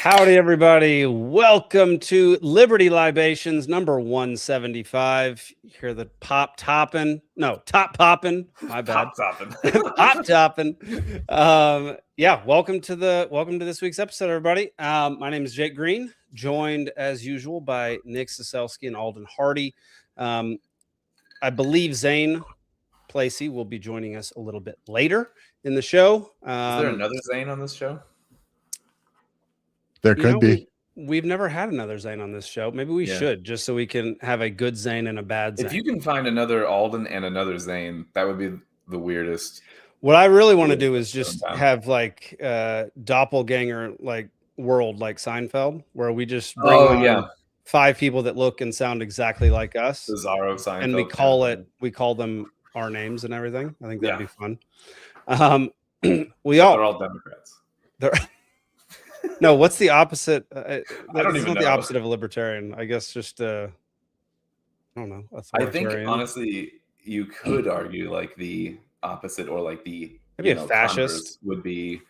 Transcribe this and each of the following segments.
Howdy, everybody. Welcome to Liberty Libations number 175. You hear the top popping. My bad. Pop topping. Welcome to this week's episode, everybody. My name is Jake Green, joined as usual by Nick Ciesielski and Alden Hardee. I believe Zane Placie will be joining us a little bit later in the show. Is there another Zane on this show? There could be. We've never had another Zane on this show. Maybe we should, just so we can have a good Zane and a bad Zane. If you can find another Alden and another Zane, that would be the weirdest. What I really want to do is just have like doppelganger world like Seinfeld, where we just bring on 5 people that look and sound exactly like us. Bizarro Seinfeld. And we call them our names and everything. I think that'd be fun. They're all Democrats. No, what's the opposite? I don't even know. The opposite of a libertarian. I guess just I don't know. I think honestly, you could argue like the opposite, or like the maybe a fascist would be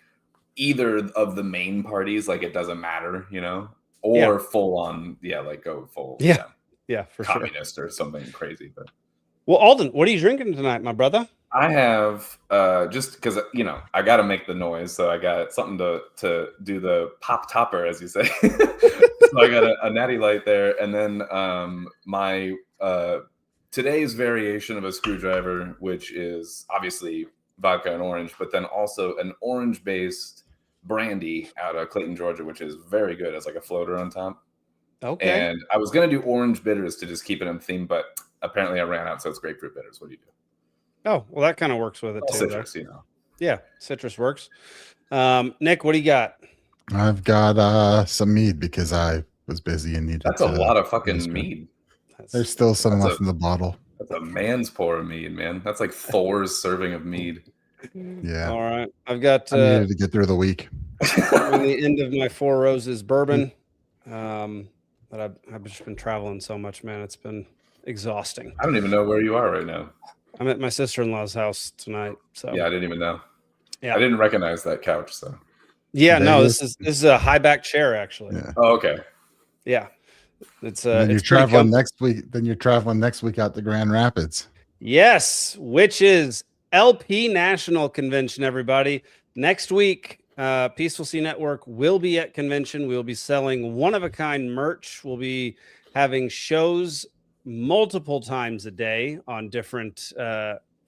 either of the main parties. Like it doesn't matter, or full on, go full, for communist sure. or something crazy. But well, Alden, what are you drinking tonight, my brother? I have just because I got to make the noise, so I got something to do the pop topper, as you say. So I got a natty light there, and then my today's variation of a screwdriver, which is obviously vodka and orange, but then also an orange-based brandy out of Clayton, Georgia, which is very good as like a floater on top. Okay. And I was gonna do orange bitters to just keep it in theme, but apparently I ran out, so it's grapefruit bitters. What do you do? Oh, well, that kind of works with it too. Citrus, Yeah, citrus works. Nick, what do you got? I've got some mead because I was busy and needed. That's a lot of fucking mead. There's still some left in the bottle. That's a man's pour of mead, man. That's like Thor's serving of mead. Yeah. All right. I've got I needed to get through the week. On the end of my 4 Roses bourbon. But I've just been traveling so much, man. It's been exhausting. I don't even know where you are right now. I'm at my sister-in-law's house tonight. So yeah, I didn't even know. Yeah, I didn't recognize that couch. So yeah, no, this is a high back chair actually. Yeah. Oh, okay. Yeah, it's you're traveling next week. Then you're traveling next week out to Grand Rapids. Yes, which is LP National Convention. Everybody, next week, Peaceful Sea Network will be at convention. We'll be selling one-of-a-kind merch. We'll be having shows multiple times a day on different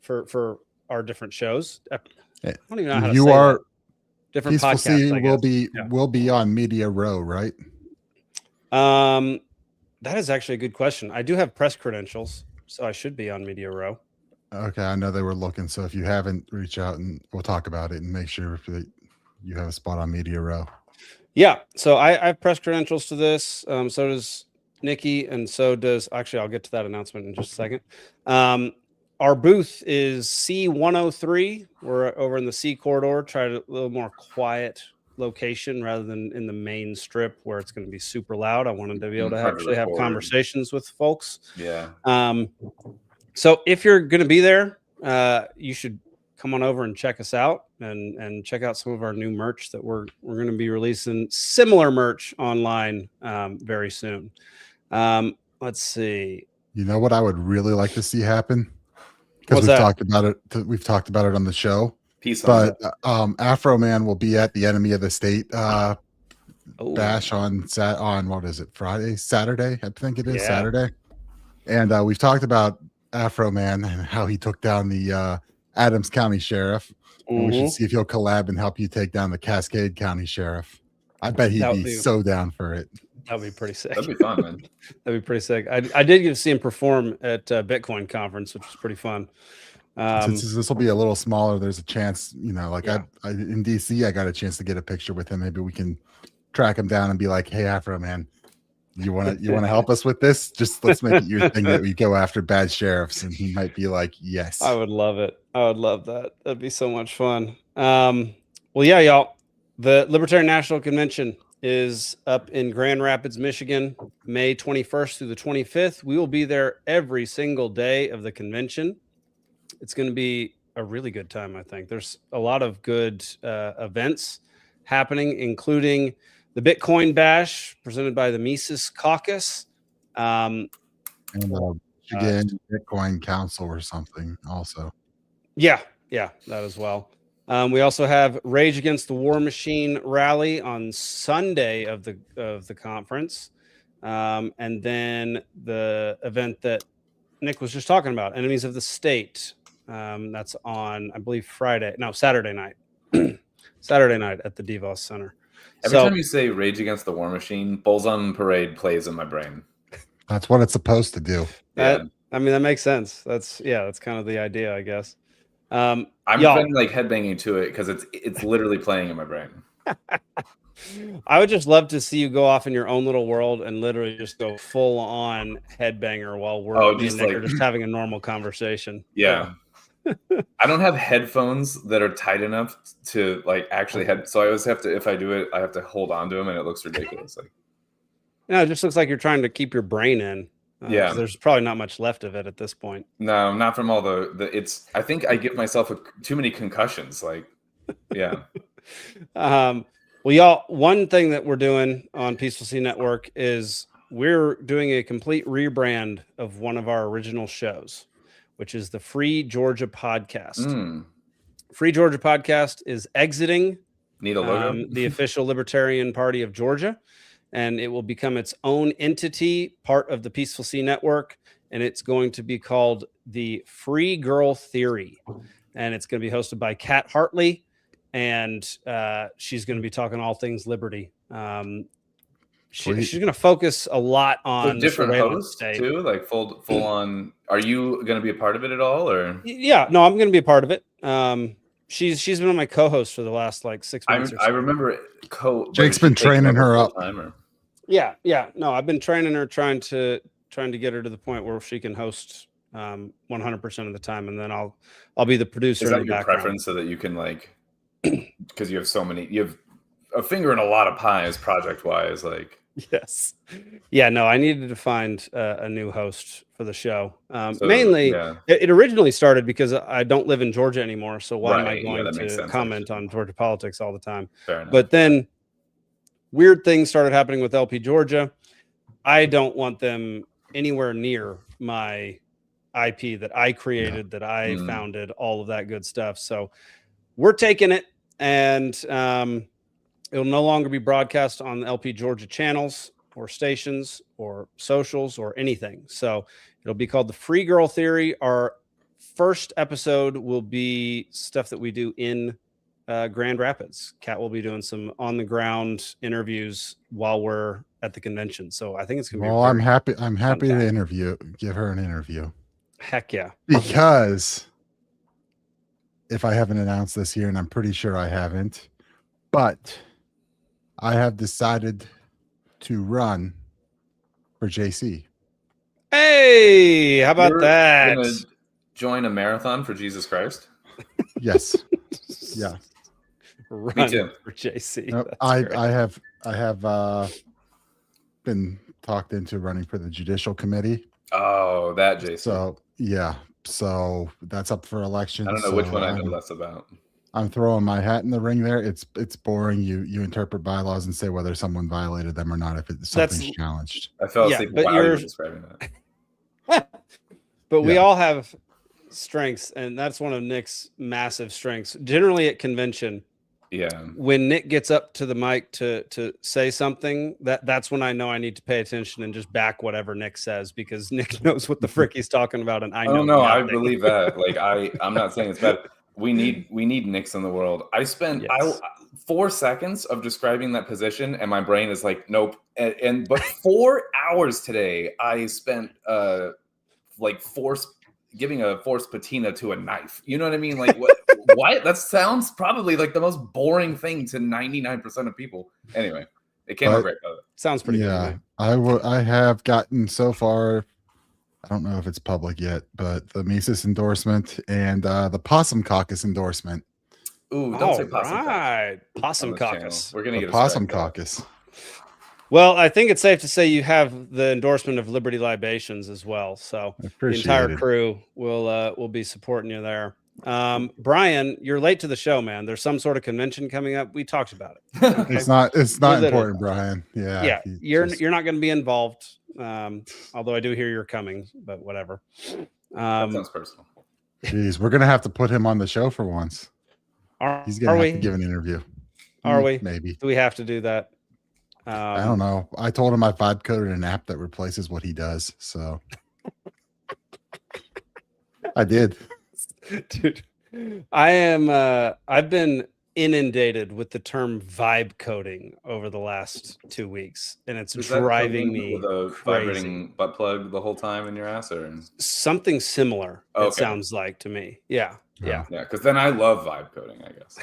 for our different shows. I don't even know how to say that. Different Peaceful podcasts. Sea will be on Media Row, right? That is actually a good question. I do have press credentials, so I should be on Media Row. Okay, I know they were looking. So if you haven't, reach out and we'll talk about it and make sure that you have a spot on Media Row. Yeah. So I have press credentials to this. So does Nikki, and so does actually I'll get to that announcement in just a second. Our booth is C103. We're over in the C corridor, try a little more quiet location rather than in the main strip where it's going to be super loud. I wanted to be able to actually have conversations with folks. Yeah. So if you're going to be there, you should come on over and check us out and check out some of our new merch that we're going to be releasing similar merch online very soon. Let's see. You know what I would really like to see happen? Because we've talked about it on the show. Afro Man will be at the Enemy of the State bash on what is it? Saturday, I think it is Saturday. And we've talked about Afro Man and how he took down the Adams County Sheriff. And we should see if he'll collab and help you take down the Cascade County Sheriff. I bet he'd be so down for it. That'd be pretty sick. That'd be fun, man. That'd be pretty sick. I did get to see him perform at Bitcoin conference, which was pretty fun. Since this will be a little smaller, there's a chance, in DC, I got a chance to get a picture with him. Maybe we can track him down and be like, "Hey, Afro Man, you want to help us with this? Just let's make it your thing that we go after bad sheriffs." And he might be like, "Yes." I would love it. I would love that. That'd be so much fun. Well, yeah, y'all. The Libertarian National Convention is up in Grand Rapids, Michigan, May 21st through the 25th. We will be there every single day of the convention. It's going to be a really good time, I think. There's a lot of good events happening, including the Bitcoin Bash presented by the Mises Caucus. And again, Bitcoin Council or something also. Yeah, that as well. We also have Rage Against the War Machine rally on Sunday of the conference, and then the event that Nick was just talking about, Enemies of the State. That's on, I believe, Saturday night. Saturday night at the DeVos Center. Every time you say Rage Against the War Machine, Bulls on Parade plays in my brain. That's what it's supposed to do. Yeah. I mean, that makes sense. That's kind of the idea, I guess. I've been like headbanging to it because it's literally playing in my brain. I would just love to see you go off in your own little world and literally just go full on headbanger while we're just having a normal conversation. Yeah. I don't have headphones that are tight enough to like actually so I always have to, if I do it, I have to hold on to them and it looks ridiculous. Like, it just looks like you're trying to keep your brain in. Yeah, there's probably not much left of it at this point. No, not from all I think I give myself too many concussions. Like, yeah. Well, y'all, one thing that we're doing on Peaceful Sea Network is we're doing a complete rebrand of one of our original shows, which is the Free Georgia Podcast. Free Georgia Podcast is exiting Need a logo? The official Libertarian Party of Georgia, and it will become its own entity, part of the Peaceful Sea Network, and it's going to be called the Free Girl Theory, and it's going to be hosted by Kat Hartley, and she's going to be talking all things liberty. She's going to focus a lot on different hosts too, like full on. Are you going to be a part of it at all, or? Yeah, no, I'm going to be a part of it. She's been on my co-host for the last like 6 months. I remember Jake's been training her up. Yeah. No, I've been training her, trying to get her to the point where she can host 100% of the time, and then I'll be the producer. Is that your preference, so that you can like, because you have a finger in a lot of pies project wise, like. Yes. Yeah, no, I needed to find a new host for the show. Mainly, it originally started because I don't live in Georgia anymore. So why am I going to comment on Georgia politics all the time? Fair enough. But then weird things started happening with LP Georgia. I don't want them anywhere near my IP that I created, that I founded, all of that good stuff. So we're taking it, and it'll no longer be broadcast on the LP Georgia channels or stations or socials or anything. So it'll be called the Free Girl Theory. Our first episode will be stuff that we do in Grand Rapids. Kat will be doing some on the ground interviews while we're at the convention. So I think it's going to be. Well, I'm happy to give her an interview. Heck yeah. Because if I haven't announced this here, and I'm pretty sure I haven't, but I have decided to run for JC. Hey, how about that? Gonna join a marathon for Jesus Christ? Yes. Yeah. Run Me too. For JC. Nope. I have been talked into running for the Judicial Committee. Oh, that JC. So yeah. So that's up for election. I don't know which one I know less about. I'm throwing my hat in the ring there. It's boring. You interpret bylaws and say whether someone violated them or not if something's challenged. I fell asleep while you were describing that. But we all have strengths, and that's one of Nick's massive strengths. Generally at convention, when Nick gets up to the mic to say something, that's when I know I need to pay attention and just back whatever Nick says, because Nick knows what the frick he's talking about, and I know. Oh no, I believe that. Like I'm not saying it's bad. We need Nicks in the world. I spent 4 seconds of describing that position, and my brain is like, nope. But 4 hours today, I spent giving a force patina to a knife. You know what I mean? Like what? What? That sounds probably like the most boring thing to 99% of people. Anyway, it came out great. Sounds pretty good. I have gotten so far. I don't know if it's public yet, but the Mises endorsement and the Possum Caucus endorsement. Ooh, don't say Possum Caucus. Possum Caucus. We're going to get a Possum Caucus. Well, I think it's safe to say you have the endorsement of Liberty Libations as well. So the entire crew will be supporting you there. Brian, you're late to the show, man. There's some sort of convention coming up. We talked about it. Okay? It's not important, Brian. Yeah. You're not going to be involved. Although I do hear you're coming, but whatever. That sounds personal. Jeez, we're gonna have to put him on the show for once. He's gonna have to give an interview. Are we? Maybe. Do we have to do that? I don't know. I told him I vibe coded an app that replaces what he does. So I did. Dude, I've been inundated with the term vibe coding over the last 2 weeks, and it's driving me with a vibrating butt plug the whole time in your ass, or something similar. Okay. It sounds like to me. Yeah. Because then I love vibe coding, I guess.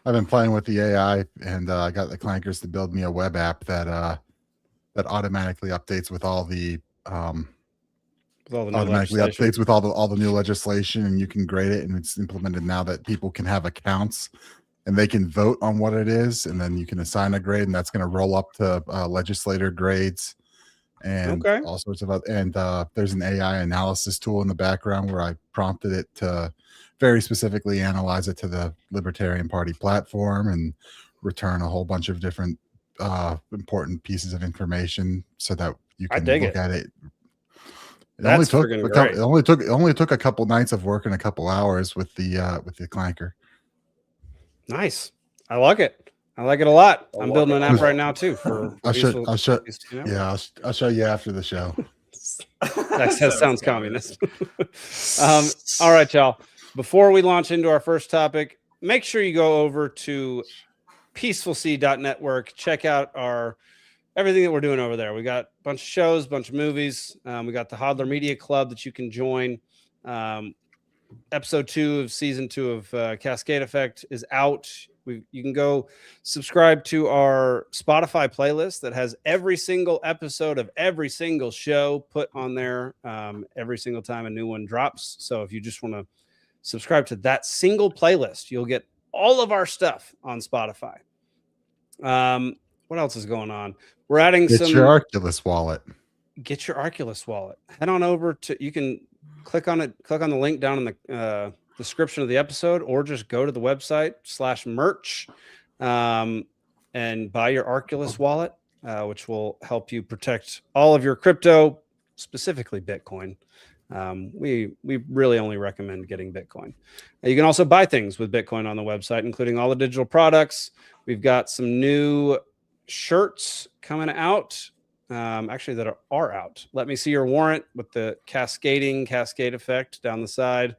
I've been playing with the AI, and I got the clankers to build me a web app that automatically updates with all the updates with all the new legislation, and you can grade it, and it's implemented now that people can have accounts and they can vote on what it is, and then you can assign a grade, and that's going to roll up to legislator grades and all sorts of other. And there's an AI analysis tool in the background where I prompted it to very specifically analyze it to the Libertarian Party platform and return a whole bunch of different important pieces of information so that you can look at it. It only took a couple nights of work and a couple hours with the clanker. Nice. I like it. I like it a lot. I'm building an app right now too. I'll show you after the show. That sounds communist. All right, y'all. Before we launch into our first topic, make sure you go over to peacefulsea.network. Check out everything that we're doing over there. We got a bunch of shows, a bunch of movies. We got the Hodler Media Club that you can join. Episode 2 of season 2 of Cascade Effect is out. You can go subscribe to our Spotify playlist that has every single episode of every single show put on there every single time a new one drops. So if you just want to subscribe to that single playlist, you'll get all of our stuff on Spotify. What else is going on? We're adding Get your Oculus wallet. Get your Oculus wallet. Head on over to, you can click on the link down in the description of the episode, or just go to the website /merch and buy your Oculus wallet, which will help you protect all of your crypto, specifically Bitcoin. We really only recommend getting Bitcoin. You can also buy things with Bitcoin on the website, including all the digital products. We've got some new shirts coming out, actually that are out. Let me see your warrant with the cascade effect down the side.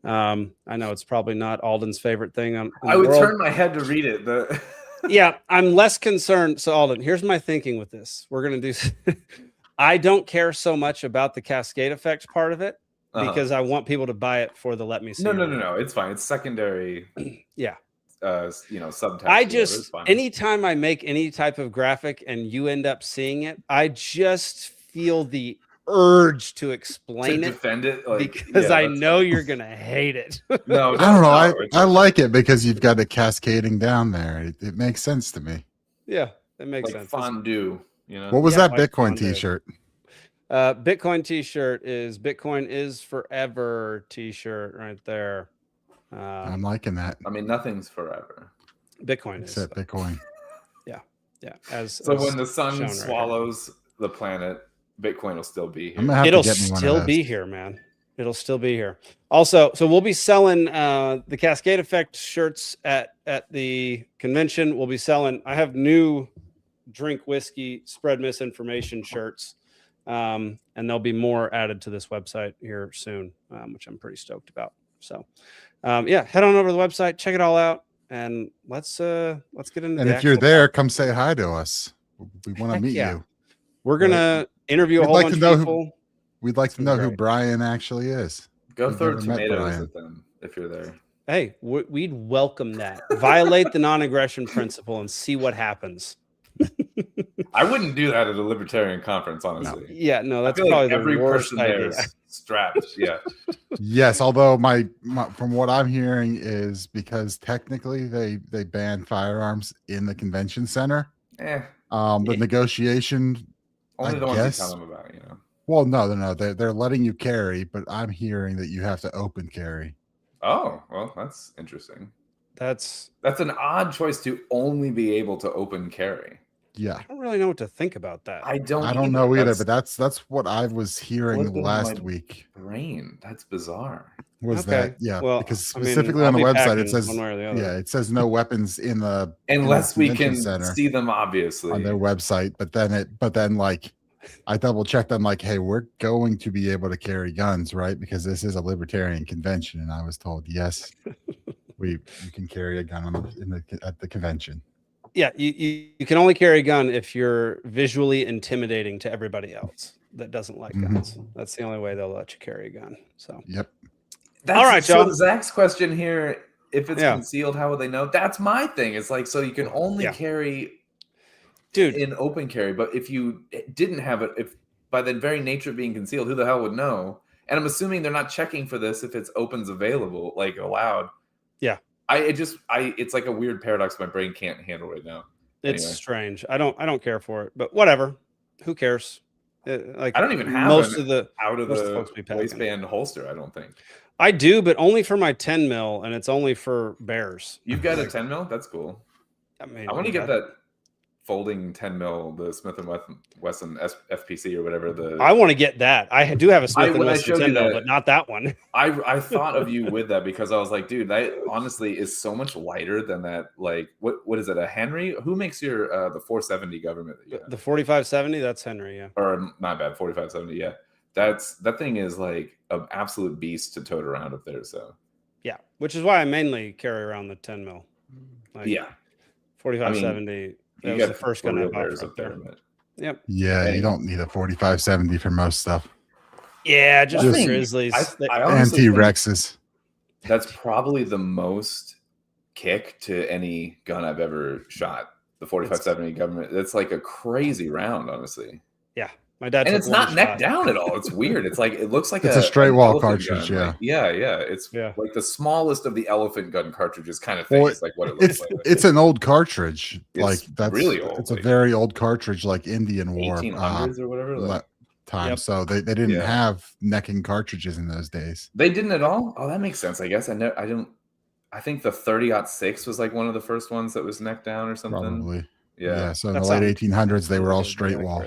I know it's probably not Alden's favorite thing. I would turn my head to read it. Yeah, I'm less concerned. So Alden, here's my thinking with this. We're going to do, I don't care so much about the cascade effect part of it because I want people to buy it for the let me see. No. It's fine. It's secondary. Yeah. Subtext. Anytime I make any type of graphic and you end up seeing it, I just feel the urge to explain it, defend it, because I know you're gonna hate it. No, I don't know. I like it because you've got it cascading down there. It makes sense to me. Yeah, it makes sense. Fondue. What was that Bitcoin T-shirt? Bitcoin T-shirt is Bitcoin is forever T-shirt right there. I'm liking that. I mean, nothing's forever. Bitcoin except Bitcoin. Yeah. When the sun swallows the planet, Bitcoin will still be here. It'll still be here, man. It'll still be here. Also, so we'll be selling the Cascade Effect shirts at the convention. We'll be selling. I have new drink whiskey spread misinformation shirts, and there'll be more added to this website here soon, which I'm pretty stoked about. So. Head on over to the website, check it all out, and let's get into. And if you're there, come say hi to us. We want to meet you. We're gonna interview a whole bunch of people. We'd like to know who Brian actually is. Go throw tomatoes at them if you're there. Hey, we'd welcome that. Violate the non-aggression principle and see what happens. I wouldn't do that at a libertarian conference, honestly. No, that's probably every the worst person idea. there is strapped. Yeah. Yes, although my from what I'm hearing is because technically they ban firearms in the convention center. The negotiation. Only the ones you tell them about, Well, no. They're letting you carry, but I'm hearing that you have to open carry. Oh, well, that's interesting. That's an odd choice to only be able to open carry. Yeah. I don't really know what to think about that. I don't know either, but that's what I was hearing last week. Brain. That's bizarre. Well, because specifically on the website it says it says no weapons in the unless we can see them obviously on their website, but then like I double checked. I'm like, hey, we're going to be able to carry guns, right? Because this is a libertarian convention, and I was told yes, you can carry a gun at the convention. Yeah, you can only carry a gun if you're visually intimidating to everybody else that doesn't like guns. That's the only way they'll let you carry a gun. So yep. All right, so Zach's question here: if it's concealed, how will they know? That's my thing. It's like, so you can only carry, in open carry, but if you didn't have it, if by the very nature of being concealed, who the hell would know? And I'm assuming they're not checking for this if it's opens available, like allowed. Yeah, it's like a weird paradox my brain can't handle right now. It's strange. I don't care for it, but whatever. Who cares? Like I don't even have most of the out of the waistband holster. I don't think. I do, but only for my 10 mil, and it's only for bears. You've got a 10 mil? That's cool. I mean, I want to get that folding 10 mil, the Smith & Wesson FPC or whatever. I want to get that. I do have a Smith & Wesson 10 mil, but not that one. I thought of you with that because I was like, dude, that honestly is so much lighter than that. Like, what is it? A Henry? Who makes your the 470 government? That you have? The 4570? That's Henry, yeah. Or not bad, 4570, yeah. That thing is like an absolute beast to tote around up there. So yeah, which is why I mainly carry around the 10 mil. Like, 4570. That was the first gun I bought up there. Yep. Yeah, you don't need a 4570 for most stuff. Yeah, just Grizzlies. And T-Rexes. That's probably the most kick to any gun I've ever shot. The 4570 government. That's like a crazy round, honestly. Yeah. My dad, and it's not neck down at all. It's weird. It's like it looks like it's a straight wall cartridge. Gun. Yeah, It's like the smallest of the elephant gun cartridges, kind of thing. It's like what it looks like. It's an old cartridge. That's really old. It's a very old cartridge, like Indian War 1800s or whatever time. Yep. So they didn't have necking cartridges in those days. They didn't at all. Oh, that makes sense. I guess I think the 30-06 was like one of the first ones that was neck down or something. Probably. Yeah. So in the late 1800s, they were all straight wall.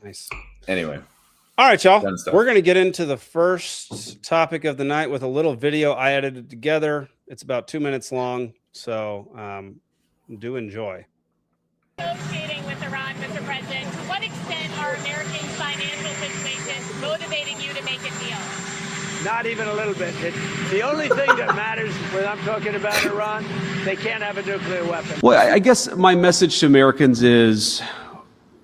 Nice. Anyway. All right, y'all. We're going to get into the first topic of the night with a little video I edited together. It's about 2 minutes long, so do enjoy. Negotiating with Iran, Mr. President, to what extent are Americans' financial situations motivating you to make a deal? Not even a little bit. The only thing that matters when I'm talking about Iran, they can't have a nuclear weapon. Well, I guess my message to Americans is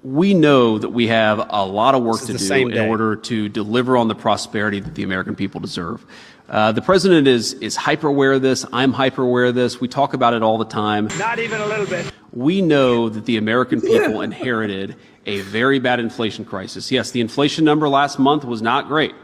we know that we have a lot of work to do in order to deliver on the prosperity that the American people deserve. The president is hyper aware of this. I'm hyper aware of this. We talk about it all the time. Not even a little bit. We know that the American people inherited a very bad inflation crisis. Yes, the inflation number last month was not great,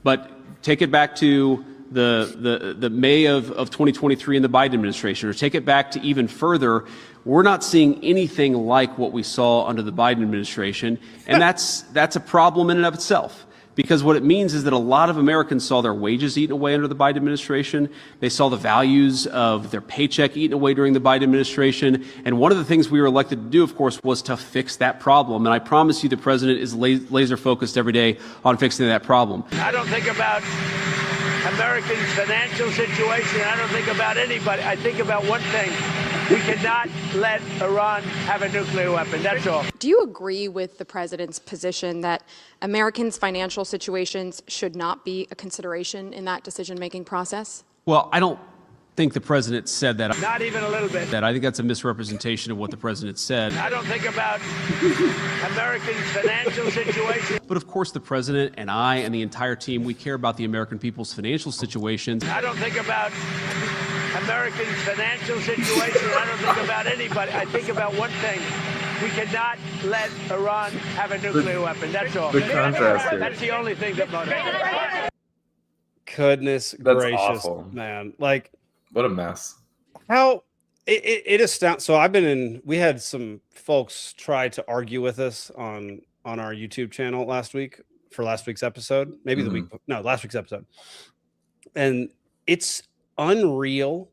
but take it back to the May of 2023 in the Biden administration, or take it back to even further. We're not seeing anything like what we saw under the Biden administration, and that's a problem in and of itself. Because what it means is that a lot of Americans saw their wages eaten away under the Biden administration. They saw the values of their paycheck eaten away during the Biden administration. And one of the things we were elected to do, of course, was to fix that problem. And I promise you the president is laser focused every day on fixing that problem. I don't think about Americans' financial situation. I don't think about anybody. I think about one thing. We cannot let Iran have a nuclear weapon. That's all. Do you agree with the president's position that Americans' financial situations should not be a consideration in that decision-making process? Well, I don't think the president said that. Not even a little bit. I think that's a misrepresentation of what the president said. I don't think about Americans' financial situation. But of course, the president and I and the entire team, we care about the American people's financial situations. I don't think about Americans' financial situation. I don't think about anybody. I think about one thing. We cannot let Iran have a nuclear weapon. That's all. The contrast here. That's the only thing that motivates. Goodness gracious, man. Like, what a mess. How it astounds. So we had some folks try to argue with us on our YouTube channel last week for last week's episode, maybe last week's episode. And it's unreal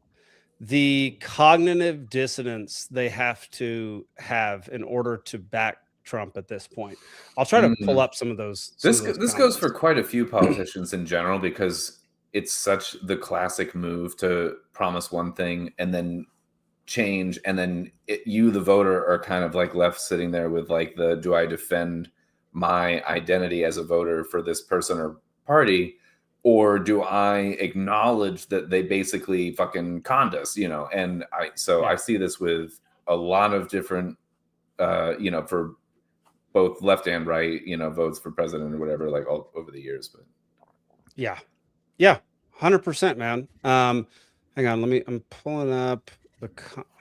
the cognitive dissonance they have to have in order to back Trump at this point. I'll try to pull up some of those. This goes for quite a few politicians in general, because it's such the classic move to promise one thing and then change, and then you, the voter, are kind of like left sitting there with like do I defend my identity as a voter for this person or party, or do I acknowledge that they basically fucking conned us, And I see this with a lot of different, for both left and right, votes for president or whatever, like all over the years. But yeah, 100%, man. Hang on, I'm pulling up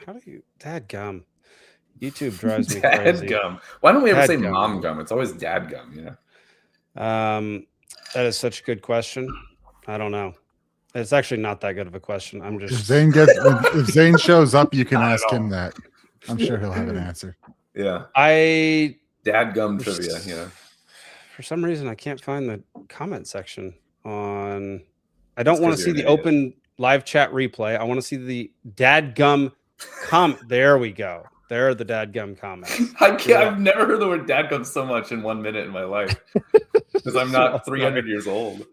how do you dadgum? YouTube drives me crazy. Dadgum. Why don't we ever say mom gum? It's always dadgum, That is such a good question. I don't know. It's actually not that good of a question. I'm just if Zane shows up, you can ask him that. I'm sure he'll have an answer. Yeah. Dadgum trivia, yeah. For some reason, I can't find the comment section on. I don't want to see the open live chat replay. I want to see the dadgum comment. There we go. There are the dadgum comments. I've never heard the word dadgum so much in 1 minute in my life, because I'm not 300 years old.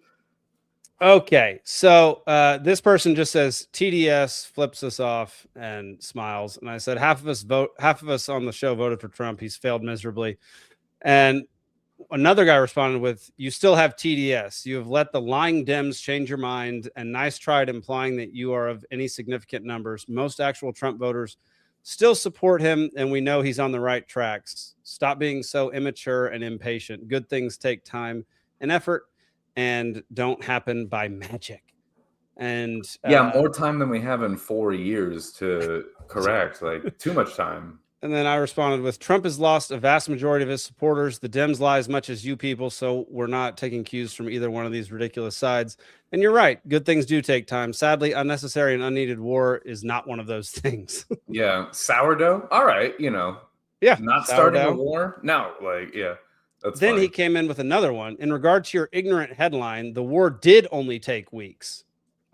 Okay, so this person just says TDS, flips us off and smiles. And I said, half of us on the show voted for Trump. He's failed miserably. And another guy responded with, you still have TDS. You have let the lying Dems change your mind, and nice try at implying that you are of any significant numbers. Most actual Trump voters still support him, and we know he's on the right tracks. Stop being so immature and impatient. Good things take time and effort, and don't happen by magic. And more time than we have in 4 years to correct, like too much time. And then I responded with, Trump has lost a vast majority of his supporters. The Dems lie as much as you people, so we're not taking cues from either one of these ridiculous sides. And you're right. Good things do take time. Sadly, unnecessary and unneeded war is not one of those things. Yeah. Sourdough. All right. Yeah. Not starting a war. No, that's then fine. He came in with another one. In regard to your ignorant headline, the war did only take weeks.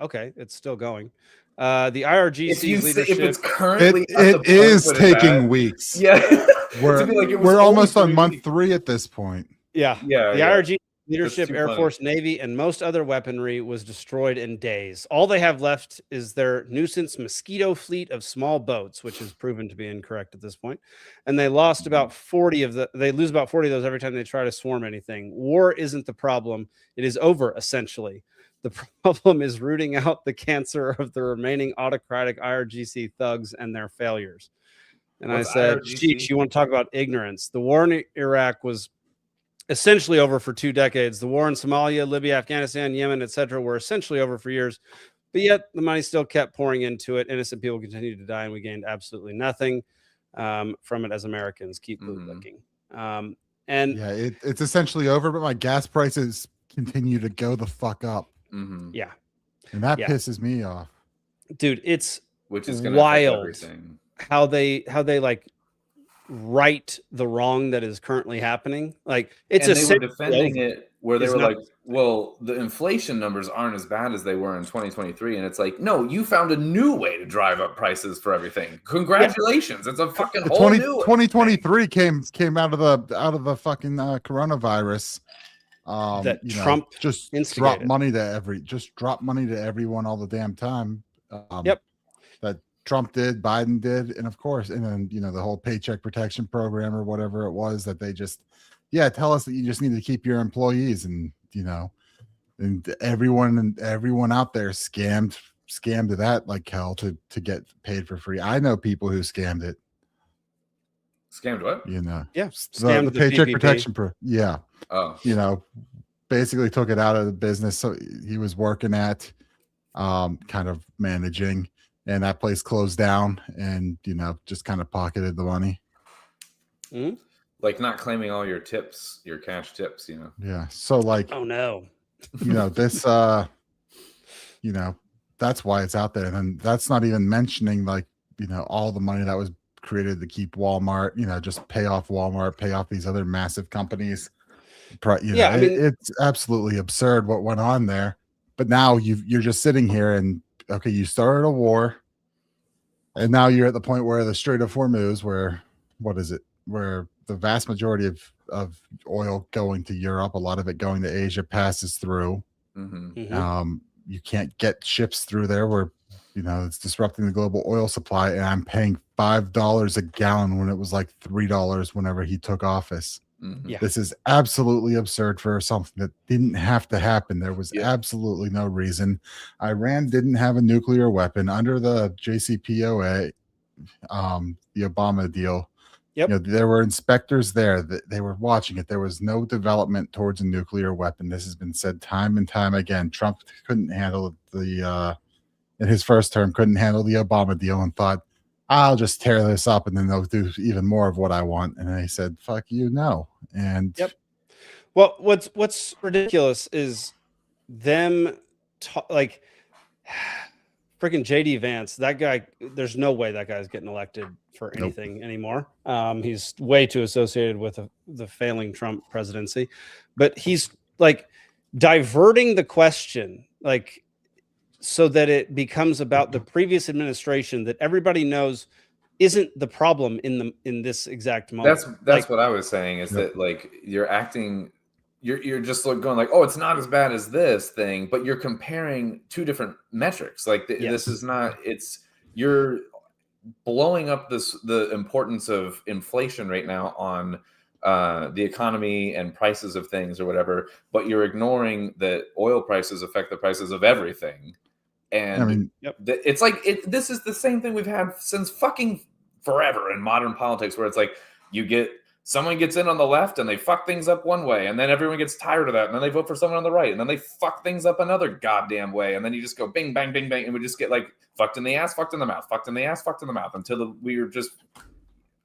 Okay. It's still going. The IRGC's leadership. If it's currently it is taking weeks. Yeah. We're almost on month 3 at this point. Yeah. The IRG leadership, Air Force, Navy, and most other weaponry was destroyed in days. All they have left is their nuisance mosquito fleet of small boats, which has proven to be incorrect at this point. And they lost about 40 they lose about 40 of those every time they try to swarm anything. War isn't the problem. It is over, essentially. The problem is rooting out the cancer of the remaining autocratic IRGC thugs and their failures. And I said, Cheech, you want to talk about ignorance? The war in Iraq was essentially over for 2 decades. The war in Somalia, Libya, Afghanistan, Yemen, etc. were essentially over for years. But yet the money still kept pouring into it. Innocent people continued to die, and we gained absolutely nothing from it as Americans. Keep bootlicking. It's essentially over, but my gas prices continue to go the fuck up. Mm-hmm. Yeah. And that pisses me off. Dude, it's which is gonna wild how they like right the wrong that is currently happening. Like it's they were defending it where they were like, well, the inflation numbers aren't as bad as they were in 2023. And it's like, no, you found a new way to drive up prices for everything. Congratulations. It's a fucking whole new 2023 came out of the fucking coronavirus. That Trump just instigated. drop money to everyone all the damn time. That Trump did, Biden did, and of course, and then the whole paycheck protection program or whatever it was that they just tell us that you just need to keep your employees, and and everyone out there scammed that like hell to get paid for free. I know people who scammed it. Scammed what? The paycheck protection basically took it out of the business. So he was working at kind of managing, and that place closed down, and just kind of pocketed the money. Mm-hmm. Like not claiming all your tips, your cash tips, Yeah. So like, oh no. This that's why it's out there. And then that's not even mentioning like, all the money that was created to keep Walmart, just pay off Walmart, pay off these other massive companies. I mean, it's absolutely absurd what went on there. But now you're just sitting here and okay, you started a war, and now you're at the point where the Strait of Hormuz, where the vast majority of oil going to Europe, a lot of it going to Asia, passes through. You can't get ships through there where it's disrupting the global oil supply, and I'm paying $5 a gallon when it was like $3 whenever he took office. This is absolutely absurd for something that didn't have to happen. There was absolutely no reason. Iran didn't have a nuclear weapon under the JCPOA, the Obama deal. There were inspectors there that they were watching it. There was no development towards a nuclear weapon. This has been said time and time again. Trump couldn't handle in his first term, couldn't handle the Obama deal and thought, I'll just tear this up and then they'll do even more of what I want. And they said, fuck you, no. And well, what's ridiculous is them freaking JD Vance, that guy, there's no way that guy's getting elected for anything anymore. He's way too associated with the failing Trump presidency, but he's like diverting the question, so that it becomes about the previous administration that everybody knows isn't the problem in this exact moment. That's what I was saying is that you're acting, you're just going like, oh, it's not as bad as this thing, but you're comparing two different metrics. This is not, you're blowing up the importance of inflation right now on the economy and prices of things or whatever, but you're ignoring that oil prices affect the prices of everything. And I mean, it's this is the same thing we've had since fucking forever in modern politics, where it's like someone gets in on the left and they fuck things up one way, and then everyone gets tired of that, and then they vote for someone on the right, and then they fuck things up another goddamn way, and then you just go bing, bang, bing, bang, and we just get fucked in the ass, fucked in the mouth, fucked in the ass, fucked in the mouth, until we're just,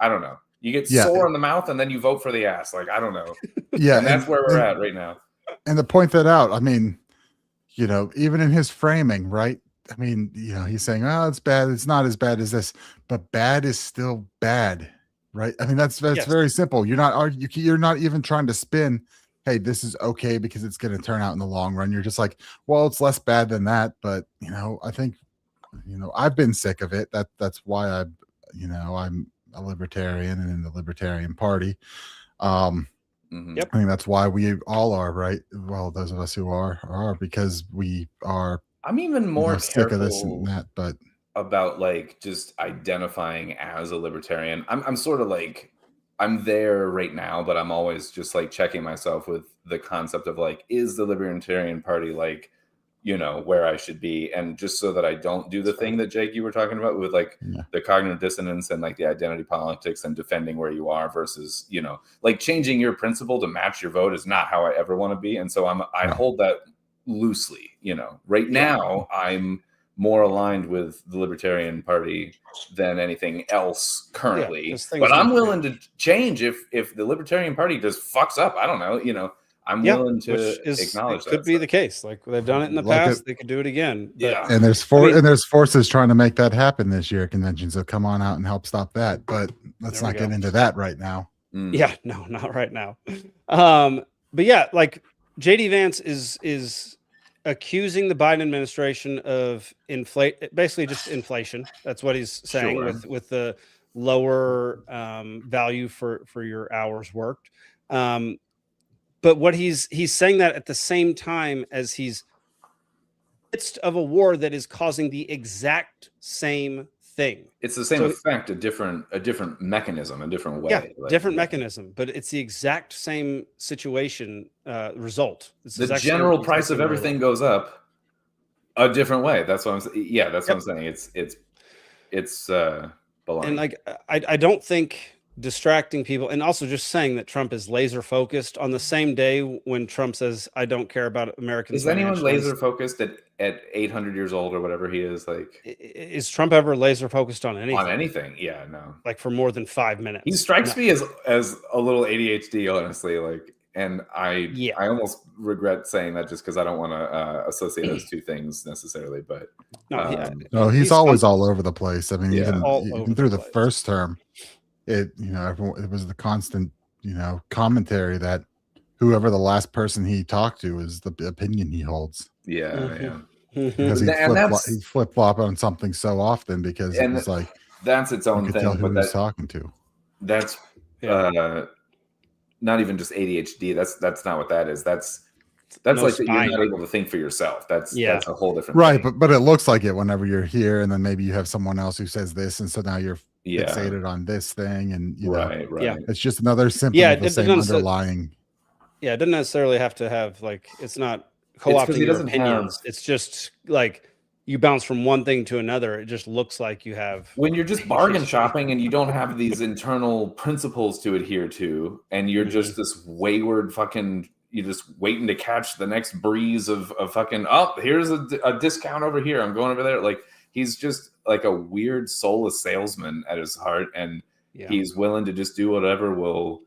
I don't know. You get sore in the mouth, and then you vote for the ass. I don't know. And that's where we're at right now. And to point that out, I mean, even in his framing, right? I mean, he's saying, oh, it's bad. It's not as bad as this, but bad is still bad, right? I mean, that's very simple. You're not even trying to spin, hey, this is okay because it's going to turn out in the long run. You're just like, well, it's less bad than that. But, I think, I've been sick of it. That's why I'm a libertarian and in the Libertarian Party. I think that's why we all are, right? Well, those of us who are because we are. I'm even more sick of this and that, but about just identifying as a libertarian. I'm sort of I'm there right now, but I'm always just checking myself with the concept of is the Libertarian Party where I should be, and just so that I don't do the thing that Jake, you were talking about with the cognitive dissonance and the identity politics and defending where you are versus, changing your principle to match your vote is not how I ever want to be. And so I hold that loosely, right now I'm more aligned with the Libertarian Party than anything else currently, but I'm willing to change if the Libertarian Party just fucks up. I don't know, I'm willing to acknowledge that. Could be the case. They've done it in the past. They could do it again. Yeah. And there's forces trying to make that happen this year at convention. So come on out and help stop that. But let's not get into that right now. Yeah, no, not right now. But yeah, JD Vance is accusing the Biden administration of basically just inflation. That's what he's saying with the lower value for your hours worked. But what he's saying that at the same time as he's in the midst of a war that is causing the exact same thing. It's the same effect, a different mechanism, a different way. Yeah, different mechanism, but it's the exact same situation result. It's the general price of everything goes up a different way. That's what I'm saying. Yeah, that's what I'm saying. It's baloney. And I don't think distracting people, and also just saying that Trump is laser focused on the same day when Trump says, I don't care about Americans. Is anyone laser focused at 800 years old or whatever he is? Is Trump ever laser focused on anything? On anything? Yeah, no. For more than 5 minutes. He strikes me as a little ADHD, honestly. And I almost regret saying that just because I don't want to associate those two things necessarily. But no, he's always all over the place. I mean, even through the first term. It was the constant, commentary that whoever the last person he talked to is the opinion he holds. Yeah. Because he flip flop on something so often because it was like that's its own thing. Tell who he was talking to. That's not even just ADHD. That's not what that is. That's like that you're not able to think for yourself. That's a whole different thing. But it looks like it whenever you're here, and then maybe you have someone else who says this, and so now you're fixated on this thing, and you know, it's just another symptom of the same underlying. It doesn't necessarily have to have like it's not co-opting your opinions. It's just like you bounce from one thing to another. It just looks like you have when you're just bargain shopping and you don't have these internal principles to adhere to, and you're just this wayward fucking. You're just waiting to catch the next breeze of fucking, here's a discount over here. I'm going over there. Like, he's just like a weird soulless salesman at his heart. And he's willing to just do whatever will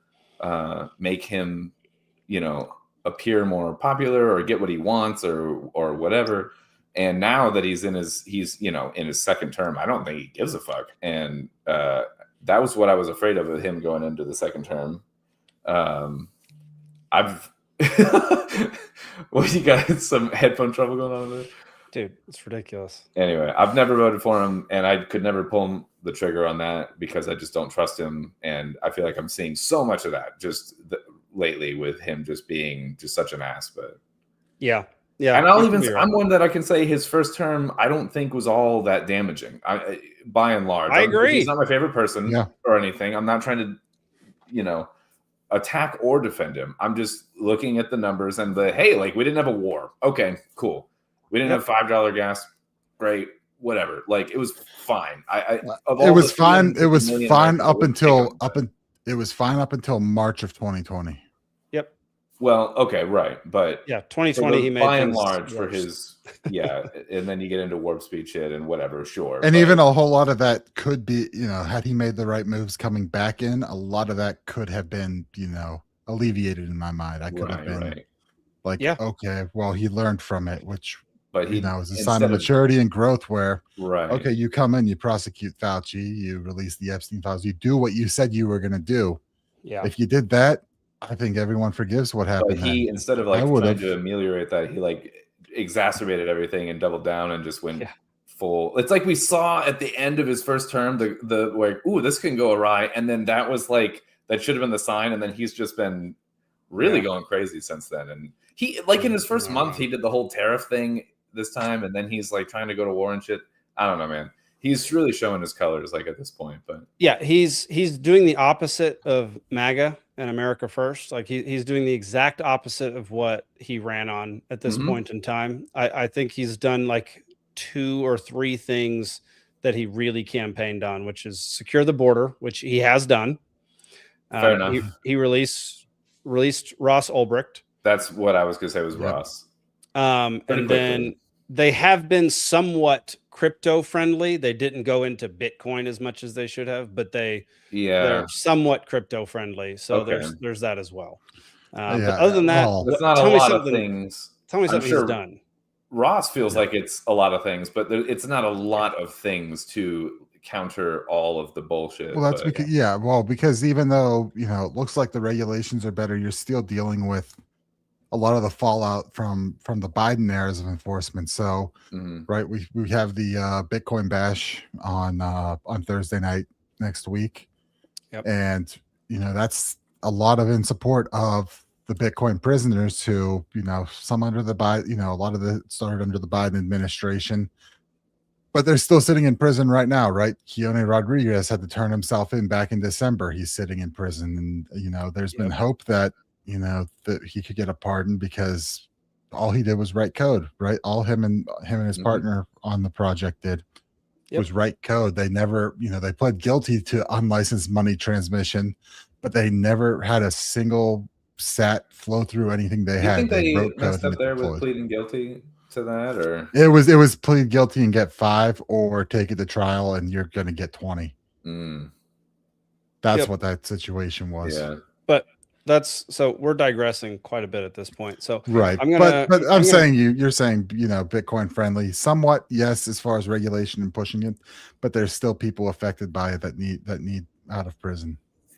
make him, you know, appear more popular or get what he wants or whatever. And now that he's in his second term, I don't think he gives a fuck. And that was what I was afraid of him going into the second term. What, you got some headphone trouble going on over there? Dude, it's ridiculous. Anyway, I've never voted for him, and I could never pull the trigger on that because I just don't trust him. And I feel like I'm seeing so much of that lately with him just being just such an ass. But yeah. And I'm one that I can say his first term I don't think was all that damaging. By and large, I agree. He's not my favorite person or anything. I'm not trying to, you know, attack or defend him. I'm just looking at the numbers and like we didn't have a war. Okay, cool. We didn't have $5 gas. Great, whatever. Like it was fine. It was fine. It was fine up until March of 2020. Yep. Well, okay, right, but 2020 he made by and large for his and then you get into warp speed shit and whatever, sure. And even a whole lot of that could be, you know, had he made the right moves coming back in, a lot of that could have been, you know, alleviated in my mind. I could have been okay, well, he learned from it, which you know is a sign of maturity and growth where okay, you come in, you prosecute Fauci, you release the Epstein files, you do what you said you were going to do. If you did that, I think everyone forgives what happened. But he, instead of like trying to ameliorate that, he like exacerbated everything and doubled down and just went full. It's like we saw at the end of his first term, the like, ooh, this can go awry. And then that was like, that should have been the sign. And then he's just been really going crazy since then. And he, like in his first month, he did the whole tariff thing this time. And then he's like trying to go to war and shit. I don't know, man. He's really showing his colors like at this point. But he's doing the opposite of MAGA and America First. Like he's doing the exact opposite of what he ran on at this point in time. I think he's done like 2 or 3 things that he really campaigned on, which is secure the border, which he has done. Fair enough. He released Ross Ulbricht. That's what I was going to say was Ross. And then they have been somewhat crypto friendly. They didn't go into Bitcoin as much as they should have, but they're somewhat crypto friendly. So there's that as well. But other than that, it's not a lot of things. Tell me something he's done. Ross feels like it's a lot of things, but it's not a lot of things to counter all of the bullshit. Well, that's because even though, you know, it looks like the regulations are better, you're still dealing with a lot of the fallout from the Biden eras of enforcement. So, right, we have the Bitcoin bash on Thursday night next week, and you know that's a lot of in support of the Bitcoin prisoners who, you know, some under the Biden, you know, a lot of the started under the Biden administration, but they're still sitting in prison right now, right? Keone Rodriguez had to turn himself in back in December. He's sitting in prison, and you know, there's been hope that, you know, that he could get a pardon because all he did was write code, right? All him and his partner on the project did was write code. They never, you know, they pled guilty to unlicensed money transmission, but they never had a single sat flow through anything they had. Think they wrote messed up there with pleading guilty to that, or it was plead guilty and get 5, or take it to trial and you're going to get 20. That's what that situation was. Yeah, but so we're digressing quite a bit at this point. So right, I'm saying you're saying, you know, Bitcoin friendly, somewhat, yes, as far as regulation and pushing it, but there's still people affected by it that need out of prison.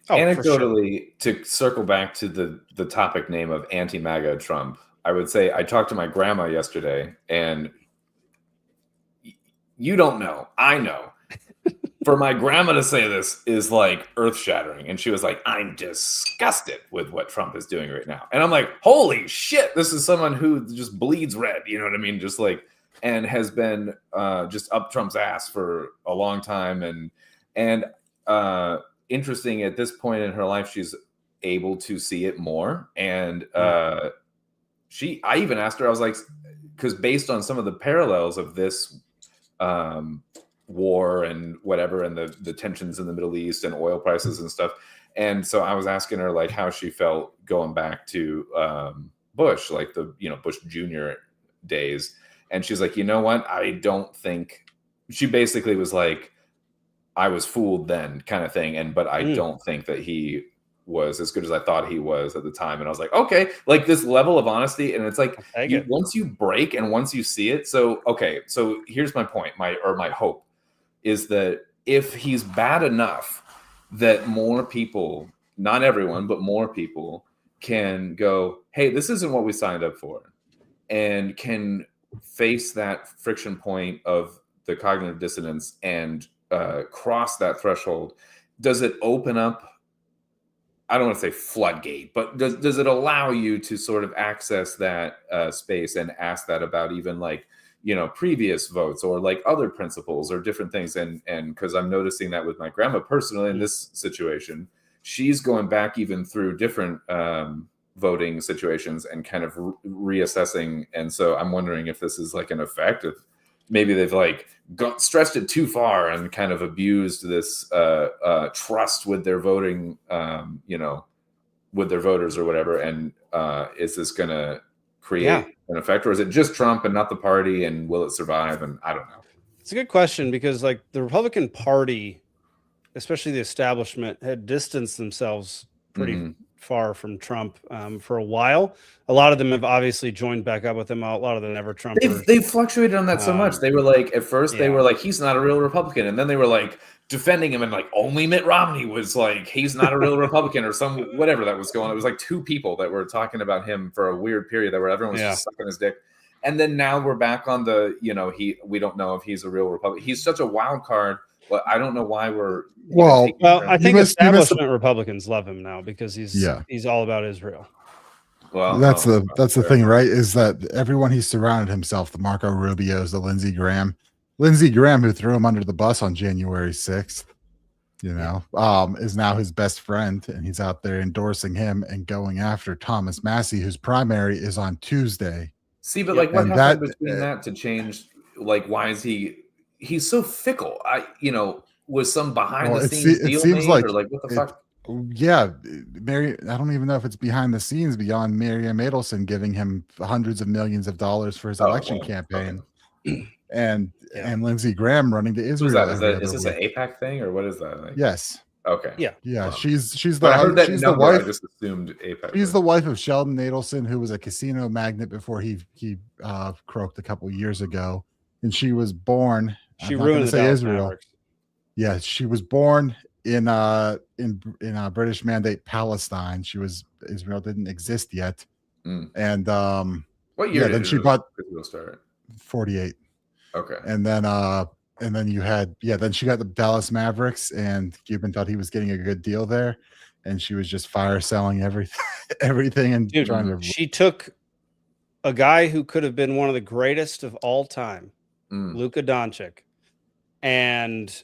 Anecdotally, to circle back to the topic name of anti-MAGA Trump, I would say I talked to my grandma yesterday, and you don't know, I know. For my grandma to say this is like earth-shattering, and she was like, "I'm disgusted with what Trump is doing right now," and I'm like, "Holy shit! This is someone who just bleeds red." You know what I mean? Just like, and has been just up Trump's ass for a long time, and interesting at this point in her life, she's able to see it more. And I even asked her, I was like, because based on some of the parallels of this war and whatever, and the tensions in the Middle East and oil prices and stuff. And so I was asking her like how she felt going back to Bush, like the, Bush Jr. days. And she's like, you know what? I don't think, she basically was like, I was fooled then kind of thing. But I don't think that he was as good as I thought he was at the time. And I was like, okay, like this level of honesty. And it's like, once you break and once you see it. So, okay. So here's my point, my hope is that if he's bad enough that more people, not everyone, but more people can go, hey, this isn't what we signed up for, and can face that friction point of the cognitive dissonance and cross that threshold, does it open up, I don't want to say floodgate, but does it allow you to sort of access that space and ask that about even like, previous votes or like other principles or different things? And because I'm noticing that with my grandma personally in this situation, she's going back even through different voting situations and kind of reassessing. And so I'm wondering if this is like an effect of maybe they've like stretched it too far and kind of abused this trust with their voting, with their voters or whatever. And is this going to create an effect, or is it just Trump and not the party, and will it survive? And I don't know. It's a good question, because like the Republican Party, especially the establishment, had distanced themselves pretty far from Trump for a while. A lot of them have obviously joined back up with him. A lot of the never Trumpers. They've fluctuated on that so much. They were like, at first they were like, he's not a real Republican. And then they were like defending him, and like only Mitt Romney was like, he's not a real Republican, or some whatever that was going on. It was like two people that were talking about him for a weird period that where everyone was just sucking his dick. And then now we're back on the, we don't know if he's a real Republican. He's such a wild card. But I don't know why we're I think establishment Republicans love him now because he's all about Israel. Well, that's the thing, right? Is that everyone he's surrounded himself, the Marco Rubios, the Lindsey Graham, who threw him under the bus on January 6th, is now his best friend, and he's out there endorsing him and going after Thomas Massey, whose primary is on Tuesday. See, but like what happened between that to change? Like, why is he's so fickle? Was some behind the scenes deal made, or like what the fuck? Yeah, I don't even know if it's behind the scenes beyond Miriam Adelson giving him hundreds of millions of dollars for his election campaign, and Lindsey Graham running to Israel. Is this an AIPAC thing, or what is that? Like? Yes. Okay. Yeah. She's the wife. I just assumed AIPAC. She's the wife of Sheldon Adelson, who was a casino magnate before he croaked a couple years ago, and she was born. She ruined the Dallas Israel. Mavericks. Yeah, she was born in British Mandate Palestine. Israel didn't exist yet. And what year? Then she bought Israel start 48. Okay. And then you had then she got the Dallas Mavericks, and Cuban thought he was getting a good deal there, and she was just fire selling everything and trying to. She took a guy who could have been one of the greatest of all time, Luka Doncic, and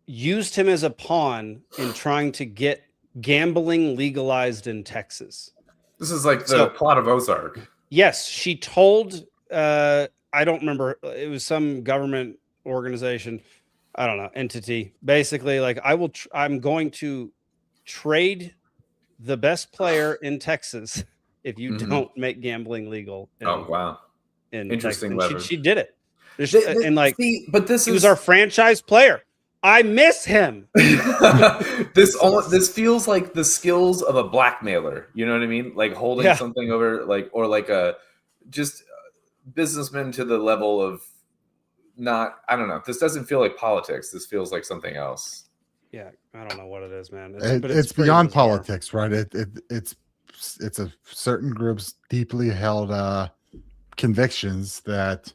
used him as a pawn in trying to get gambling legalized in Texas. This is like the plot of Ozark. Yes, she told I don't remember, it was some government organization, I don't know, entity, basically like I'm going to trade the best player in Texas if you don't make gambling legal. Interesting. She did it. But he was our franchise player. I miss him. This feels like the skills of a blackmailer. You know what I mean? Like holding something over, or like a just businessman to the level of not. I don't know. This doesn't feel like politics. This feels like something else. Yeah, I don't know what it is, man. But it's pretty beyond bizarre. politics, right? It's a certain group's deeply held convictions that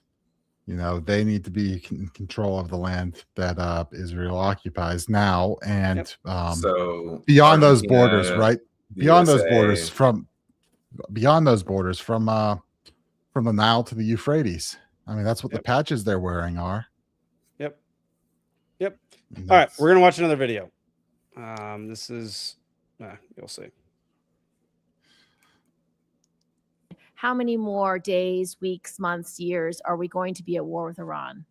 they need to be in control of the land that Israel occupies now, and so beyond Argentina, those borders, right? Beyond USA. those borders, from the Nile to the Euphrates. I mean, that's what the patches they're wearing are. Yep. All right, we're gonna watch another video. This is, you'll see. How many more days, weeks, months, years are we going to be at war with Iran?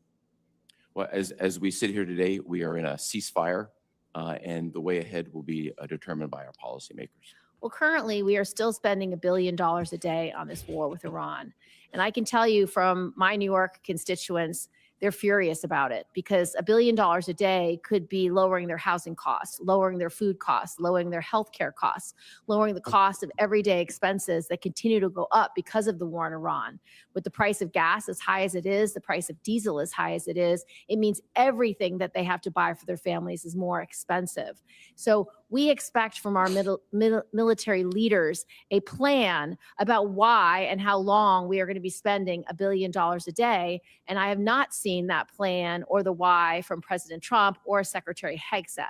Well, as we sit here today, we are in a ceasefire, and the way ahead will be determined by our policymakers. Well, currently, we are still spending $1 billion a day on this war with Iran. And I can tell you from my New York constituents, they're furious about it because $1 billion a day could be lowering their housing costs, lowering their food costs, lowering their healthcare costs, lowering the cost of everyday expenses that continue to go up because of the war in Iran. With the price of gas as high as it is, the price of diesel as high as it is, it means everything that they have to buy for their families is more expensive. So we expect from our military leaders a plan about why and how long we are going to be spending $1 billion a day. And I have not seen that plan or the why from President Trump or Secretary Hegseth.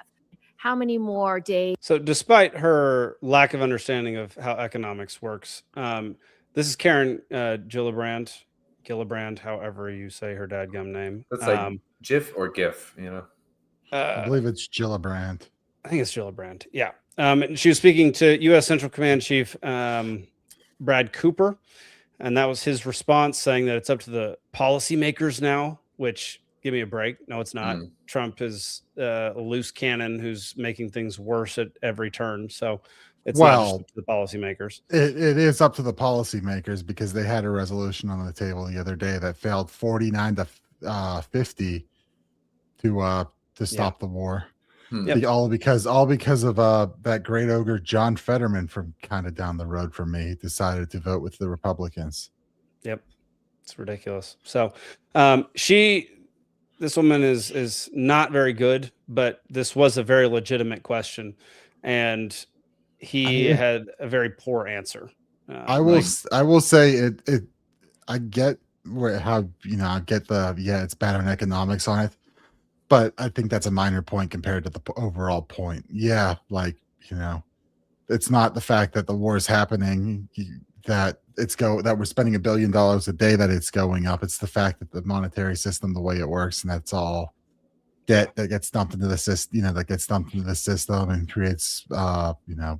How many more days? So despite her lack of understanding of how economics works, this is Karen Gillibrand, however you say her dadgum name. That's like GIF or GIF, I believe it's Gillibrand. I think it's Gillibrand. Yeah. And she was speaking to U.S. Central Command Chief Brad Cooper, and that was his response, saying that it's up to the policymakers now, which, give me a break. No, it's not. Trump is a loose cannon who's making things worse at every turn. So it's not just up to the policymakers. It is up to the policymakers because they had a resolution on the table the other day that failed 49 to 50 to stop the war. All because of that great ogre John Fetterman from kind of down the road from me decided to vote with the Republicans. Yep, it's ridiculous. So this woman is not very good, but this was a very legitimate question, and he had a very poor answer. I will say it. I get how I get it's bad on economics on it. But I think that's a minor point compared to the overall point. Yeah, it's not the fact that the war is happening, that we're spending $1 billion a day that it's going up. It's the fact that the monetary system, the way it works, and that's all debt that gets dumped into the system. That gets dumped into the system and creates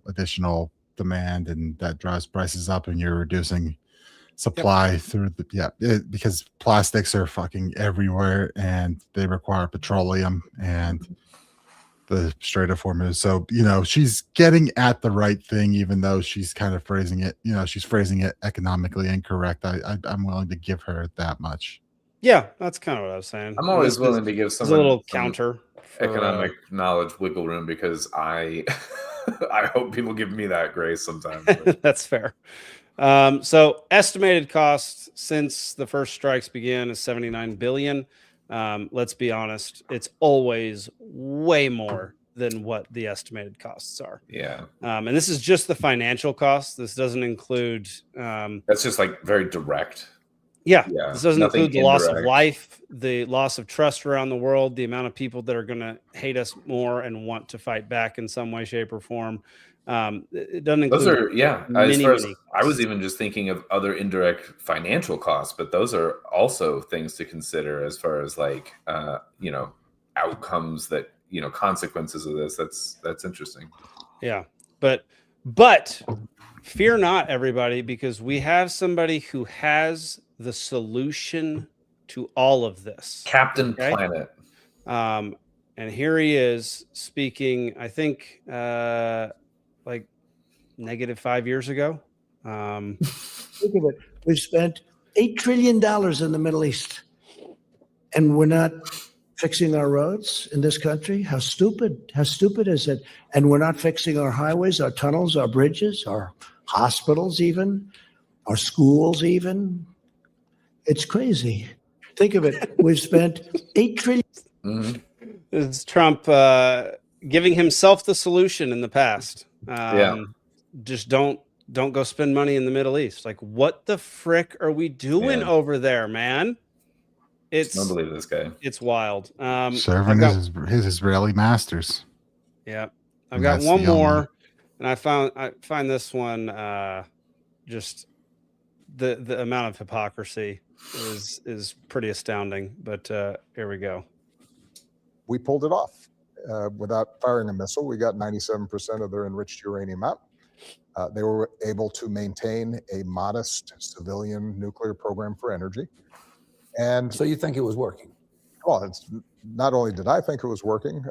additional demand, and that drives prices up, and you're reducing supply through because plastics are fucking everywhere and they require petroleum and the Strait of Hormuz. So she's getting at the right thing, even though she's kind of phrasing it economically incorrect. I'm willing to give her that much. Yeah, that's kind of what I was saying. I'm always willing to give someone a little counter for, economic knowledge wiggle room because I hope people give me that grace sometimes. That's fair. So estimated costs since the first strikes began is $79 billion. Let's be honest, it's always way more than what the estimated costs are. Yeah. And this is just the financial costs. This doesn't include that's just like very direct. Yeah. This doesn't include the loss of life, the loss of trust around the world, the amount of people that are going to hate us more and want to fight back in some way, shape, or form. It doesn't include those are I was even just thinking of other indirect financial costs, but those are also things to consider as far as outcomes that consequences of this. That's interesting. Yeah, but fear not, everybody, because we have somebody who has the solution to all of this, Captain Planet. And here he is speaking, I think like -5 years ago. Think of it. We've spent $8 trillion in the Middle East, and we're not fixing our roads in this country. How stupid is it? And we're not fixing our highways, our tunnels, our bridges, our hospitals, even our schools, even. It's crazy. Think of it. We've spent $8 trillion. It's Trump giving himself the solution in the past. Yeah. Just don't go spend money in the Middle East. Like, what the frick are we doing over there, man? It's don't believe this guy. It's wild. Serving his Israeli masters. Yeah, I've got one more, and I find this one just the amount of hypocrisy is pretty astounding. But here we go. We pulled it off without firing a missile. We got 97% of their enriched uranium out. They were able to maintain a modest civilian nuclear program for energy. And so you think it was working? Well, it's not only did I think it was working,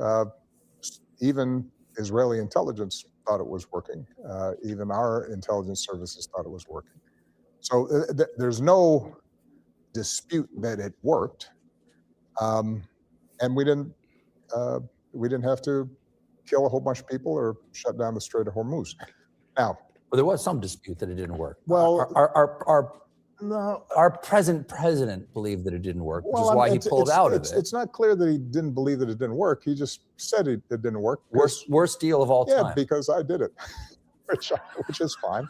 even Israeli intelligence thought it was working. Even our intelligence services thought it was working. So there's no dispute that it worked, and we didn't have to kill a whole bunch of people or shut down the Strait of Hormuz. Now, well, there was some dispute that it didn't work. Well, our present president believed that it didn't work, which is why he pulled out of it. It's not clear that he didn't believe that it didn't work. He just said it didn't work. Worst deal of all time. Yeah, because I did it, which is fine.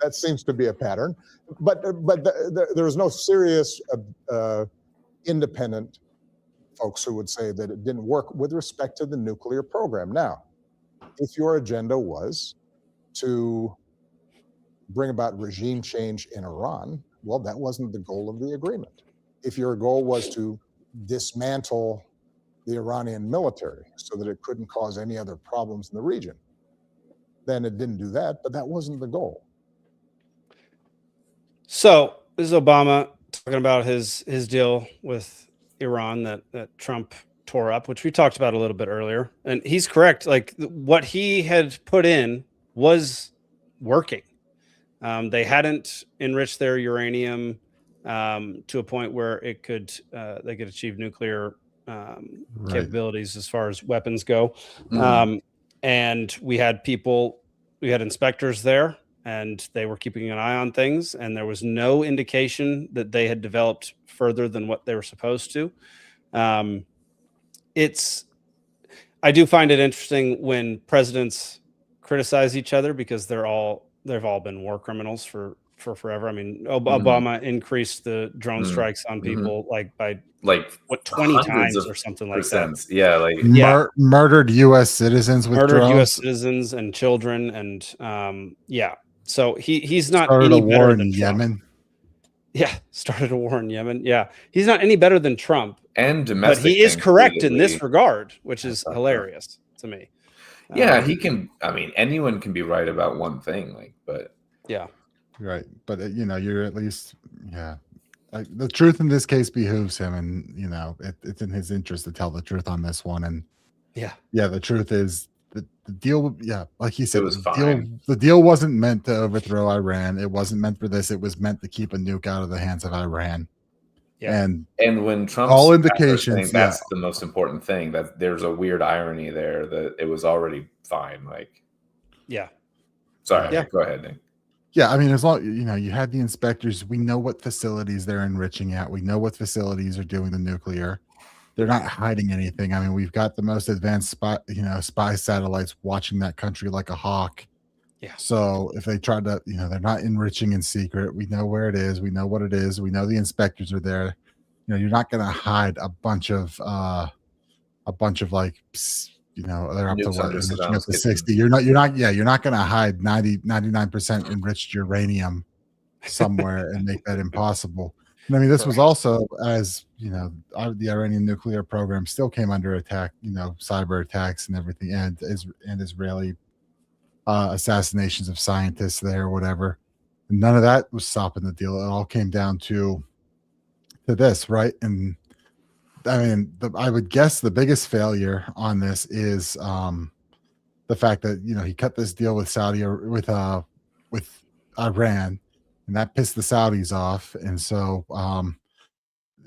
That seems to be a pattern. But there was no serious independent folks who would say that it didn't work with respect to the nuclear program. Now, if your agenda was to bring about regime change in Iran, well, that wasn't the goal of the agreement. If your goal was to dismantle the Iranian military so that it couldn't cause any other problems in the region, then it didn't do that, but that wasn't the goal. So this is Obama talking about his deal with Iran that Trump tore up, which we talked about a little bit earlier. And he's correct. Like, what he had put in was working. They hadn't enriched their uranium to a point where they could achieve nuclear capabilities as far as weapons go. And we had inspectors there, and they were keeping an eye on things, and there was no indication that they had developed further than what they were supposed to. I do find it interesting when presidents criticize each other, because they've all been war criminals for forever. I mean, Obama increased the drone strikes on people by 20 times or something like that. Yeah, murdered U.S. citizens with drones. U.S. citizens and children, and so he's not started any a war better in than Yemen. Trump. Yeah, started a war in Yemen. Yeah, he's not any better than Trump, and domestic, but he is correct in this regard, which is hilarious to me. Yeah, he can. I mean, anyone can be right about one thing, but yeah, right. But you're at least the truth in this case behooves him, and it's in his interest to tell the truth on this one. And the truth is the deal. Yeah, like he said, the deal wasn't meant to overthrow Iran. It wasn't meant for this. It was meant to keep a nuke out of the hands of Iran. Yeah. And when Trump all indications, that's the most important thing. That there's a weird irony there that it was already fine. Sorry, go ahead, Nick. Yeah, I mean, as long you had the inspectors, we know what facilities they're enriching at. We know what facilities are doing the nuclear. They're not hiding anything. I mean, we've got the most advanced spy satellites watching that country like a hawk. Yeah. So if they tried to, they're not enriching in secret. We know where it is. We know what it is. We know the inspectors are there. You're not going to hide a bunch of they're up to what, 60. You're not going to hide 99% enriched uranium somewhere and make that impossible. And I mean, this was also, as the Iranian nuclear program still came under attack, cyber attacks and everything, and Israeli assassinations of scientists there, whatever. And none of that was stopping the deal. It all came down to this, right? And I mean, I would guess the biggest failure on this is the fact that he cut this deal with with Iran, and that pissed the Saudis off. And so,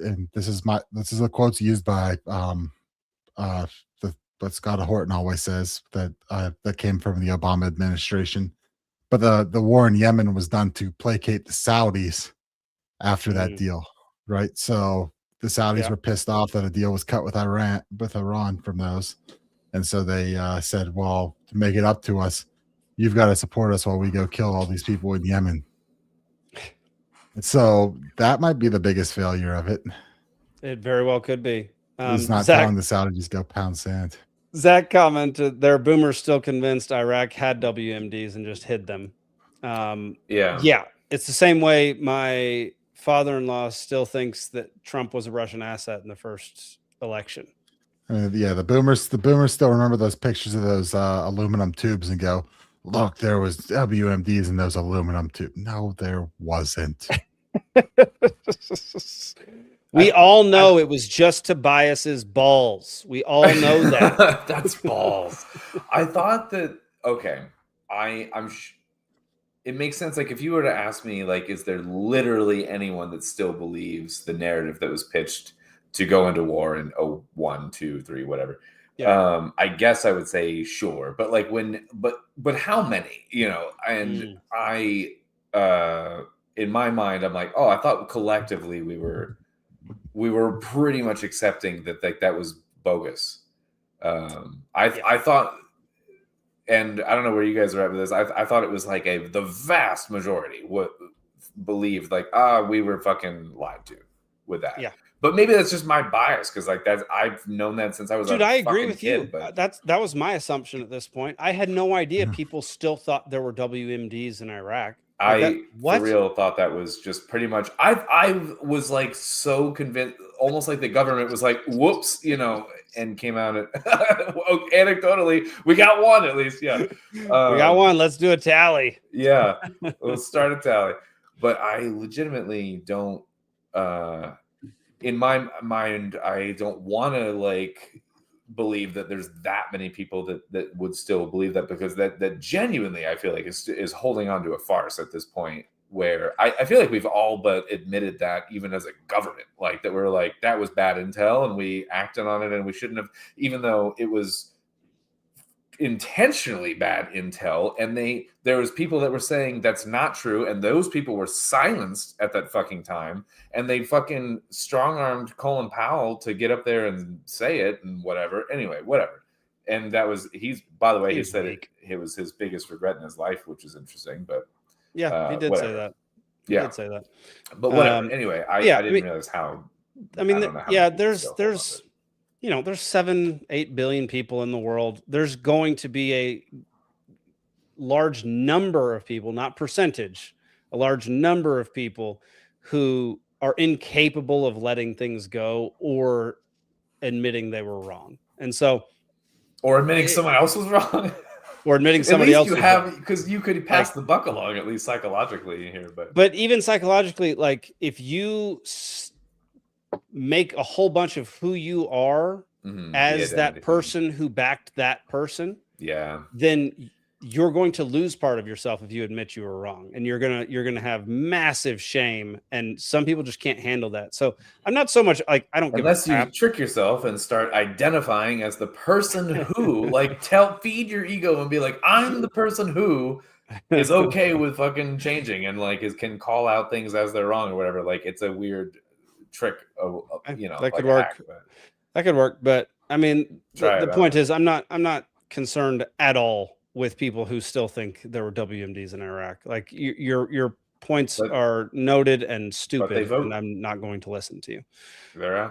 and this is the quotes used by what Scott Horton always says that came from the Obama administration. But the war in Yemen was done to placate the Saudis after that deal, right? So the Saudis were pissed off that a deal was cut with Iran from those. And so they said, well, to make it up to us, you've got to support us while we go kill all these people in Yemen. And so that might be the biggest failure of it. It very well could be. It's not telling the Saudis go pound sand. Zach commented, "There are boomers still convinced Iraq had WMDs and just hid them." Yeah. It's the same way my father-in-law still thinks that Trump was a Russian asset in the first election. The boomers still remember those pictures of those aluminum tubes and go, look, there was WMDs in those aluminum tubes. No, there wasn't. We all know it was just Tobias's balls. We all know that. That's balls. I thought that, okay, it makes sense. Like, if you were to ask me, like, is there literally anyone that still believes the narrative that was pitched to go into war in 1, 2, 3, whatever? Yeah. I guess I would say sure, but like but how many? And I in my mind, I'm like, oh, I thought collectively we were pretty much accepting that that was bogus. I thought. And I don't know where you guys are at with this. I thought it was like the vast majority believed like, we were fucking lied to with that. Yeah. But maybe that's just my bias because like I've known that since I was I agree with kid, you. But that was my assumption at this point. I had no idea people still thought there were WMDs in Iraq. For real thought that was just pretty much. I was like so convinced, almost like the government was like, "Whoops," and came out and anecdotally, we got one at least. Yeah, we got one. Let's do a tally. Yeah, let's start a tally. But I legitimately don't. In my mind, I don't want to like believe that there's that many people that would still believe that, because that genuinely I feel like is holding on to a farce at this point, where I feel like we've all but admitted that, even as a government, like that we're like, that was bad intel and we acted on it and we shouldn't have, even though it was intentionally bad intel, and there was people that were saying that's not true, and those people were silenced at that fucking time, and they fucking strong-armed Colin Powell to get up there and say it and whatever. Anyway, whatever. And that was by the way, he said it was his biggest regret in his life, which is interesting. But yeah, he did say that. He did say that. But whatever. Anyway, I didn't realize how. I mean, there's 7-8 billion people in the world. There's going to be a large number of people, not percentage, a large number of people who are incapable of letting things go or admitting they were wrong. And so, or admitting someone else was wrong. Or admitting somebody else. Because you could pass the buck along, at least psychologically here. But even psychologically, like if you make a whole bunch of who you are as that person who backed that person, then you're going to lose part of yourself if you admit you were wrong, and you're gonna have massive shame, and some people just can't handle that. So I'm not so much like, I don't give unless you trick yourself and start identifying as the person who like feed your ego and be like, I'm the person who is okay with fucking changing and like can call out things as they're wrong or whatever. Like, it's a weird trick of that could work. That could work, but I mean, the point is, I'm not concerned at all with people who still think there were WMDs in Iraq. Like your points are noted and stupid, and I'm not going to listen to you.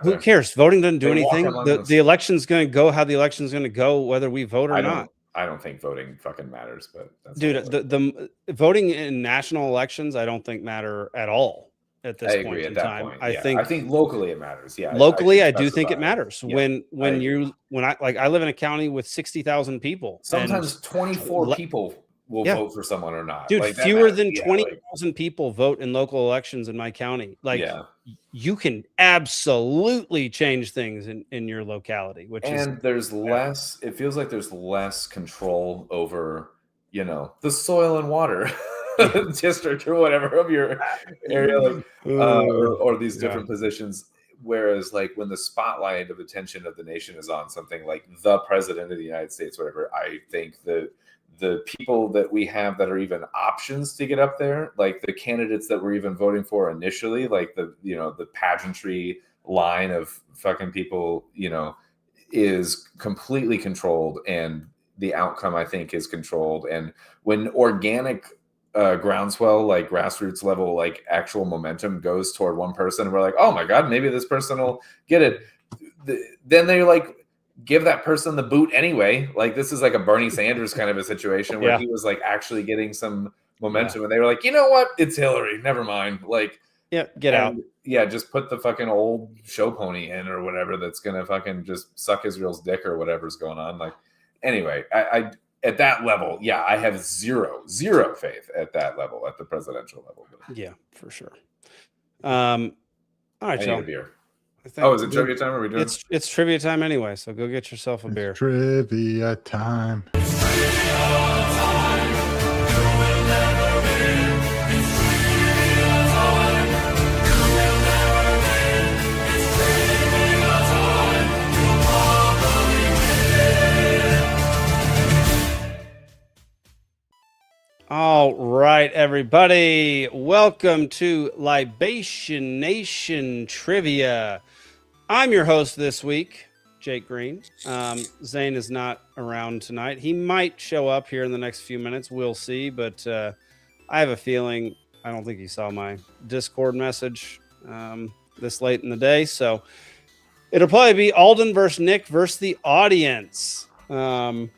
Who cares? Voting doesn't do anything. The election's going to go how the election's going to go, whether we vote or not. I don't think voting fucking matters, but dude, the voting in national elections, I don't think matter at all at this point in time. I think locally it matters. Yeah, locally, I do think it matters. Yeah, I live in a county with 60,000 people. Sometimes 24 people will vote for someone or not. Dude, fewer than 20,000 people vote in local elections in my county. Like, you can absolutely change things in your locality. There's less. It feels like there's less control over, the soil and water district or whatever of your area, like, or these different positions. Whereas, like, when the spotlight of attention of the nation is on something like the president of the United States, whatever, I think the people that we have that are even options to get up there, like the candidates that we're even voting for initially, like the pageantry line of fucking people, is completely controlled, and the outcome, I think, is controlled. And when organic groundswell, like grassroots level, like actual momentum goes toward one person, we're like, oh my God, maybe this person will get it. Then they like give that person the boot anyway. Like this is like a Bernie Sanders kind of a situation where he was like actually getting some momentum, and they were like, you know what? It's Hillary. Never mind. Like, get out. Yeah, just put the fucking old show pony in or whatever that's gonna fucking just suck Israel's dick or whatever's going on. Like, anyway, I at that level, yeah, I have zero faith at that level, at the presidential level. Yeah, for sure. All right, y'all. Beer. Oh, is it trivia time? Are we doing? It's trivia time anyway, so go get yourself a beer. Trivia time. All right, everybody. Welcome to Libation Nation Trivia. I'm your host this week, Jake Green. Zane is not around tonight. He might show up here in the next few minutes. We'll see, but I have a feeling, I don't think he saw my Discord message this late in the day. So it'll probably be Alden versus Nick versus the audience. Although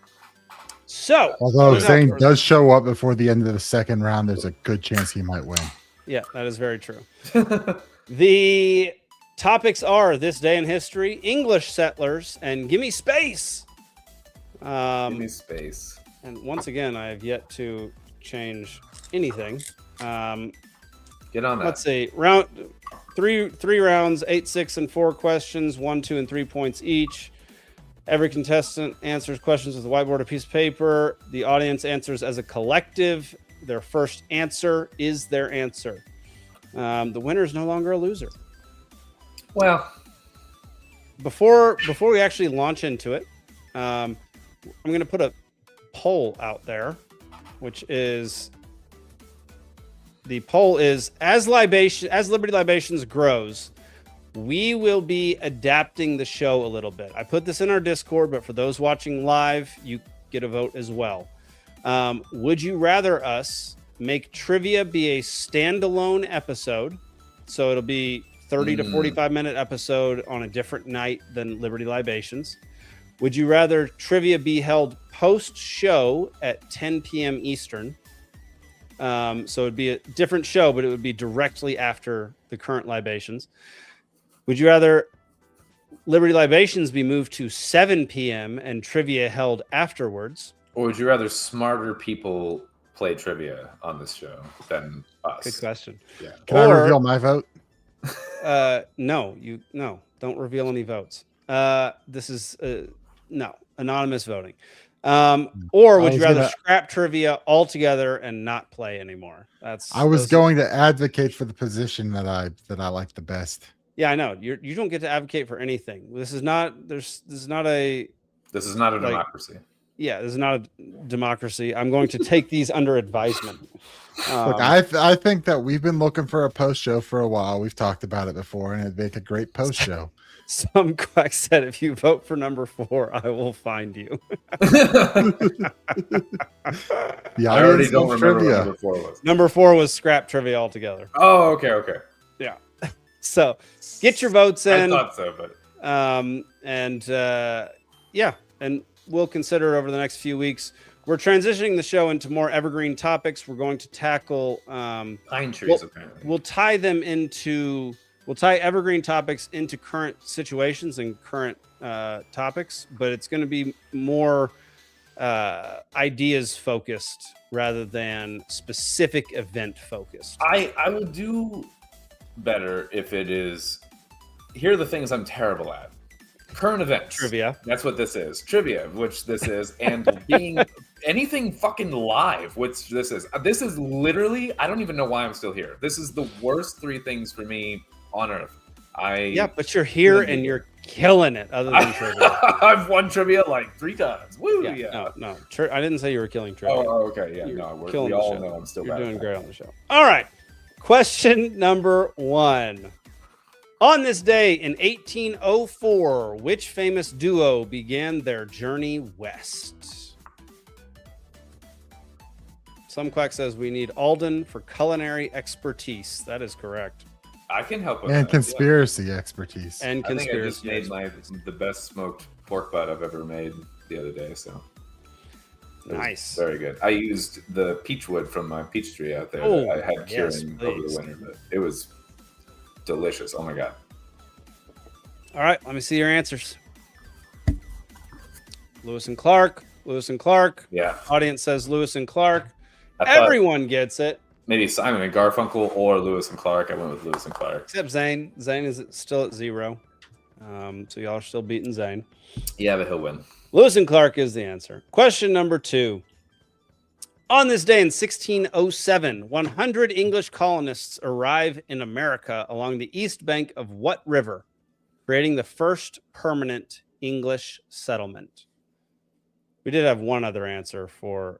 Zane does show up before the end of the second round, there's a good chance he might win. Yeah, that is very true. The topics are this day in history, English settlers, and gimme space. Gimme space. And once again, I have yet to change anything. Get on that. Let's see. Round three rounds, 8, 6, and 4 questions, 1, 2, and 3 points each. Every contestant answers questions with a whiteboard, a piece of paper. The audience answers as a collective. Their first answer is their answer. The winner is no longer a loser. Well, before we actually launch into it, I'm going to put a poll out there, which is the poll is as Liberty Libations grows, we will be adapting the show a little bit. I put this in our Discord, but for those watching live, you get a vote as well. Would you rather us make trivia be a standalone episode? So it'll be 30 to 45 minute episode on a different night than Liberty Libations. Would you rather trivia be held post show at 10 p.m. Eastern? So it'd be a different show, but it would be directly after the current Libations. Would you rather Liberty Libations be moved to 7 p.m. and trivia held afterwards? Or would you rather smarter people play trivia on this show than us? Good question. Yeah. Can I reveal my vote? No, don't reveal any votes. This is no anonymous voting. Or would you rather scrap trivia altogether and not play anymore? I was going to advocate for the position that I like the best. Yeah, I know. You don't get to advocate for anything. This is not a democracy. Yeah, this is not a democracy. I'm going to take these under advisement. Look, I think that we've been looking for a post show for a while. We've talked about it before, and it'd make a great post show. Some quack said, if you vote for number 4, I will find you. I already don't remember what number 4 was. Number 4 was scrap trivia altogether. Oh, okay. Yeah. So get your votes in. I thought so, but and we'll consider it over the next few weeks. We're transitioning the show into more evergreen topics. We're going to tackle pine trees. Apparently, we'll tie evergreen topics into current situations and current topics, but it's going to be more ideas focused rather than specific event focused. I would do better if it is. Here are the things I'm terrible at: current events, trivia. That's what this is. Trivia, which this is, and being anything fucking live, which this is. This is literally. I don't even know why I'm still here. This is the worst 3 things for me on earth. But you're here and you're killing it. Other than trivia, I've won trivia like 3 times. Woo! Yeah. No. I didn't say you were killing trivia. Oh, okay. Yeah. We all know I'm still. You're doing great on the show. All right. Question number 1. On this day in 1804, which famous duo began their journey west? Some quack says we need Alden for culinary expertise. That is correct. I can help with And that. conspiracy expertise. And I think I conspiracy. just made the best smoked pork butt I've ever made the other day. So it was Nice. very good. I used the peach wood from my peach tree out there Oh, that I had yes, curing over please. the winter, but it was delicious. Oh my god. All right, let me see your answers. Lewis and Clark. Lewis and Clark. Yeah. Audience says Lewis and Clark. I thought Everyone gets it. maybe Simon and Garfunkel or Lewis and Clark. I went with Lewis and Clark. Except Zane. Zane is still at 0. So y'all are still beating Zane. Yeah, but he'll win. Lewis and Clark is the answer. Question number 2. On this day in 1607, 100 English colonists arrive in America along the east bank of what river, creating the first permanent English settlement? We did have one other answer for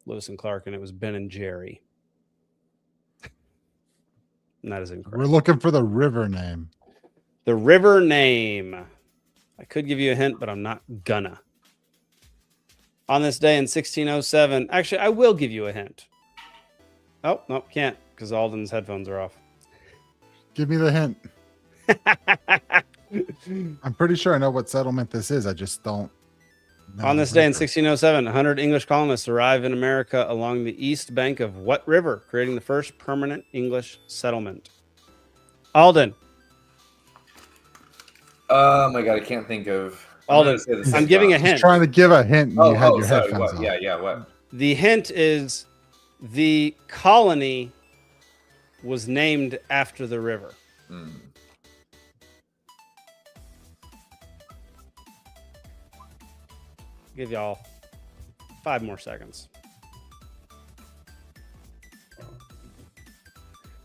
Lewis and Clark, and it was Ben and Jerry. And that is incorrect. We're looking for the river name. The river name. I could give you a hint, but I'm not gonna. On this day in 1607, actually, I will give you a hint. Oh, no, can't, because Alden's headphones are off. Give me the hint. I'm pretty sure I know what settlement this is. I just don't know. On this day in 1607, 100 English colonists arrive in America along the east bank of what river, creating the first permanent English settlement? Alden. Oh my god, I can't think of. Alden, I'm giving a hint. Just trying to give a hint. And you had your sorry, headphones what? on. Yeah, what? The hint is the colony was named after the river. Give y'all 5 more seconds.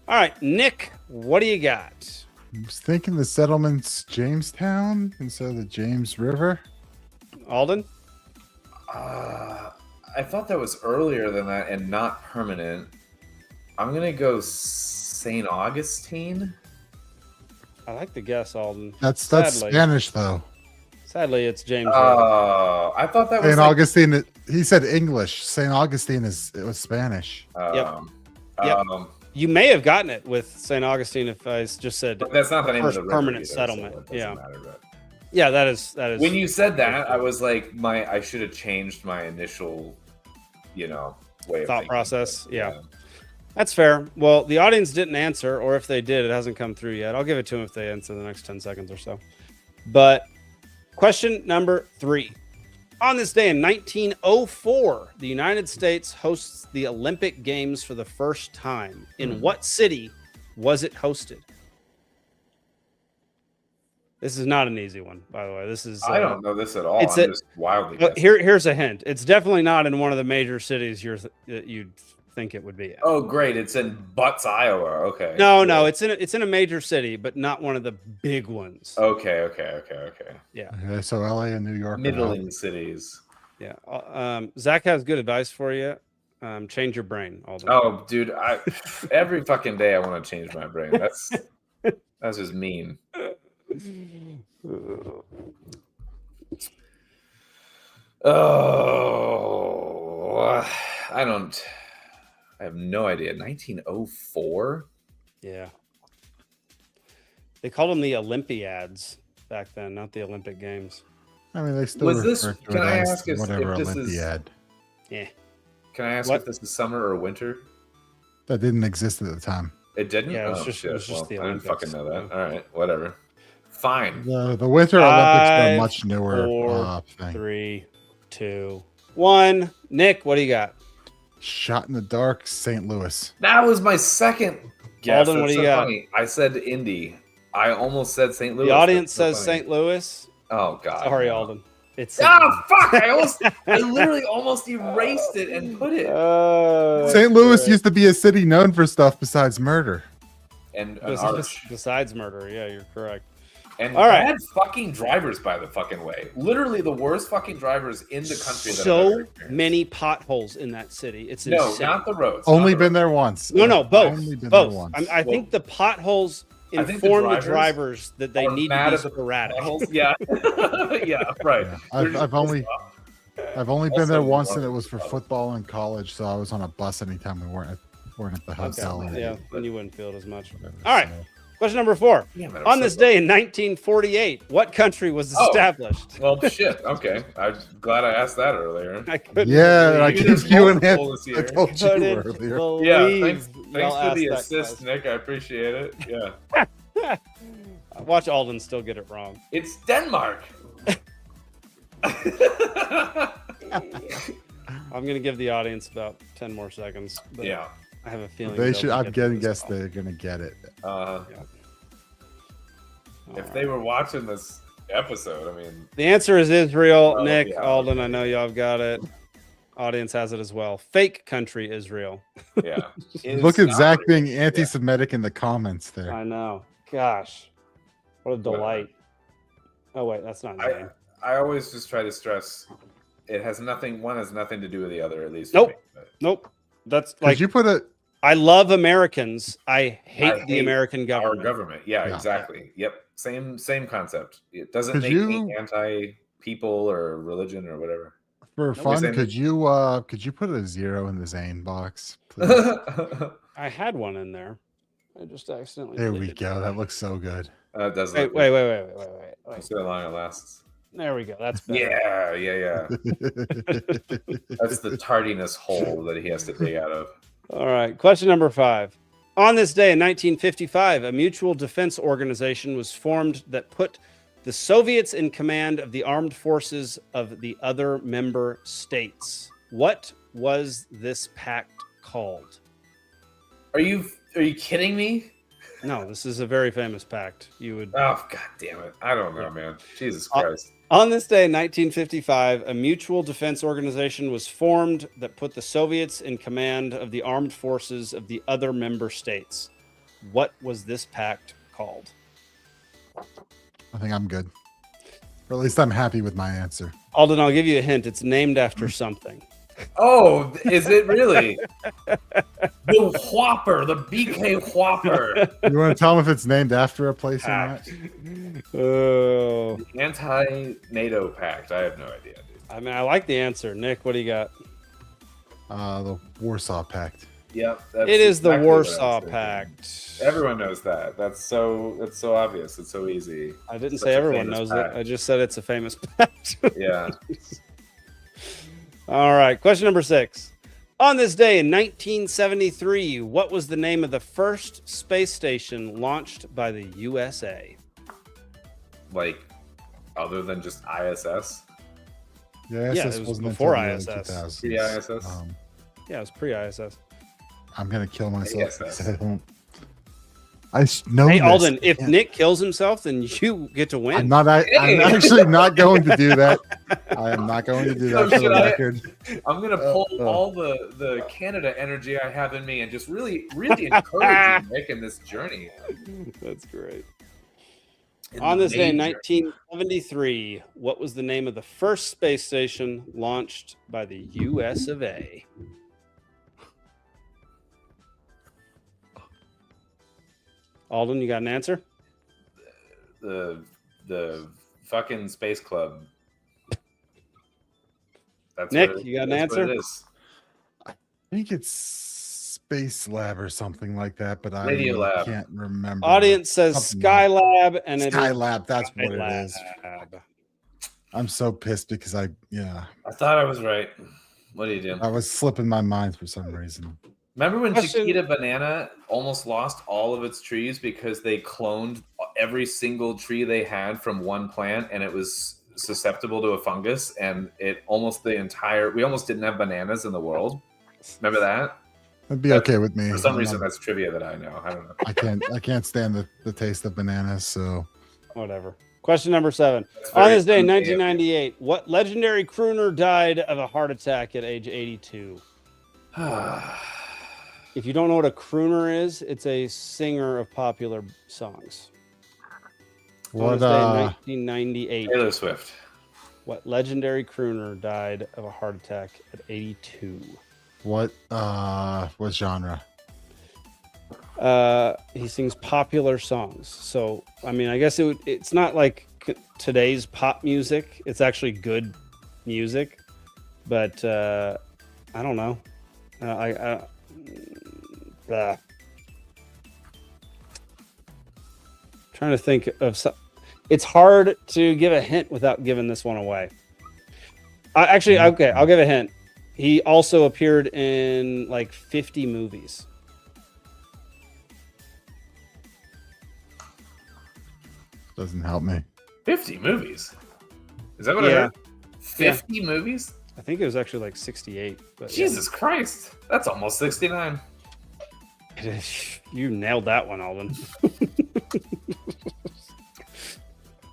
All right, Nick, what do you got? I was thinking the settlement's Jamestown instead of the James River. Alden? I thought that was earlier than that and not permanent. I'm gonna go St. Augustine. I like the guess, Alden. That's Sadly. Spanish though. Sadly, it's James. Oh, I thought that was St. Augustine. He said English. St. Augustine it was Spanish. Yep. You may have gotten it with St. Augustine if I just said But that's not the name of the river permanent either, settlement. so it doesn't matter, but- Yeah, that is. When you said that, I was like, I should have changed my initial, way of thought thinking. process. Yeah. That's fair. Well, the audience didn't answer, or if they did, it hasn't come through yet. I'll give it to them if they answer the next 10 seconds or so. But question number 3. On this day in 1904, the United States hosts the Olympic Games for the first time. In what city was it hosted? This is not an easy one, by the way. This is I don't know this at all. I'm just wildly well, guessing. here's a hint. It's definitely not in one of the major cities you'd think it would be in. Oh, great! It's in Butts, Iowa. Okay. No, it's in a major city, but not one of the big ones. Okay. Yeah. Okay, so LA and New York. Middling cities. Yeah. Zach has good advice for you. Change your brain, Alden. Oh, dude! Every fucking day I want to change my brain. That's just mean. Oh, I have no idea. 1904? Yeah. They called them the Olympiads back then, not the Olympic Games. I mean, they still Was this? refer to Can it I as ask if whatever this is? Olympiad. Yeah. Can I ask What? if this is summer or winter? That didn't exist at the time. It didn't. Yeah, it was Oh, just- shit. it was just Well, the I didn't fucking know Olympics. that. All right, whatever. Fine. The Winter Olympics are 5, a much newer 4, thing. 3, 2, 1. Nick, what do you got? Shot in the dark, St. Louis. That was my second guess. Alden, what That's do you so got? funny. I said Indy. I almost said St. Louis. The audience That's says so funny. St. Louis. Oh God. Sorry, no. Alden. It's Ah, fuck! I literally almost erased it and put it. St. Louis used to be a city known for stuff besides murder. And an arch. Besides murder, yeah, you're correct. And All right. bad fucking drivers, by the fucking way. Literally the worst fucking drivers in the country. That I've ever So experienced. many potholes in that city. It's No, insane. not the roads. Only not the been there once. No, both. Only been Both. there once. I think the potholes inform the drivers that they need to be sporadic. Yeah, yeah, right. Yeah. I've only been there once, and it was for football in college. So I was on a bus anytime we weren't at the hotel. Okay. Yeah, then you wouldn't feel it as much. All right. Question number 4. On this day in 1948, what country was established? Well, shit. Okay. I'm glad I asked that earlier. I gave you an answer. I told you earlier. Yeah, thanks for the assist, Nick. I appreciate it. Yeah. Watch Alden still get it wrong. It's Denmark. I'm going to give the audience about 10 more seconds. But yeah. I have a feeling they should. I'm going to guess they're going to get it. If they were watching this episode, I mean, the answer is Israel. Nick, yeah, Alden, I know y'all got it. Audience has it as well. Fake country Israel. Yeah. Look at Zach being anti-Semitic in the comments there. I know. Gosh, what a delight. Oh wait, that's not Zane. I always just try to stress it has nothing. One has nothing to do with the other. At least. Nope. Nope. That's like you put it. I love Americans. I hate the American government. Our government. Yeah, exactly. Yep. Same concept. It doesn't make me anti-people or religion or whatever. For fun, could you put a 0 in the Zane box, please? I had one in there. I just accidentally. There we go. That looks so good. It does. Wait. See how long it lasts. There we go. That's better. Yeah. That's the tardiness hole that he has to dig out of. All right. Question number 5. On this day in 1955, a mutual defense organization was formed that put the Soviets in command of the armed forces of the other member states. What was this pact called? Are you kidding me? No, this is a very famous pact. You would. Oh, god damn it! I don't know, man. Jesus Christ. On this day in 1955, a mutual defense organization was formed that put the Soviets in command of the armed forces of the other member states. What was this pact called? I think I'm good. Or at least I'm happy with my answer. Alden, I'll give you a hint. It's named after something. Oh, is it really? The Whopper, the BK Whopper. You want to tell them if it's named after a place or not? Oh, anti-NATO pact. I have no idea, dude. I mean, I like the answer. Nick, what do you got? The Warsaw Pact. Yep. It is the Warsaw Pact. Everyone knows that. That's so obvious. It's so easy. I didn't say everyone knows it. I just said it's a famous pact. Yeah. All right. Question number 6. On this day in 1973, what was the name of the first space station launched by the USA? Like, other than just ISS? Yeah, it was before ISS. Pre-ISS? Yeah, it was pre-ISS. I'm going to kill myself. Hey, Alden, if Nick kills himself, then you get to win. I'm actually not going to do that. I am not going to do that for the record. I'm going to pull all the Canada energy I have in me and just really, really encourage you, Nick, in this journey. That's great. On this day in 1973, what was the name of the first space station launched by the US of A? Alden, you got an answer? The fucking Space Club. That's Nick, you got an answer? What it is. I think it's Space Lab or something like that, but Radio I Lab. can't remember. Audience says Skylab, and it Skylab. That's Skylab. what it is. I'm so pissed because I thought I was right. What are you doing? I was slipping my mind for some reason. Remember when Chiquita Banana almost lost all of its trees because they cloned every single tree they had from one plant, and it was susceptible to a fungus, and we almost didn't have bananas in the world. Remember that? That'd be okay with me. For some reason, that's trivia that I know. I don't know. I can't stand the taste of bananas, so whatever. Question number 7. On this day in 1998, what legendary crooner died of a heart attack at age 82? If you don't know what a crooner is, it's a singer of popular songs. What? 1998. Taylor Swift. What legendary crooner died of a heart attack at 82? What genre? He sings popular songs. So, I mean, I guess it's not like today's pop music. It's actually good music. But I don't know. Trying to think of some. It's hard to give a hint without giving this one away. Okay, I'll give a hint. He also appeared in like 50 movies. Doesn't help me. 50 movies? Is that what I heard? 50 movies? I think it was actually like 68. But Jesus Christ. That's almost 69. You nailed that one, Alden.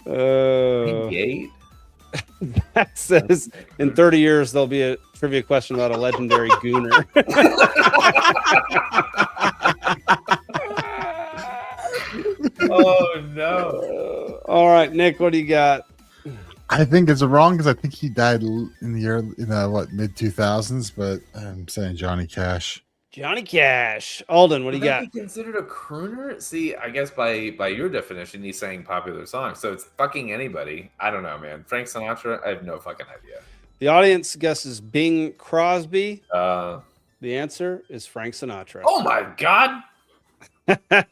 58? That says in 30 years there'll be a trivia question about a legendary gooner. Oh no! All right, Nick, what do you got? I think it's wrong because I think he died in the mid 2000s, but I'm saying Johnny Cash. Johnny Cash. Alden, what do you got? Would that be considered a crooner? See, I guess by your definition, he's saying popular songs, so it's fucking anybody. I don't know, man. Frank Sinatra, I have no fucking idea. The audience guesses Bing Crosby. The answer is Frank Sinatra. Oh my God! Okay.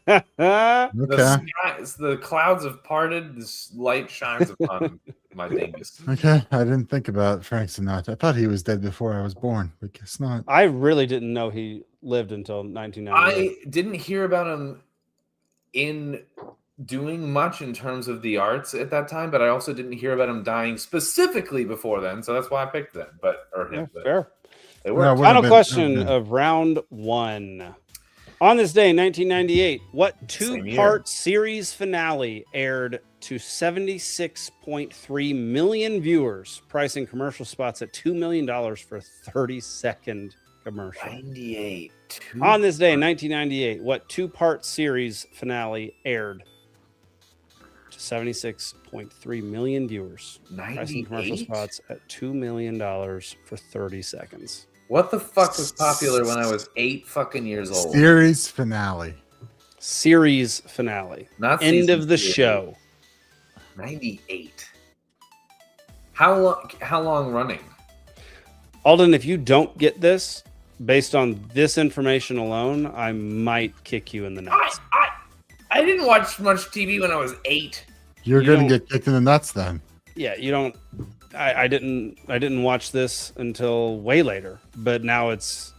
The clouds have parted. This light shines upon my dingus. Okay, I didn't think about Frank Sinatra. I thought he was dead before I was born, but guess not. I really didn't know he lived until 1998. I didn't hear about him in doing much in terms of the arts at that time, but I also didn't hear about him dying specifically before then, so that's why I picked them. Fair. They were. Final question of round one. On this day in 1998, what two-part series finale aired to 76.3 million viewers, pricing commercial spots at $2 million for a 30-second commercial? 98. On this day in 1998, what two-part series finale aired to 76.3 million viewers, pricing commercial spots at $2 million for 30 seconds? What the fuck was popular when I was 8 fucking years old? Series finale. Not end of the show. 98. How long running? Alden, if you don't get this based on this information alone, I might kick you in the nuts. I didn't watch much TV when I was 8. You're going to get kicked in the nuts then. Yeah, you don't. I didn't watch this until way later, but now it's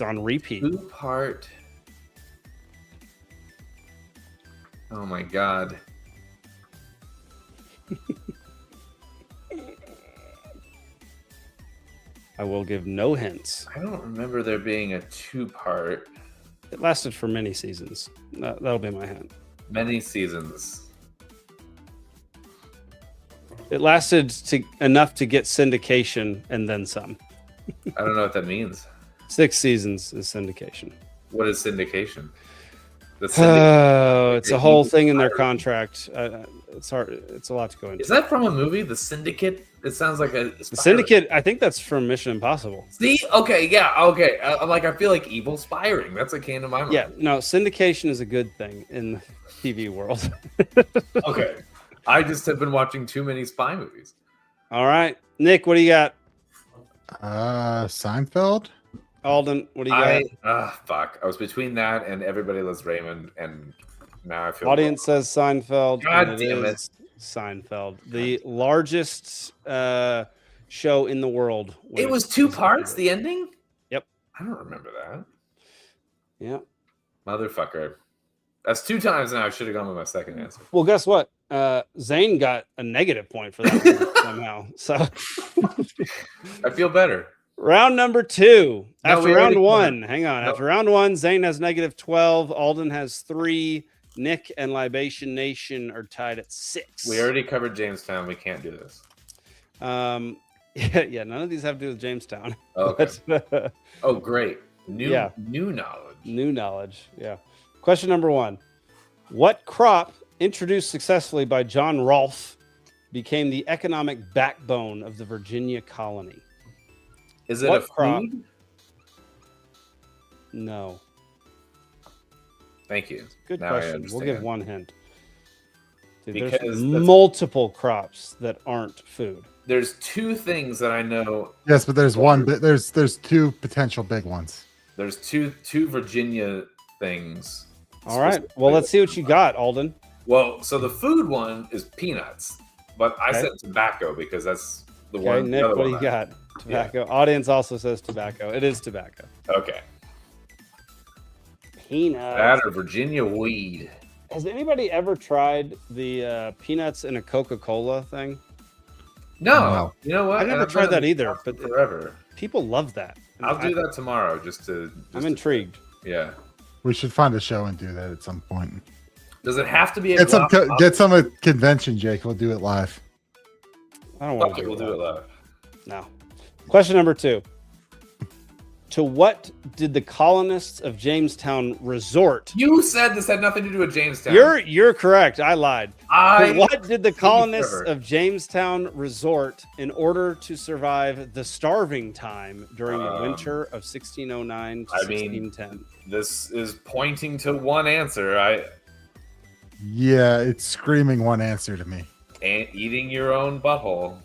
on repeat. Two-part. Oh my God. I will give no hints. I don't remember there being a two-part. It lasted for many seasons. That'll be my hint. Many seasons. It lasted enough to get syndication and then some. I don't know what that means. 6 seasons is syndication. What is syndication? It's a whole thing in their contract. It's hard. It's a lot to go into. Is that from a movie, The Syndicate? It sounds like a The Syndicate. I think that's from Mission Impossible. See, okay, yeah, okay. I feel like evil spiring. That's what came to my mind. Yeah, no, syndication is a good thing in the TV world. Okay. I just have been watching too many spy movies. All right. Nick, what do you got? Seinfeld? Alden, what do you got? Fuck. I was between that and Everybody Loves Raymond, and now I feel... Audience says Seinfeld. God damn it. Seinfeld. The largest show in the world. It was 2 parts, the ending? Yep. I don't remember that. Yeah. Motherfucker. That's 2 times now. I should have gone with my second answer. Well, guess what? Zane got a negative point for that one somehow. So I feel better. Round number 2. After round 1, covered. hang on. After round 1, Zane has negative 12. Alden has 3. Nick and Libation Nation are tied at 6. We already covered Jamestown. We can't do this. Yeah, none of these have to do with Jamestown. Okay. Oh, great. New knowledge. New knowledge. Yeah. Question number 1. What crop introduced successfully by John Rolfe became the economic backbone of the Virginia colony? Is it a crop? No. Thank you. Good Now I question. We'll give understand. one hint. Dude, Because there's multiple crops that aren't food. There's two things that I know. Yes, but there's one. There's two potential big ones. There's two Virginia things. All right. Well, let's see what you got, Alden. Well, so the food one is peanuts, but I Okay. said tobacco because that's the Okay, one. Nick, the other what do one you I- got? Tobacco. Audience also says tobacco. It is tobacco. Okay. Peanuts. That or Virginia weed. Has anybody ever tried the peanuts in a Coca-Cola thing? No. You know what? I've never And tried done that it either, but forever. people love that. I'll do that tomorrow just to. I'm intrigued. Yeah. We should find a show and do that at some point. Does it have to be a Get some at convention, Jake. We'll do it live. I don't want Okay, to. we'll do it live. No. Question number 2. To what did the colonists of Jamestown resort? You said this had nothing to do with Jamestown. You're correct. I lied. To what did the colonists of Jamestown resort in order to survive the starving time during the winter of 1609 to 1610? This is pointing to one answer. Yeah, it's screaming one answer to me. And eating your own butthole.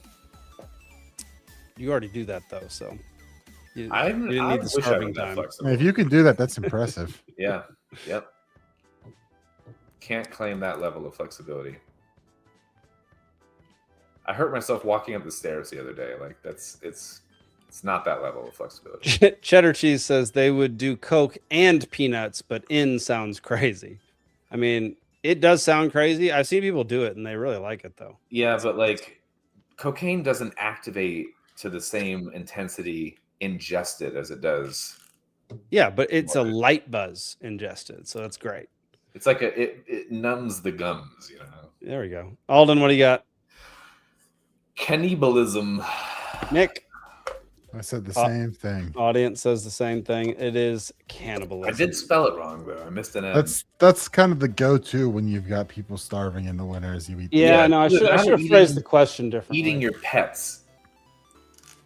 You already do that though, so you I didn't need the wish I starving was that time. flexible. If you can do that, that's impressive. Yeah. Yep. Can't claim that level of flexibility. I hurt myself walking up the stairs the other day. Like it's not that level of flexibility. Cheddar Cheese says they would do Coke and peanuts, but in sounds crazy. I mean, it does sound crazy. I've seen people do it and they really like it though. Yeah, but like cocaine doesn't activate to the same intensity ingested as it does. Yeah, but it's a light buzz ingested, so that's great. It's like it numbs the gums, you know. There we go. Alden, what do you got? Cannibalism. Nick. I said the same thing. Audience says the same thing. It is cannibalism. I did spell it wrong though. I missed an M. That's kind of the go-to when you've got people starving in the winters. You eat. Yeah, no, I should have phrased the question differently. Eating your pets.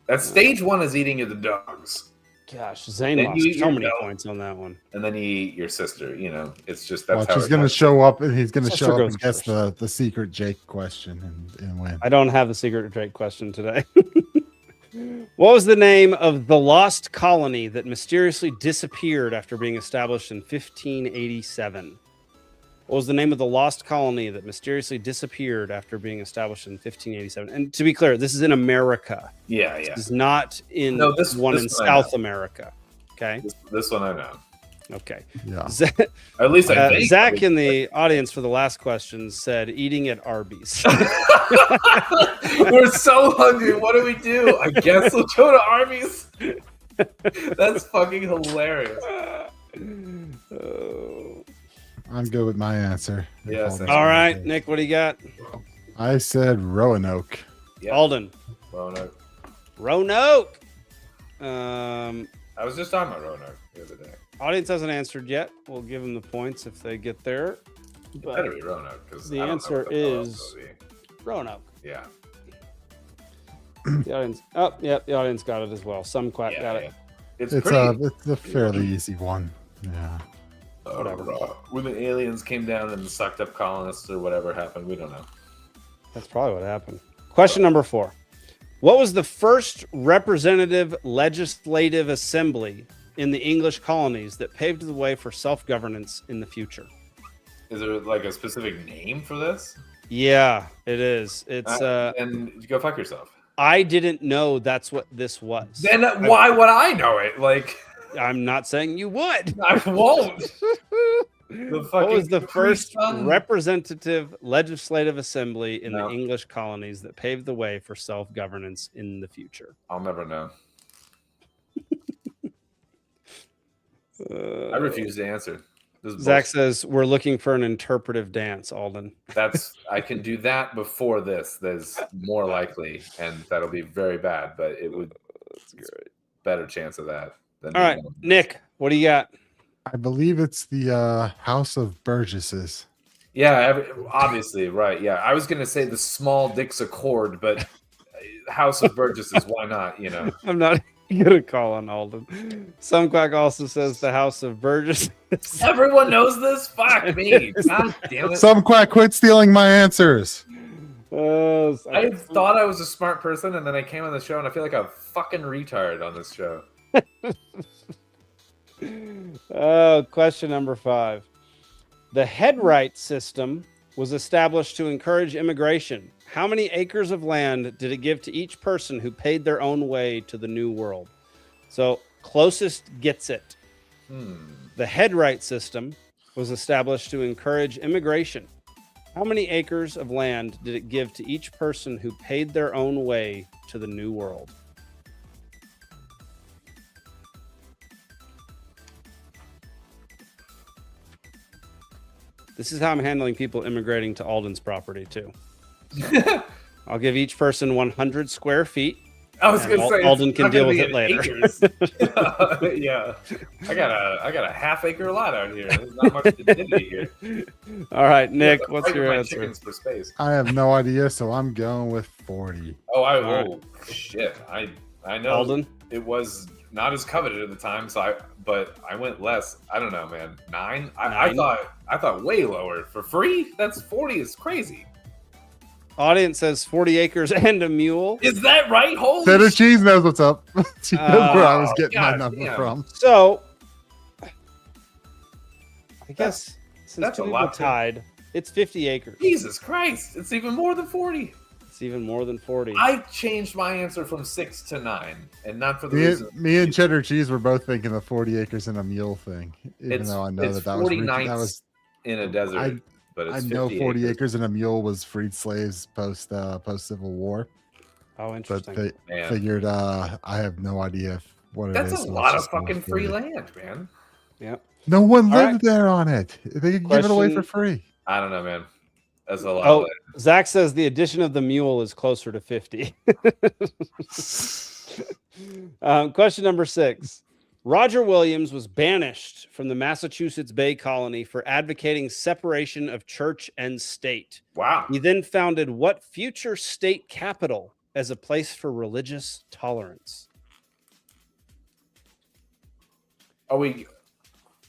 That's stage one is eating the dogs. Gosh, Zane Then lost you eat so your many dog. points on that one. And then you eat your sister. You know, it's just that's Watch, how he's it going to goes. show up, and he's going to Sister show up goes and guess the secret Jake question and win. I don't have the secret Drake question today. What was the name of the lost colony that mysteriously disappeared after being established in 1587? What was the name of the lost colony that mysteriously disappeared after being established in 1587? And to be clear, this is in America. Yeah. This is not in this one in one I South know. America. Okay. This one I know. Okay. Yeah. At least I think. Zach in the audience for the last question said eating at Arby's. We're so hungry. What do we do? I guess we'll go to Arby's. That's fucking hilarious. I'm good with my answer. Yes. All right, Nick, what do you got? I said Roanoke. Yep. Alden. Roanoke. Roanoke. I was just talking about Roanoke the other day. Audience hasn't answered yet. We'll give them the points if they get there. It But better be Roanoke because the answer is Roanoke. Yeah. The audience. Oh, yeah, the audience got it as well. Some quack got it. It's It's pretty. a fairly easy one. Yeah. Whatever. When the aliens came down and sucked up colonists or whatever happened, we don't know. That's probably what happened. Question number 4. What was the first representative legislative assembly in the English colonies that paved the way for self-governance in the future? Is there like a specific name for this? Yeah, it is. It's and go fuck yourself. I didn't know that's what this was. Then why would I know it? Like, I'm not saying you would. I won't. What was the first representative legislative assembly in the English colonies that paved the way for self-governance in the future? I'll never know. I refuse to answer. Zach says we're looking for an interpretive dance, Alden. I can do that before this. There's more likely, and that'll be very bad, but it would better chance of that. Than all right, Nick, what do you got? I believe it's the House of Burgesses. Yeah, obviously, right. Yeah, I was gonna say the Small Dicks Accord, but House of Burgesses, why not? You know, I'm not Get a call on Alden. Some quack also says the House of Burgess. Everyone knows this. Fuck me. God damn it. Some quack, quit stealing my answers. I thought I was a smart person, and then I came on the show, and I feel like a fucking retard on this show. Question number 5. The headright system was established to encourage immigration. How many acres of land did it give to each person who paid their own way to the New World? So closest gets it. The headright system was established to encourage immigration. How many acres of land did it give to each person who paid their own way to the New World? This is how I'm handling people immigrating to Alden's property, too. I'll give each person 100 square feet. I was going to say Alden can deal with it later. Yeah, I got a half-acre lot out here. There's not much dignity here. All right, Nick, what's your answer? For space. I have no idea, so I'm going with 40. Oh, shit! I know Alden? It was not as coveted at the time, but I went less. I don't know, man. 9? I thought way lower for free. That's 40 is crazy. Audience says 40 acres and a mule. Is that right? Holy Cheddar Cheese knows what's up. She knows where I was getting my number from. So, I guess since that's two a people lot tied, it's 50 acres. Jesus Christ! It's even more than 40. It's even more than 40. I changed my answer from 6 to 9, and not for the reason. Me and Cheddar Cheese were both thinking the 40 acres and a mule thing, even though I know that was in a desert. But it's I know 40 acres and a mule was freed slaves post Civil War. Oh, interesting. But they figured I have no idea what it is. That's a lot of fucking free land, man. Yep. No one lived there on it. They could give it away for free. I don't know, man. That's a lot. Oh, Zach says the addition of the mule is closer to 50. Question number 6. Roger Williams was banished from the Massachusetts Bay Colony for advocating separation of church and state. Wow. He then founded what future state capital as a place for religious tolerance?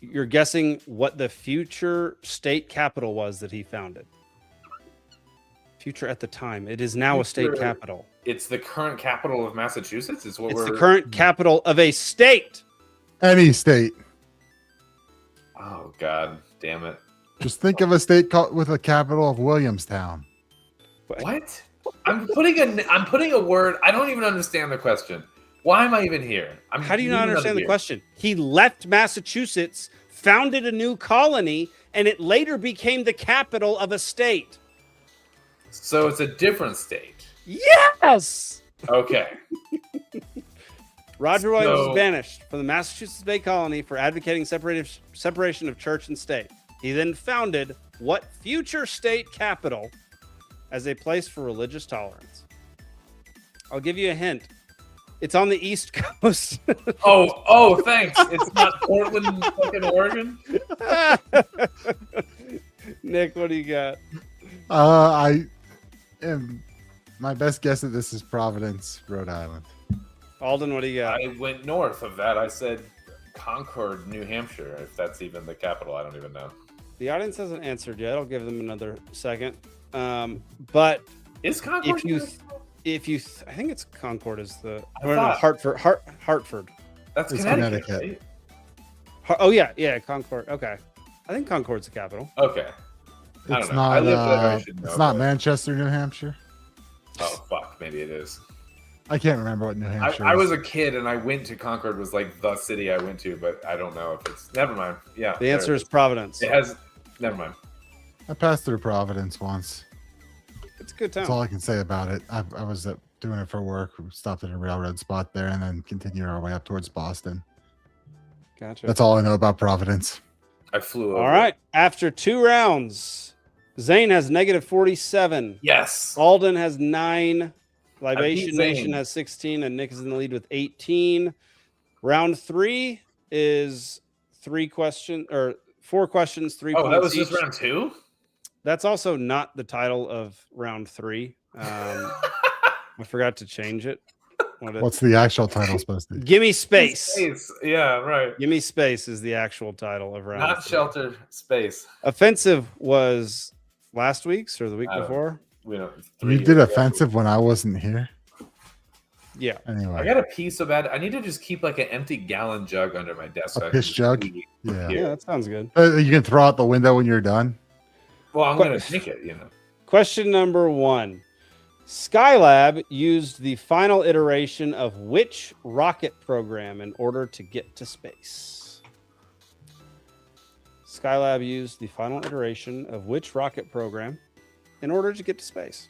You're guessing what the future state capital was that he founded. Future at the time. It is now a state capital. It's the current capital of Massachusetts? It's the current capital of a state. Any state. Oh, God damn it. Just think of a state with a capital of Williamstown. What? I'm putting a word. I don't even understand the question. Why am I even here? How do you not understand the question? He left Massachusetts, founded a new colony, and it later became the capital of a state. So it's a different state. Yes! Okay. Roger Williams was banished from the Massachusetts Bay Colony for advocating separation of church and state. He then founded what future state capital as a place for religious tolerance? I'll give you a hint. It's on the East Coast. oh, thanks. It's not Portland, fucking Oregon. Nick, what do you got? My best guess at this is Providence, Rhode Island. Alden, what do you got? I went north of that. I said Concord, New Hampshire. If that's even the capital, I don't even know. The audience hasn't answered yet. I'll give them another second. But is Concord? I think it's Concord is the Hartford. Hartford. That's Connecticut. Right? Oh yeah, Concord. Okay, I think Concord's the capital. Okay. It's not. It's not Manchester, New Hampshire. Oh fuck, maybe it is. I can't remember what New Hampshire I was a kid and I went to Concord, was like the city I went to, but I don't know if it's. Never mind. Yeah. The answer is Providence. It has. Never mind. I passed through Providence once. It's a good town. That's all I can say about it. I was doing it for work. We stopped at a railroad spot there and then continued our way up towards Boston. Gotcha. That's all I know about Providence. I flew over. All right. After 2 rounds, Zane has -47. Yes. Alden has 9. Libation Nation has 16, and Nick is in the lead with 18. Round 3 is 4 questions, 3 points. Oh, that was just round 2? That's also not the title of round 3. I forgot to change it. What's the actual title supposed to be? Gimme Space. Space. Yeah, right. Gimme Space is the actual title of round. Not 3. Shelter, Space. Offensive was last week's or the week before? You did offensive when I wasn't here? Yeah. Anyway. I got a pee so bad. I need to just keep like an empty gallon jug under my desk. A piss jug? Yeah, that sounds good. You can throw out the window when you're done? Well, I'm going to take it, Question number 1. Skylab used the final iteration of which rocket program in order to get to space? Skylab used the final iteration of which rocket program in order to get to space?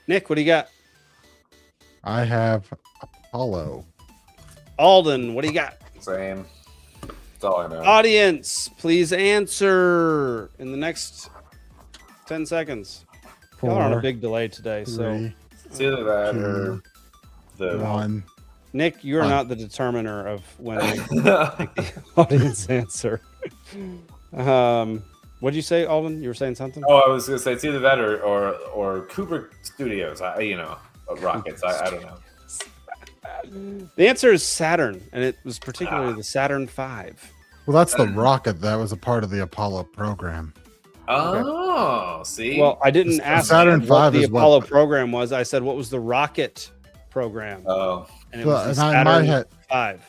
Nick, what do you got? I have Apollo. Alden, what do you got? Same. That's all I know. Audience, please answer in the next 10 seconds. Y'all are on a big delay today, so it's either that or the 1. Nick, you are not the determiner of when the audience answer. What'd you say, Alden? You were saying something? Oh, I was going to say it's either that or Cooper Studios. Rockets. I don't know. The answer is Saturn, and it was particularly the Saturn V. Well, that's the rocket that was a part of the Apollo program. Oh, see? Well, I didn't ask Saturn what V the is Apollo what? program was. I said, what was the rocket program? Oh. And it was the in Saturn my head, V.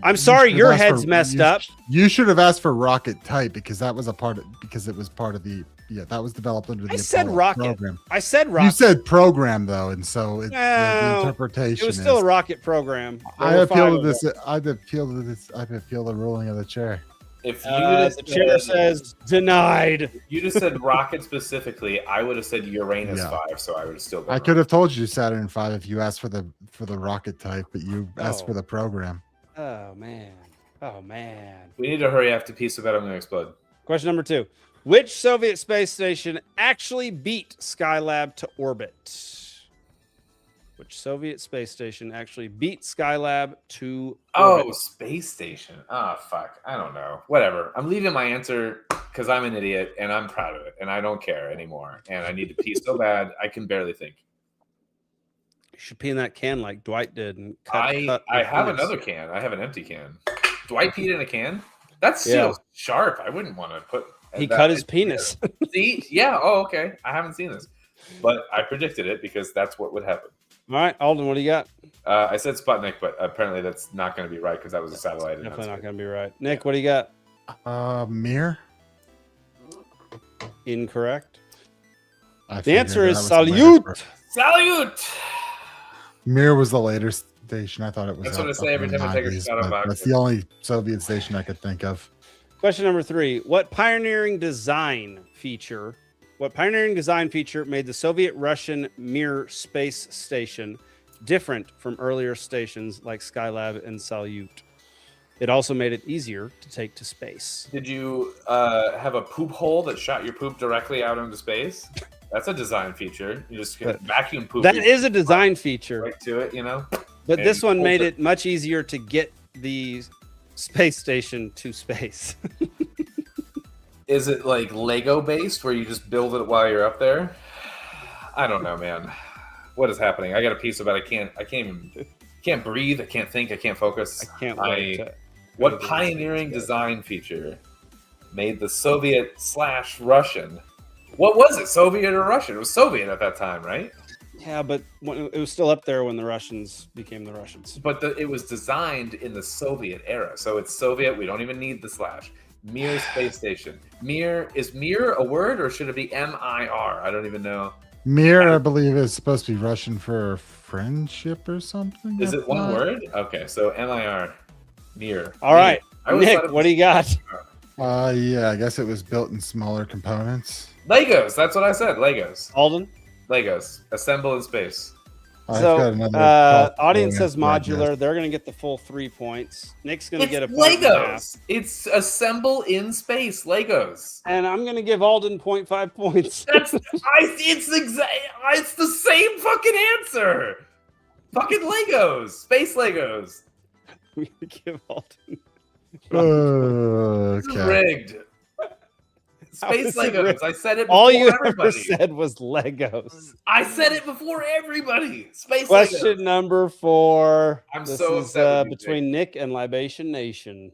I'm sorry, your head's messed up. You should have asked for rocket type because that was it was part of the that was developed under the said Apollo rocket program. I said rocket. You said program though, and so the No, interpretation it was still is, a rocket program. I appeal to this. I appeal to this. I appeal the ruling of the chair. If you the chair says denied. You just said rocket specifically. I would have said Uranus 5, so I would have still. I could have told you Saturn V if you asked for the rocket type, but you asked for the program. Oh man. We need to hurry after piece of it. I'm going to explode. Question number 2. Which Soviet space station actually beat Skylab to orbit? Which Soviet space station actually beat Skylab to orbit? Oh, space station. Fuck. I don't know. Whatever. I'm leaving my answer because I'm an idiot and I'm proud of it and I don't care anymore. And I need to pee so bad I can barely think. You should pee in that can like Dwight did. And I have another can. I have an empty can. Dwight peed in a can? That's still sharp. I wouldn't want to put. He cut his penis. See? Yeah. Oh, okay. I haven't seen this, but I predicted it because that's what would happen. All right, Alden, what do you got? I said Sputnik, but apparently that's not going to be right because that was a satellite. Definitely not going to be right. Nick, what do you got? Mir. Incorrect. The answer is Salyut. Salyut. Mir was the later station. I thought it was. That's what I say every time I take a shot of vodka. That's the only Soviet station I could think of. Question number 3. What pioneering design feature made the Soviet-Russian Mir space station different from earlier stations like Skylab and Salyut? It also made it easier to take to space. Did you have a poop hole that shot your poop directly out into space? That's a design feature. You just vacuum poop. That is a design feature. Right to it, But this one made it much easier to get the space station to space. Is it like Lego based where you just build it while you're up there? I don't know, man. What is happening? I got a piece of it. I can't breathe. I can't think. I can't focus. I can't wait. What pioneering design feature made the Soviet/Russian? What was it? Soviet or Russian? It was Soviet at that time, right? Yeah, but it was still up there when the Russians became the Russians. But it was designed in the Soviet era, so it's Soviet. We don't even need the slash. Mir space station. Is Mir a word or should it be M-I-R? I don't even know. Mir, I believe, is supposed to be Russian for friendship or something. Is it one word? Okay, so M-I-R. Mir. All right, Nick, what do you got? Yeah, I guess it was built in smaller components. Legos. That's what I said. Legos. Alden? Legos. Assemble in space. So, audience says modular. They're going to get the full 3 points. Nick's going to get a point. Legos. It's assemble in space. Legos. And I'm going to give Alden 0.5 points. It's the same fucking answer. Fucking Legos. Space Legos. I'm going to give Alden. Okay. Rigged. Space Legos. I said it before all you everybody. ever said was Legos. I said it before everybody. Space Question Legos. number 4. I'm this so is upset with you, between Nick and Libation Nation.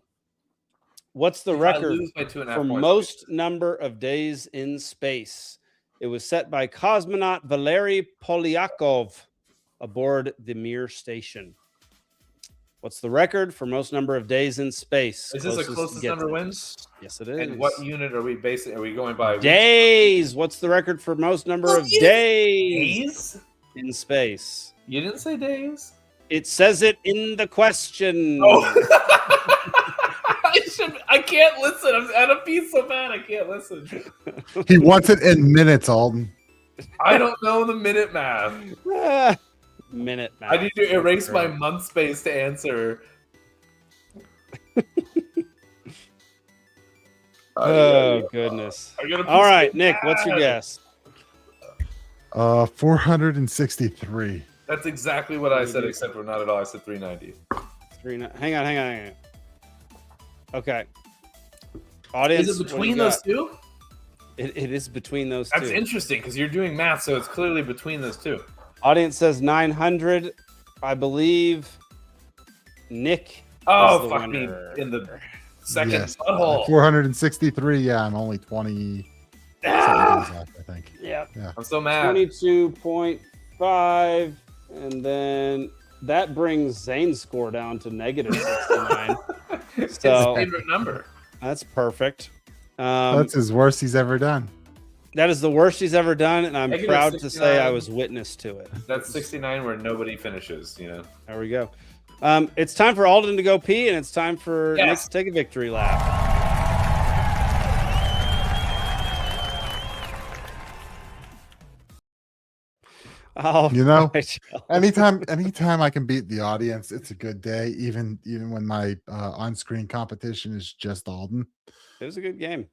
What's the If I record lose by 2.5 for points, most number of days in space? It was set by cosmonaut Valery Polyakov aboard the Mir station. What's the record for most number of days in space? Is this the closest number wins? Yes, it is. And what unit are we basing? Are we going by days? What's the record for most number of days in space? You didn't say days. It says it in the question. Oh. I can't listen. I'm at a piece so bad I can't listen. He wants it in minutes, Alden. I don't know the minute math. Minute math. I need to erase my month space to answer. Oh, goodness. All right, Nick, what's your guess? 463. That's exactly what I said, except for not at all. I said 390. Hang on. Okay. Audience, is it between those two? It is between those two. That's interesting because you're doing math, so it's clearly between those two. Audience says 900. I believe Nick. Oh, fuck me in the second butthole. 463. Yeah, I'm only 20. I think. Yeah. I'm so mad. 22.5, and then that brings Zane's score down to negative 69. It's So his favorite number. That's perfect. That's his worst he's ever done. That is the worst he's ever done, and I'm Negative proud to 69. say I was witness to it. That's 69 where nobody finishes, you know. There we go. It's time for Alden to go pee, and it's time for Nick to take a victory lap. Oh, You know, right. anytime I can beat the audience, it's a good day. Even when my on-screen competition is just Alden. It was a good game.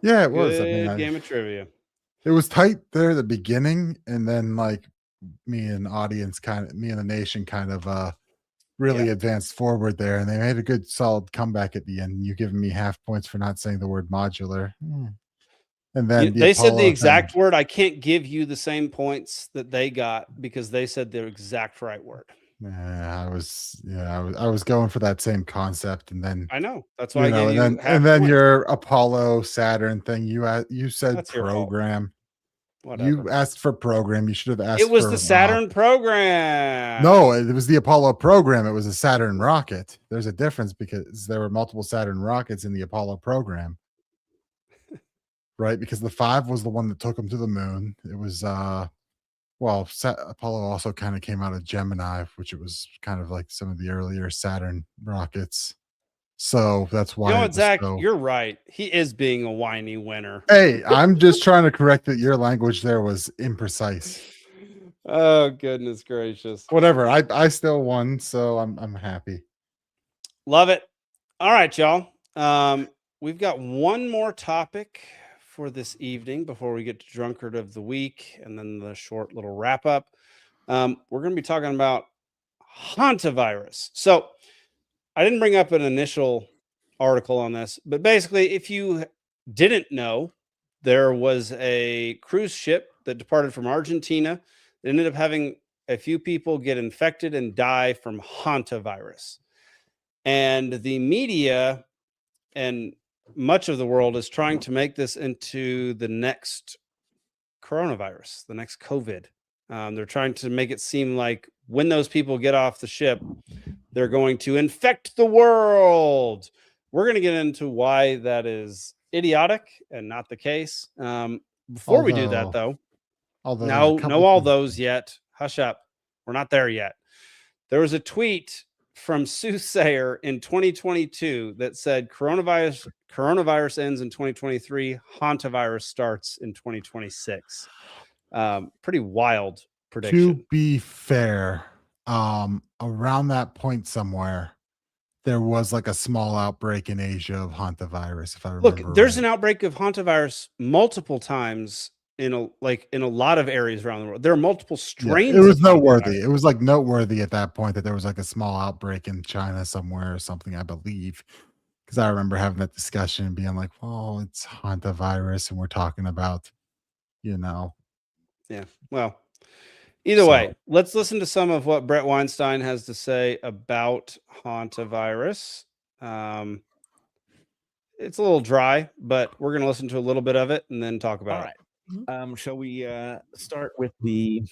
Yeah, it was. Good game of trivia. It was tight there at the beginning, and then like me and the nation kind of really advanced forward there, and they made a good solid comeback at the end. You giving me half points for not saying the word modular. And then They said the exact word. I can't give you the same points that they got because they said the exact right word. I was going for that same concept, and then I know that's why I gave you and then your Apollo Saturn thing. You said That's your fault. program. Whatever. You asked for program. You should have asked. It was for, the Saturn program. No, it was the Apollo program. It was a Saturn rocket. There's a difference because there were multiple Saturn rockets in the Apollo program. Right, because the 5 was the one that took them to the moon. It was Apollo also kind of came out of Gemini, which it was kind of like some of the earlier Saturn rockets. So that's why. You know what, Zach? You're right. He is being a whiny winner. Hey, I'm just trying to correct that your language there was imprecise. Oh, goodness gracious. Whatever. I still won, so I'm happy. Love it. All right, y'all. We've got one more topic for this evening before we get to Drunkard of the Week and then the short little wrap up. We're going to be talking about Hanta virus. So I didn't bring up an initial article on this, but basically, if you didn't know, there was a cruise ship that departed from Argentina that ended up having a few people get infected and die from Hanta virus. And the media and much of the world is trying to make this into the next coronavirus, the next COVID. They're trying to make it seem like when those people get off the ship, they're going to infect the world. We're going to get into why that is idiotic and not the case. Before we do that, though, no, all those yet. Hush up. We're not there yet. There was a tweet from Soothsayer in 2022 that said coronavirus ends in 2023. Hantavirus starts in 2026. Pretty wild prediction. To be fair, around that point somewhere, there was like a small outbreak in Asia of Hantavirus. If I remember, look, there's an outbreak of Hantavirus multiple times in a lot of areas around the world. There are multiple strains. Yeah, it was noteworthy. It was like noteworthy at that point that there was like a small outbreak in China somewhere or something, I believe. because I remember having that discussion and being like, well, it's hantavirus and we're talking about, Yeah. Well, either way, let's listen to some of what Brett Weinstein has to say about hantavirus. It's a little dry, but we're going to listen to a little bit of it and then talk about it. Shall we start with the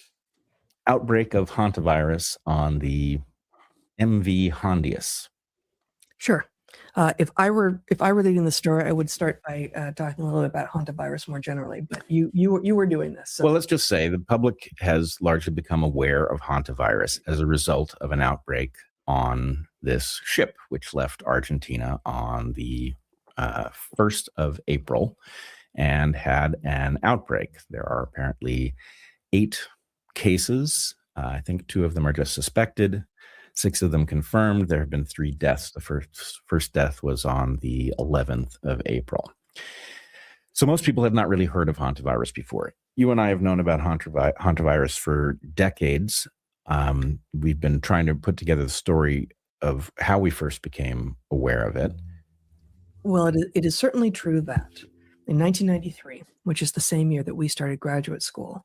outbreak of hantavirus on the MV Hondius? Sure. If I were leading the story, I would start by talking a little bit about hantavirus more generally. But you were doing this. So. Well, let's just say the public has largely become aware of hantavirus as a result of an outbreak on this ship, which left Argentina on the 1st of April and had an outbreak. There are apparently 8 cases. I think 2 of them are just suspected. 6 of them confirmed. There have been 3 deaths. The first death was on the 11th of April. So most people have not really heard of hantavirus before. You and I have known about hantavirus for decades. We've been trying to put together the story of how we first became aware of it. Well, it is certainly true that in 1993, which is the same year that we started graduate school,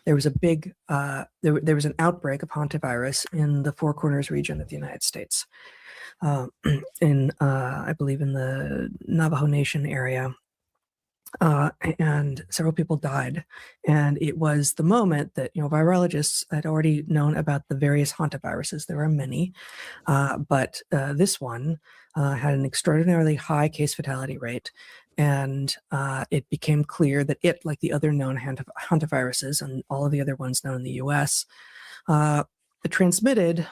there was a big, there was an outbreak of hantavirus in the Four Corners region of the United States, I believe in the Navajo Nation area, and several people died. And it was the moment that, virologists had already known about the various hantaviruses. There are many, but this one had an extraordinarily high case fatality rate. And it became clear that it, like the other known hantaviruses and all of the other ones known in the U.S., transmitted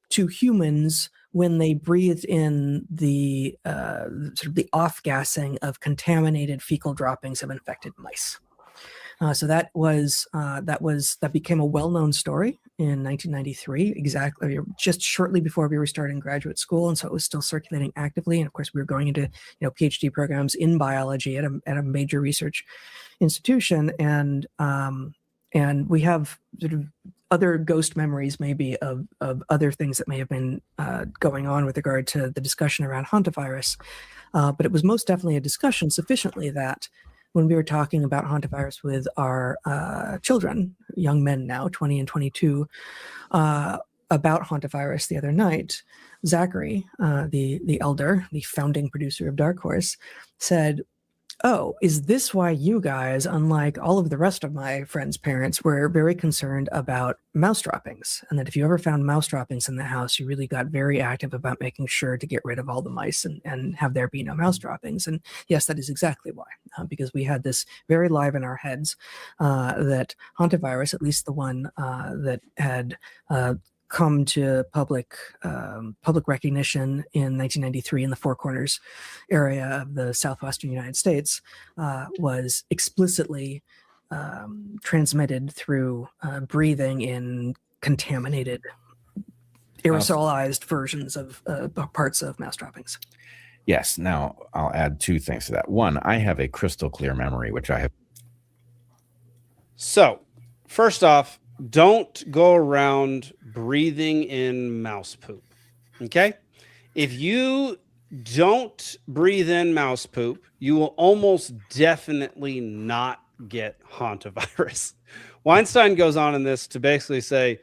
to humans when they breathed in the sort of the off-gassing of contaminated fecal droppings of infected mice. So that became a well-known story in 1993, exactly just shortly before we were starting graduate school, and so it was still circulating actively. And of course, we were going into PhD programs in biology at a major research institution, and we have sort of other ghost memories maybe of other things that may have been going on with regard to the discussion around hantavirus, but it was most definitely a discussion sufficiently that when we were talking about hantavirus with our children, young men now, 20 and 22, about hantavirus the other night, Zachary, the elder, the founding producer of Dark Horse, said, "Oh, is this why you guys, unlike all of the rest of my friends' parents, were very concerned about mouse droppings? And that if you ever found mouse droppings in the house, you really got very active about making sure to get rid of all the mice and have there be no mouse droppings." And yes, that is exactly why, because we had this very live in our heads that hantavirus, at least the one that had come to public recognition in 1993 in the Four Corners area of the southwestern United States, was explicitly transmitted through breathing in contaminated, aerosolized versions of parts of mouse droppings. Yes. Now, I'll add 2 things to that. One, I have a crystal clear memory, which I have. So, first off, don't go around breathing in mouse poop. Okay? If you don't breathe in mouse poop, you will almost definitely not get hantavirus. Weinstein goes on in this to basically say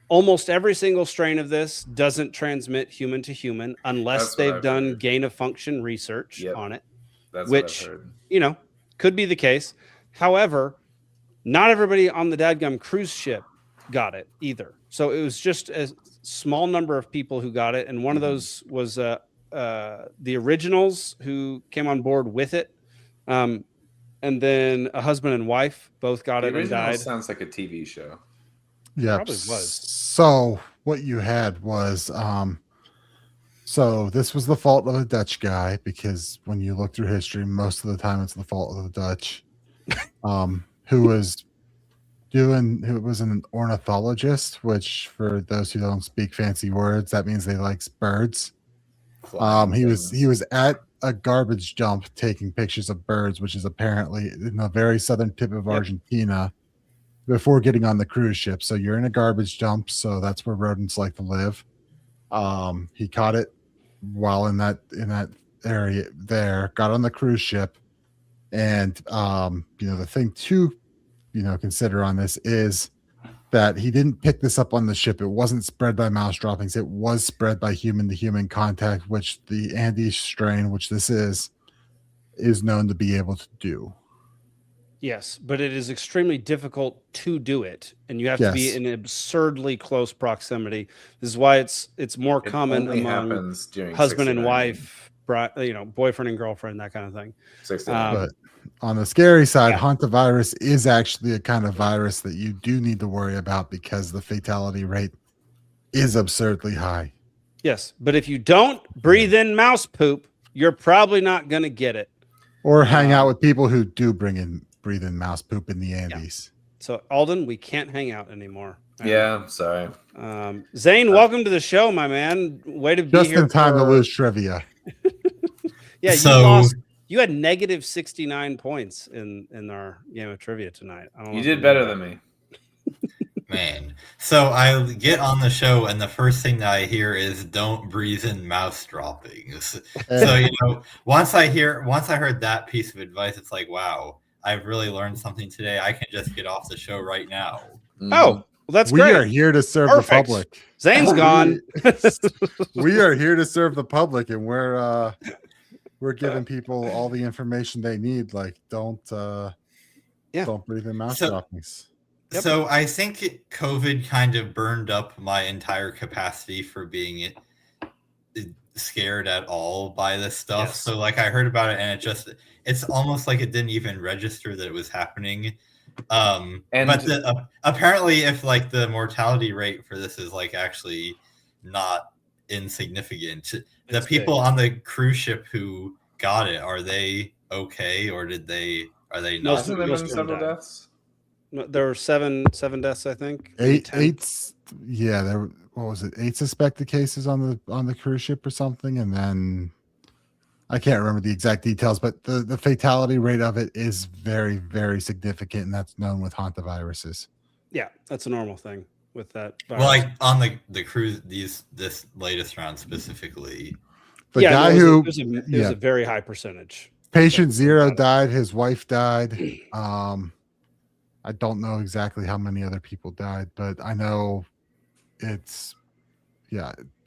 almost every single strain of this doesn't transmit human to human unless they've done gain of function research on it, which, could be the case. However, not everybody on the dadgum cruise ship got it either. So it was just a small number of people who got it. And one of those was the originals who came on board with it. And then a husband and wife both got it and died. Sounds like a TV show. Yeah. Probably was. So what you had was, so this was the fault of a Dutch guy, because when you look through history, most of the time it's the fault of the Dutch. Who was an ornithologist, which for those who don't speak fancy words, that means they likes birds. He was at a garbage dump taking pictures of birds, which is apparently in the very southern tip of Argentina, before getting on the cruise ship. So you're in a garbage dump, so that's where rodents like to live. He caught it while in that area there, got on the cruise ship. And the thing to consider on this is that he didn't pick this up on the ship. It wasn't spread by mouse droppings. It was spread by human to human contact, which the Andes strain, which this is known to be able to do. Yes, but it is extremely difficult to do it, and you have to be in absurdly close proximity. This is why it's more common among husband and wife, boyfriend and girlfriend, that kind of thing. But on the scary side, hantavirus is actually a kind of virus that you do need to worry about because the fatality rate is absurdly high. Yes, but if you don't breathe in mouse poop, you're probably not going to get it. Or hang out with people who do breathe in mouse poop in the Andes. Yeah. So Alden, we can't hang out anymore. Yeah, sorry. Zane, welcome to the show, my man. Way to be just here. In time to lose trivia. Yeah, you had negative 69 points in our game of trivia tonight. You did better than me. Man. So I get on the show and the first thing that I hear is don't breathe in mouse droppings. So, once I heard that piece of advice, it's like, wow, I've really learned something today. I can just get off the show right now. Oh, well, that's great. We are here to serve the public. Zane's gone. We are here to serve the public, and we're giving people all the information they need. Like, don't breathe in mouse droppings. Yep. So I think COVID kind of burned up my entire capacity for being scared at all by this stuff. Yes. So like I heard about it and it's almost like it didn't even register that it was happening. Apparently if like the mortality rate for this is like actually not insignificant, the people on the cruise ship who got it, are they okay or are they not? Hasn't there been several deaths? There were seven deaths, I think. Eight. Yeah, there. What was it? 8 suspected cases on the cruise ship or something, and then I can't remember the exact details, but the fatality rate of it is very, very significant, and that's known with hantaviruses. Yeah, that's a normal thing with that virus. Well, like on the cruise, this latest round specifically. The guy who it was a very high percentage. Patient 0 died. His wife died. I don't know exactly how many other people died, but I know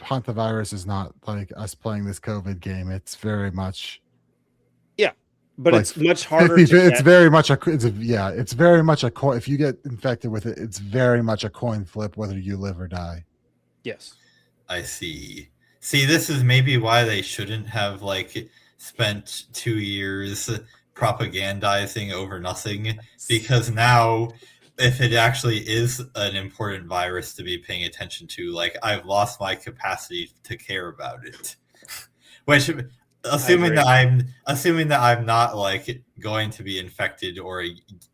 hantavirus is not like us playing this COVID game. It's very much, but like it's much harder. It's very much a coin. If you get infected with it, it's very much a coin flip whether you live or die. Yes, I see. See, this is maybe why they shouldn't have like spent 2 years propagandizing over nothing, because now if it actually is an important virus to be paying attention to, like I've lost my capacity to care about it. Which assuming that I'm not like going to be infected or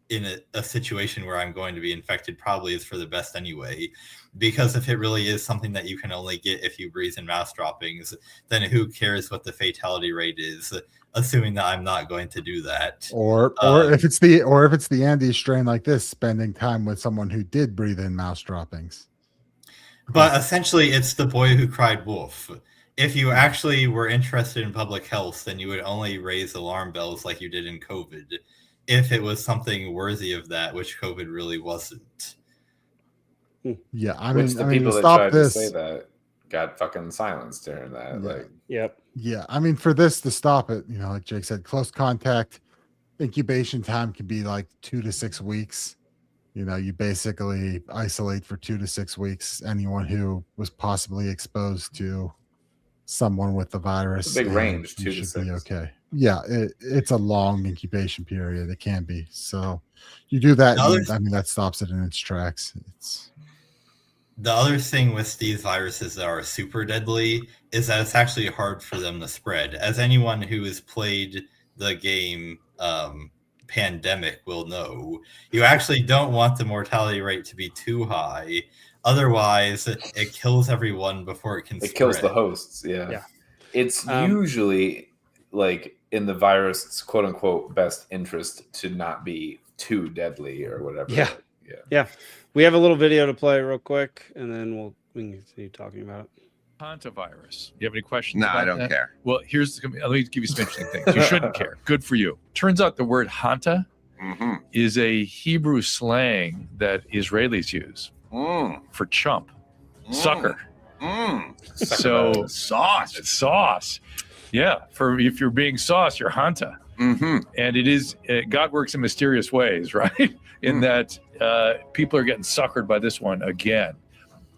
in a situation where I'm going to be infected probably is for the best anyway. Because if it really is something that you can only get if you breathe in mouse droppings, then who cares what the fatality rate is, assuming that I'm not going to do that. Or if it's the Andes strain like this, spending time with someone who did breathe in mouse droppings. But essentially it's the boy who cried wolf. If you actually were interested in public health, then you would only raise alarm bells like you did in COVID. If it was something worthy of that, which COVID really wasn't. Yeah, the people that tried to say that got fucking silenced during that. Yeah. Like, yep. Yeah, I mean, for this to stop it, like Jake said, close contact incubation time can be like 2 to 6 weeks. You basically isolate for 2 to 6 weeks anyone who was possibly exposed to someone with the virus. It's a big range, 2 to 6. Be okay. Yeah, it's a long incubation period. It can be. So you do that, that stops it in its tracks. The other thing with these viruses that are super deadly is that it's actually hard for them to spread. As anyone who has played the game Pandemic will know, you actually don't want the mortality rate to be too high. Otherwise, it kills everyone before it can spread. It kills the hosts, yeah. It's usually like in the virus's quote unquote best interest to not be too deadly or whatever. Yeah. We have a little video to play real quick, and then we can continue talking about it. Hanta virus. You have any questions? No, about I don't that? care. Well, let me give you some interesting things. You shouldn't care. Good for you. Turns out the word Hanta is a Hebrew slang that Israelis use for chump, sucker. So sauce. Yeah, for if you're being sauce, you're Hanta. And it is God works in mysterious ways, right? In that people are getting suckered by this one again.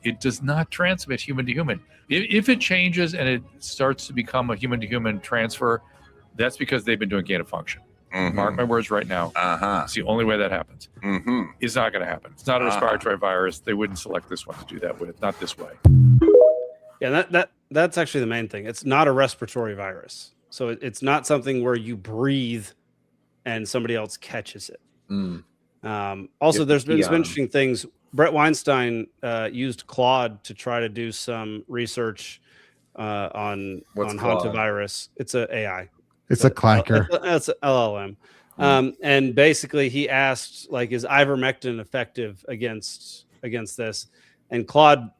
It does not transmit human to human. If it changes and it starts to become a human to human transfer, that's because they've been doing gain of function. Mark my words right now. It's the only way that happens. It's not going to happen. It's not a respiratory virus. They wouldn't select this one to do that with. Not this way. Yeah, that's actually the main thing. It's not a respiratory virus. So it's not something where you breathe and somebody else catches it. Also, there's been some interesting things. Brett Weinstein used Claude to try to do some research on hantavirus. It's an AI. It's a clanker. It's an LLM. And basically he asked, like, is ivermectin effective against this? And Claude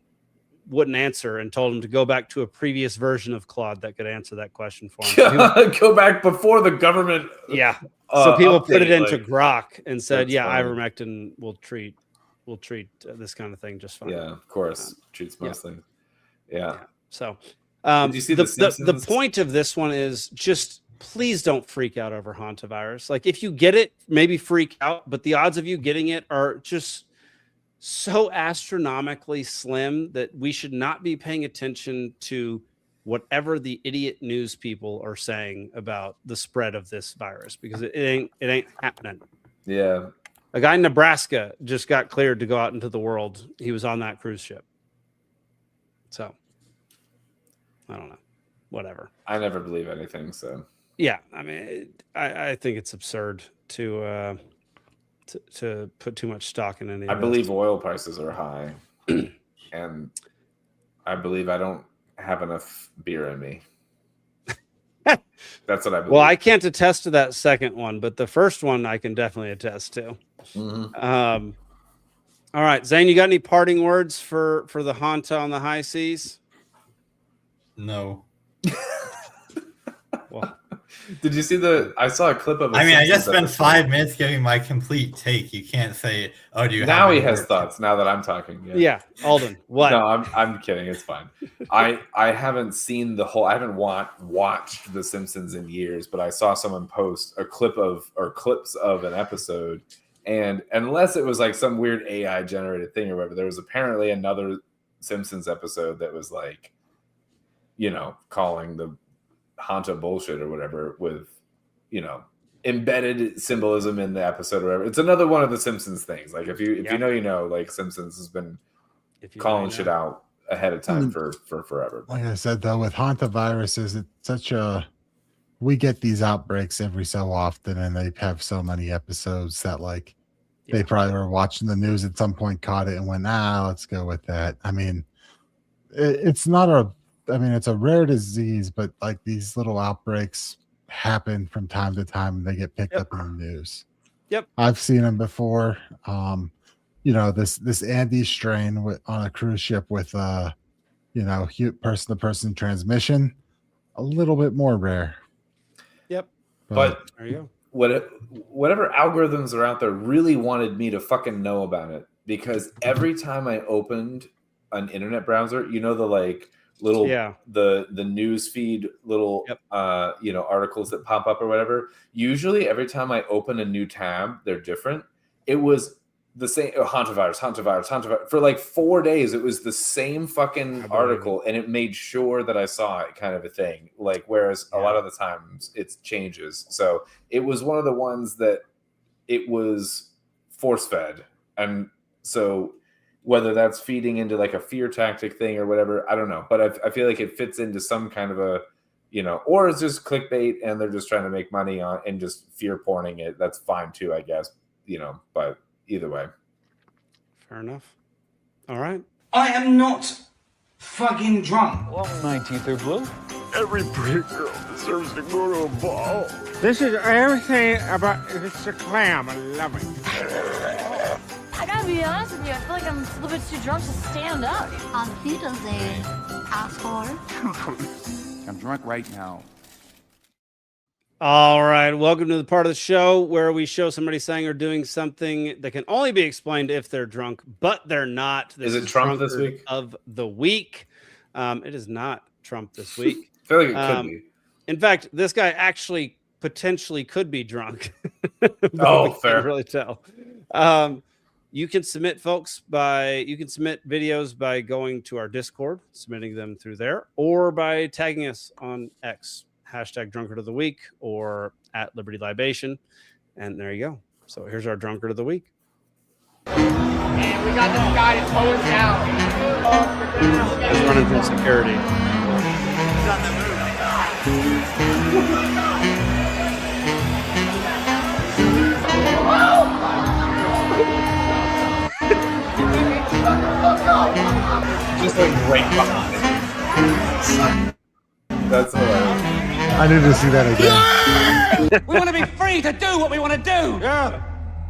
wouldn't answer and told him to go back to a previous version of Claude that could answer that question for him. Go back before the government. Yeah. So people put it update, into Grok and said, that's funny. ivermectin will treat this kind of thing just fine. Yeah, of course. Treats most things. Yeah. So did you see the point of this one is just please don't freak out over hantavirus. Like, if you get it, maybe freak out, but the odds of you getting it are just so astronomically slim that we should not be paying attention to whatever the idiot news people are saying about the spread of this virus, because it ain't happening. Yeah. A guy in Nebraska just got cleared to go out into the world. He was on that cruise ship. So I don't know. Whatever. I never believe anything. So yeah, I mean, I think it's absurd to put too much stock in any. I believe oil prices are high, and I believe I don't have enough beer in me. That's what I believe. Well, I can't attest to that second one, but the first one I can definitely attest to. All right, Zane, you got any parting words for the Hanta on the high seas? No. Well, did you see I saw a clip of. I just spent 5 minutes giving my complete take. You can't say, "Oh, do you?" Now he has thoughts. Now that I'm talking. Yeah, Alden. What? No, I'm kidding. It's fine. I haven't seen the whole. I haven't watched The Simpsons in years, but I saw someone post a clip of or clips of an episode, and unless it was like some weird AI generated thing or whatever, there was apparently another Simpsons episode that was like, calling the Hanta bullshit or whatever with, embedded symbolism in the episode or whatever. It's another one of the Simpsons things. Like if you know, like Simpsons has been calling shit out ahead of time for forever. Like I said, though, with hantaviruses, it's we get these outbreaks every so often, and they have so many episodes that they probably were watching the news at some point, caught it and went, let's go with that. I mean, it's a rare disease, but like these little outbreaks happen from time to time and they get picked up in the news. Yep. I've seen them before. This Andy strain on a cruise ship with person to person transmission, a little bit more rare. Yep. But there you go. Whatever algorithms are out there really wanted me to fucking know about it, because every time I opened an internet browser, the little the news feed little articles that pop up or whatever, usually every time I open a new tab, they're different. It was the same hantavirus for like 4 days. It was the same fucking article, and it made sure that I saw it, kind of a thing. Like, whereas a lot of the times it changes. So it was one of the ones that it was force fed, and so whether that's feeding into like a fear tactic thing or whatever, I don't know. But I feel like it fits into some kind of a, or it's just clickbait and they're just trying to make money on and just fear porning it. That's fine too, I guess, but either way. Fair enough. All right. I am not fucking drunk. Well, my teeth are blue. Every pretty girl deserves to go to a ball. This is everything about it's a clam. I love it. I gotta be honest with you, I feel like I'm a little bit too drunk to stand up. Computer Zane. asshole. I'm drunk right now. All right, welcome to the part of the show where we show somebody saying or doing something that can only be explained if they're drunk, but they're not. Is it Trump this week? Of the week. It is not Trump this week. I feel like it could be. In fact, this guy actually potentially could be drunk. Oh, fair. Can't really tell. You can submit videos by going to our Discord, submitting them through there, or by tagging us on X, #drunkard of the week, or @Liberty Libation. And there you go. So here's our drunkard of the week. And we got this guy to tow us down. He's running from security. He's on the Just like right behind. That's hilarious. I need to see that again. We want to be free to do what we want to do. Yeah.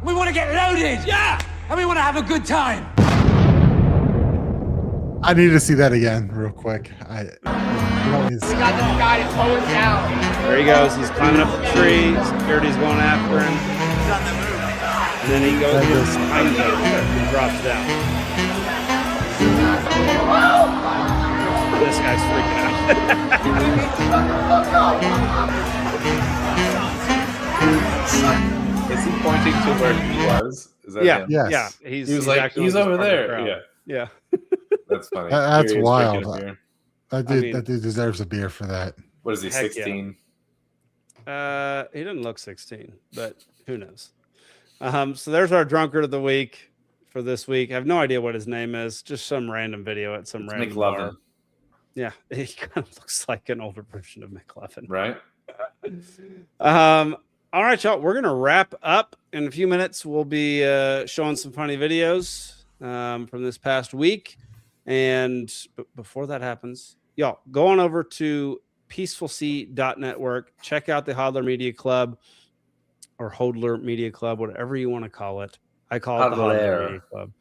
We want to get loaded. Yeah. And we want to have a good time. I need to see that again real quick. We got this guy to tow us down. There he goes. He's climbing up the tree. Security's going after him. He's on the move. And then he goes behind him and drops down. This guy's freaking out. Is he pointing to where he was? Is that him? Yes. Yeah. He was like, he's over there. Yeah. Yeah. That's funny. That's Here he is wild. drinking a beer. That dude deserves a beer for that. What is he, Heck 16? He doesn't look 16, but who knows? So there's our drunkard of the week for this week. I have no idea what his name is. Just some random video at some random bar. McLovin. Yeah, he kind of looks like an older version of McLovin. Right? All right, y'all. We're gonna wrap up in a few minutes. We'll be showing some funny videos from this past week, and before that happens, y'all go on over to peacefulsea.network. Check out the Hodler Media Club or Hodler Media Club, whatever you want to call it. I call it the Hodler Media Club.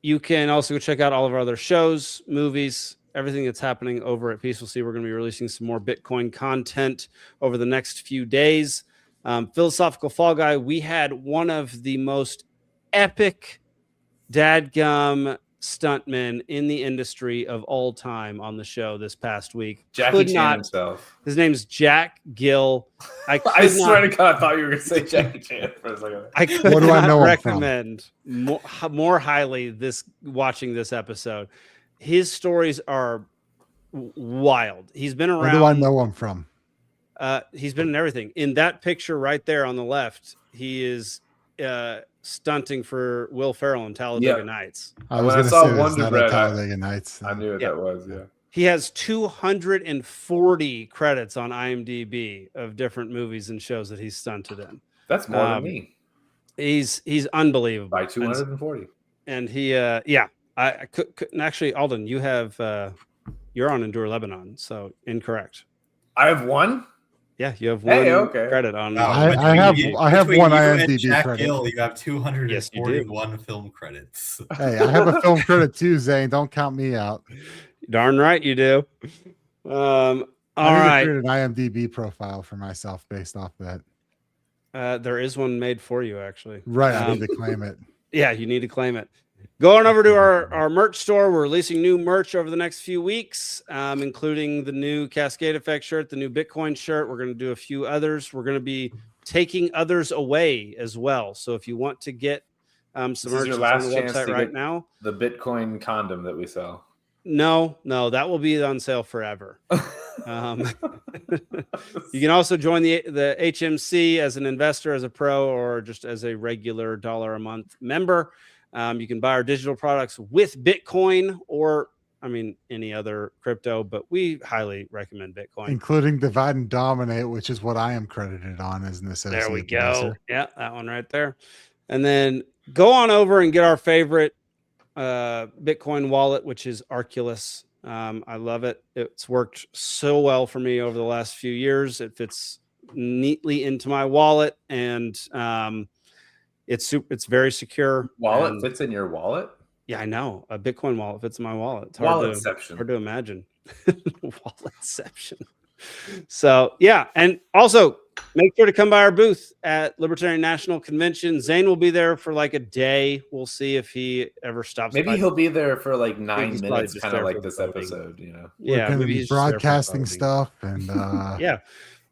You can also go check out all of our other shows, movies, everything that's happening over at Peaceful Sea. We're going to be releasing some more Bitcoin content over the next few days. Philosophical Fall Guy, we had one of the most epic dadgum stuntmen in the industry of all time on the show this past week. Jackie Chan himself. His name's Jack Gill. I swear to God, I thought you were going to say Jackie Chan for a second. I could not recommend more highly watching this episode. His stories are wild. He's been around. Where do I know him from? He's been in everything. In that picture right there on the left, he is stunting for Will Ferrell in Talladega Nights. I was going to say Wonder Bread, Talladega Nights. I knew what that was. Yeah. He has 240 credits on IMDb of different movies and shows that he's stunted in. That's more than me. He's unbelievable. By 240. And he, I couldn't actually, Alden, you have, you're on Endure Lebanon, so incorrect. I have one. Yeah, you have one credit on. I have one IMDb Jack credit. Gill, you have 241 film credits. Hey, I have a film credit too, Zane. Don't count me out. Darn right you do. All I right. need to create an IMDb profile for myself based off that. There is one made for you, actually. Right, I need to claim it. Yeah, you need to claim it. Going over to our merch store. We're releasing new merch over the next few weeks, including the new Cascade Effect shirt, the new Bitcoin shirt. We're going to do a few others. We're going to be taking others away as well. So if you want to get some merch your on last the chance website to right get now, the Bitcoin condom that we sell. No, that will be on sale forever. You can also join the HMC as an investor, as a pro, or just as a regular $1 a month member. You can buy our digital products with Bitcoin or, any other crypto, but we highly recommend Bitcoin. Including Divide and Dominate, which is what I am credited on as an associate. There we go. Professor. Yeah, that one right there. And then go on over and get our favorite Bitcoin wallet, which is Arculus. I love it. It's worked so well for me over the last few years. It fits neatly into my wallet, and it's very secure. Wallet fits in your wallet? Yeah, I know. A Bitcoin wallet fits in my wallet. It's Walletception. hard to imagine. Walletception. So yeah, and also make sure to come by our booth at Libertarian National Convention. Zane will be there for like a day. We'll see if he ever stops. Maybe he'll be there for like 9 minutes, just kind of there like for this voting. episode, you know. We're going to be broadcasting stuff, and yeah,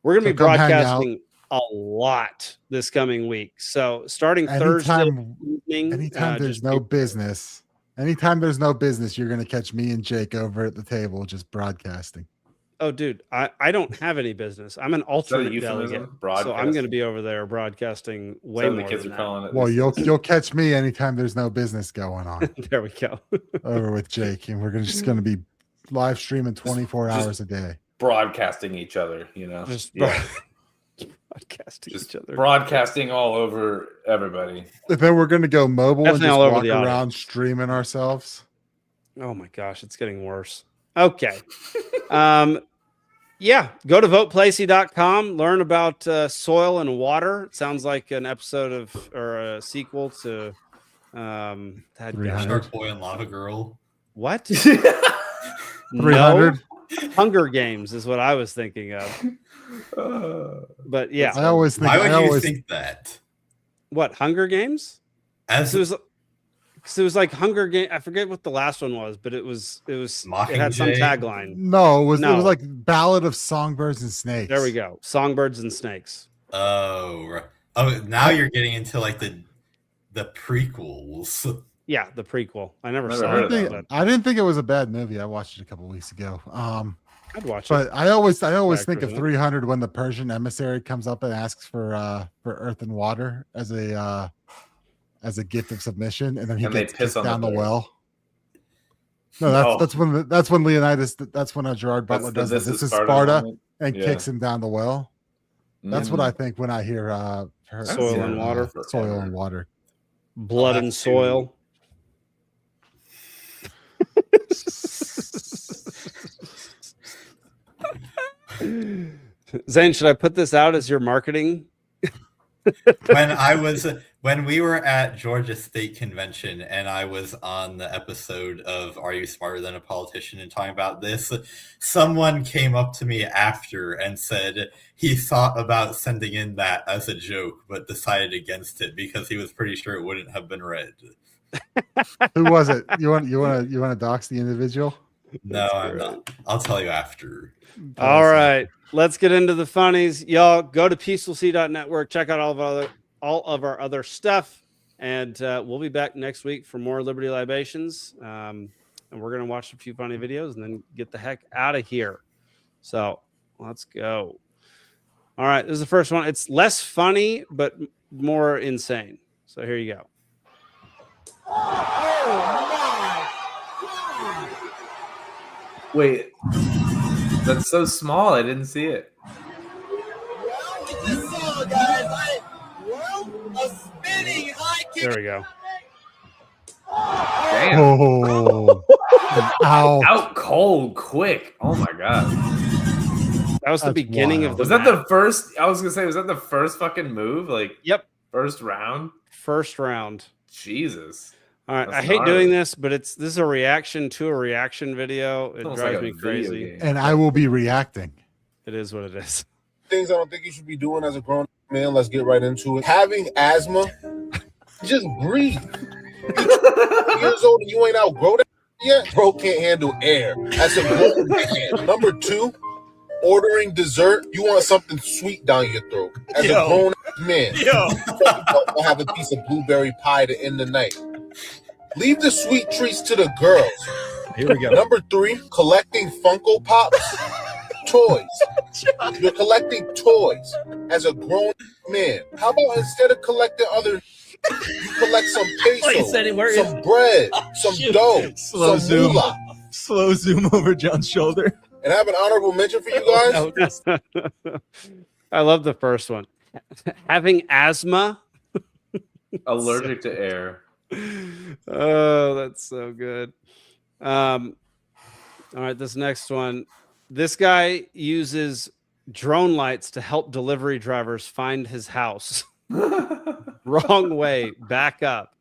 we're going to so be come hang out. broadcasting a lot this coming week. So starting Anytime- Thursday evening, anytime there's just no be- business, anytime there's no business, you're going to catch me and Jake over at the table just broadcasting. Oh, dude, I don't have any business. I'm an alternate euphemism? delegate, so I'm going to be over there broadcasting way more. The kids than are that. calling it. Well, you'll catch me anytime there's no business going on. There we go. Over with Jake, and we're just going to be live streaming 24 hours a day, broadcasting each other. You know, broadcasting each other, broadcasting all over everybody. And then we're going to go mobile Definitely and all just over walk the around audience. streaming ourselves. Oh my gosh, it's getting worse. Okay. Yeah, go to voteplacie.com, learn about soil and water. It sounds like an episode of or a sequel to Shark Boy and Lava Girl. What? 300? No, Hunger Games is what I was thinking of. But yeah, I always think. Why would I you always, think that? What, Hunger Games? As Because it was like Hunger Game. I forget what the last one was, but it had some Mockingjay? tagline. No, it was like Ballad of Songbirds and Snakes. There we go. Songbirds and Snakes. Oh, right. Oh, now you're getting into like the prequels. Yeah, the prequel. I never I saw didn't, it. think, I didn't think it was a bad movie. I watched it a couple weeks ago. I'd watch but it. I always think Back of for 300 when the Persian emissary comes up and asks for earth and water as a gift of submission, and then he gets piss kicked on the down the bird. well. No, that's when Leonidas. That's when Gerard Butler does This This is is Sparta Sparta moment? and Yeah. kicks him down the well. That's what I think when I hear Soil and water. Soil and water. Blood and soil. Zane, should I put this out as your marketing? When we were at Georgia State Convention and I was on the episode of Are You Smarter Than a Politician and talking about this, someone came up to me after and said he thought about sending in that as a joke, but decided against it because he was pretty sure it wouldn't have been read. Who was it? You want to dox the individual? No, I'm not. I'll tell you after. All right, let's get into the funnies. Y'all go to peacefulc.network, check out all of our other stuff, and we'll be back next week for more Liberty Libations. And we're gonna watch a few funny videos and then get the heck out of here. So let's go. All right, this is the first one. It's less funny but more insane. So here you go. Wait, that's so small. I didn't see it. There we go. Damn. Oh, ow. Out cold, quick. Oh my god. That was the beginning of the Was that the first? I was gonna say, was that the first fucking move? Like, yep, first round. First round. Jesus. All right, That's I hate gnarly. doing this, but this is a reaction to a reaction video. It Almost drives like a me video crazy. game. And I will be reacting. It is what it is. Things I don't think you should be doing as a grown man. Let's get right into it. Having asthma, just breathe. 8 years old and you ain't outgrown it yet. Bro can't handle air. That's a grown man. Number 2, ordering dessert. You want something sweet down your throat. As a grown man, I'll have a piece of blueberry pie to end the night. Leave the sweet treats to the girls. Here we go. Number 3, collecting Funko Pops. Toys. You're collecting toys as a grown man. How about instead of collecting other, you collect some peso, some bread, some dough, Slow some zoom. moolah. Slow zoom over John's shoulder. And I have an honorable mention for you guys. I love the first one. Having asthma. Allergic to air. Oh, that's so good. All right, this next one. This guy uses drone lights to help delivery drivers find his house. Wrong way. Back up.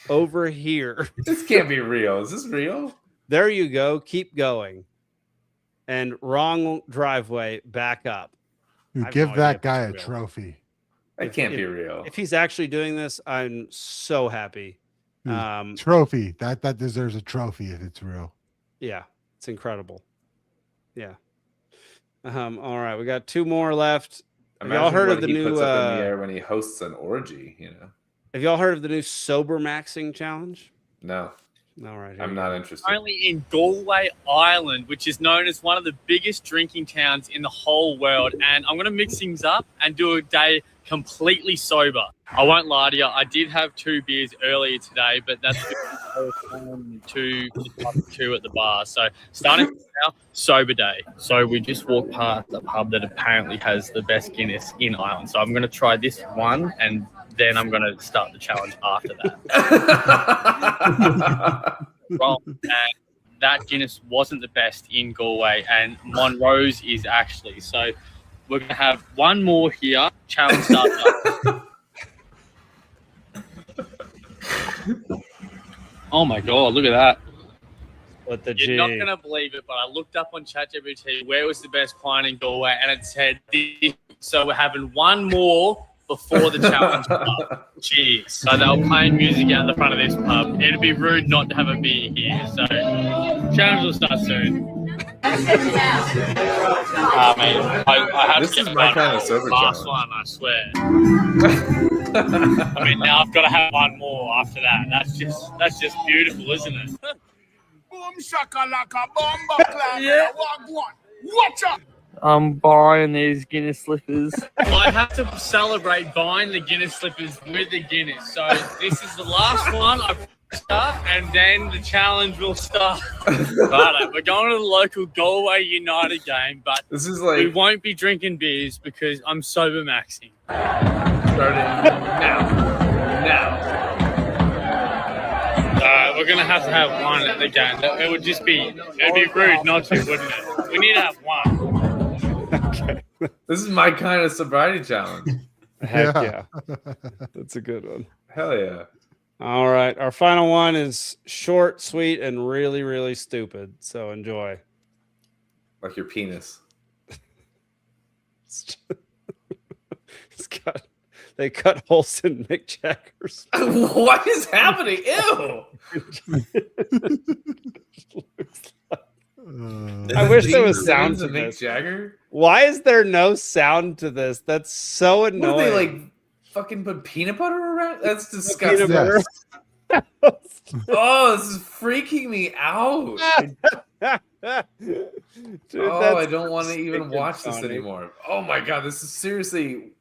over here. This can't be real. Is this real? There you go. Keep going. And wrong driveway, back up. Give that guy a trophy. That can't be real. If he's actually doing this, I'm so happy. Trophy. That deserves a trophy if it's real. Yeah, it's incredible. Yeah. All right, we got 2 more left. Have y'all heard of the new puts up in the air when he hosts an orgy, you know? Have y'all heard of the new sober maxing challenge? No. All right. I'm not interested. Only in Galway Island, which is known as one of the biggest drinking towns in the whole world. And I'm going to mix things up and do a day completely sober. I won't lie to you. I did have 2 beers earlier today, but that's two at the bar. So starting now, sober day. So we just walked past a pub that apparently has the best Guinness in Ireland. So I'm going to try this one, and then I'm going to start the challenge after that. Wrong. And that Guinness wasn't the best in Galway, and Monroe's is actually. So we're going to have one more here. Challenge starts up. Oh my God, look at that. What the You're not going to believe it, but I looked up on ChatGPT where was the best pint in Galway, and it said this. So we're having one more before the challenge pub. Jeez. So they were playing music out the front of this pub. It'd be rude not to have a beer here. So challenge will start soon. I have This to is get my one kind of sober last challenge. one, I swear. I mean, now I've got to have one more after that. That's just beautiful, isn't it? Boom shakalaka bomba clam. Yeah. Watch out. I'm buying these Guinness slippers. I have to celebrate buying the Guinness slippers with the Guinness. So this is the last one I start, and then the challenge will start. Right, we're going to the local Galway United game, but this is like we won't be drinking beers because I'm sober maxing. Starting now. We're gonna have to have one at the game. It would just be rude not to, wouldn't it? We need to have one. Okay. This is my kind of sobriety challenge. Heck yeah. That's a good one. Hell yeah. All right. Our final one is short, sweet, and really, really stupid. So enjoy. Like your penis. They cut holes in Mick Jagger's. What is happening? Ew. I wish there was sound to Mick this. Jagger? Why is there no sound to this? That's so annoying. What, they like fucking put peanut butter around? That's disgusting. Peanut butter. Oh, this is freaking me out. Dude, I don't want to even watch this anymore. Oh my God, this is seriously.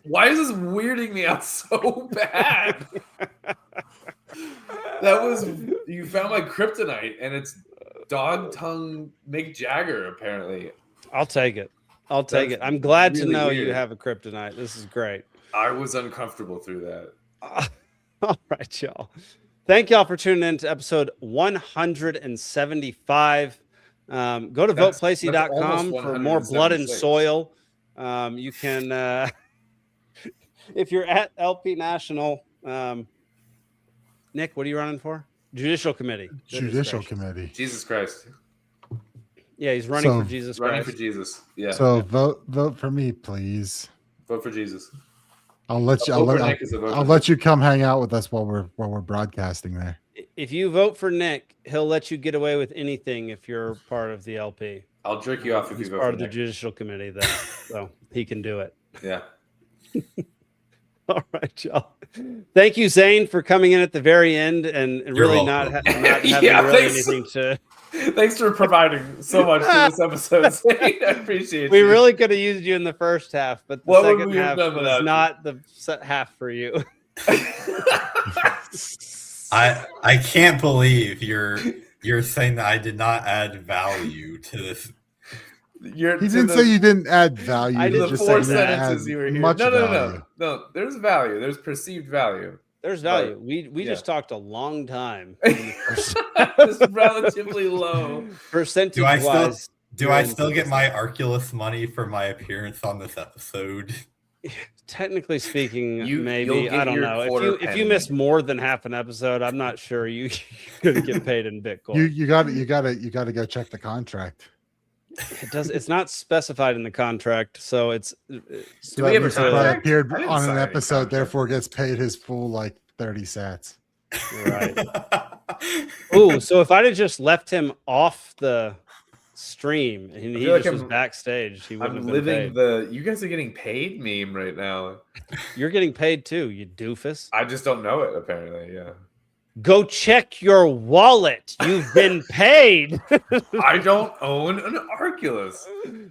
Why is this weirding me out so bad? You found my kryptonite, and it's dog tongue Mick Jagger, apparently. I'll take it. I'm glad to know weird. you have a kryptonite. This is great. I was uncomfortable through that. All right, y'all. Thank y'all for tuning in to episode 175. Go to voteplacie.com for more blood and soil. You can, if you're at LP National, Nick, what are you running for? Judicial Committee. Judicial Committee. Jesus Christ. Yeah, he's running for Jesus Christ. Running for Jesus. Yeah. So vote for me, please. Vote for Jesus. I'll let you. I'll let you come hang out with us while we're broadcasting there. If you vote for Nick, he'll let you get away with anything if you're part of the LP. I'll jerk you off if you vote part for of the Nick. Judicial Committee, then, so he can do it. Yeah. All right, y'all. Thank you, Zane, for coming in at the very end and really not having anything to. Thanks for providing so much for this episode, Zane. I appreciate We you. really could have used you in the first half, but the What would second we have half done was without you? not the half for you. I can't believe you're saying that I did not add value to this. He didn't say you didn't add value. I He did just 4 said you didn't sentences add you were here. much value. No. There's value. There's perceived value. There's value. But, We just talked a long time. It's relatively low. Percentage Do I still wise. do I still get my Arculus money for my appearance on this episode? technically speaking, you'll maybe get I don't your know. quarter If you miss more than half an episode, I'm not sure you're gonna get paid in Bitcoin. You got to go check the contract. It's not specified in the contract, so it's. So do we have a contract? Appeared on an episode, therefore gets paid his full like 30 sats. Right. Ooh, so if I'd have just left him off the stream and he just was backstage, he wouldn't have been paid. You guys are getting paid meme right now. You're getting paid too, you doofus. I just don't know it, apparently. Yeah. Go check your wallet. You've been paid. I don't own an Arculus.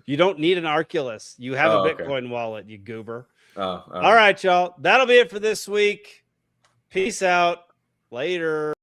You don't need an Arculus. You have a okay. Bitcoin wallet, you goober. All right, y'all. That'll be it for this week. Peace out. Later.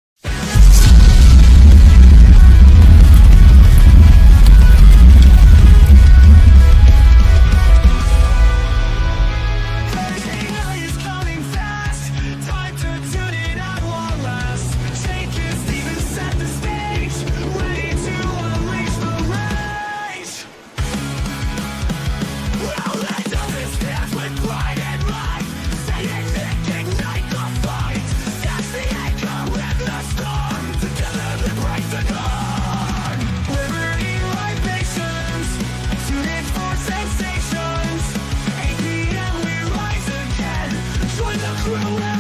Join the crew.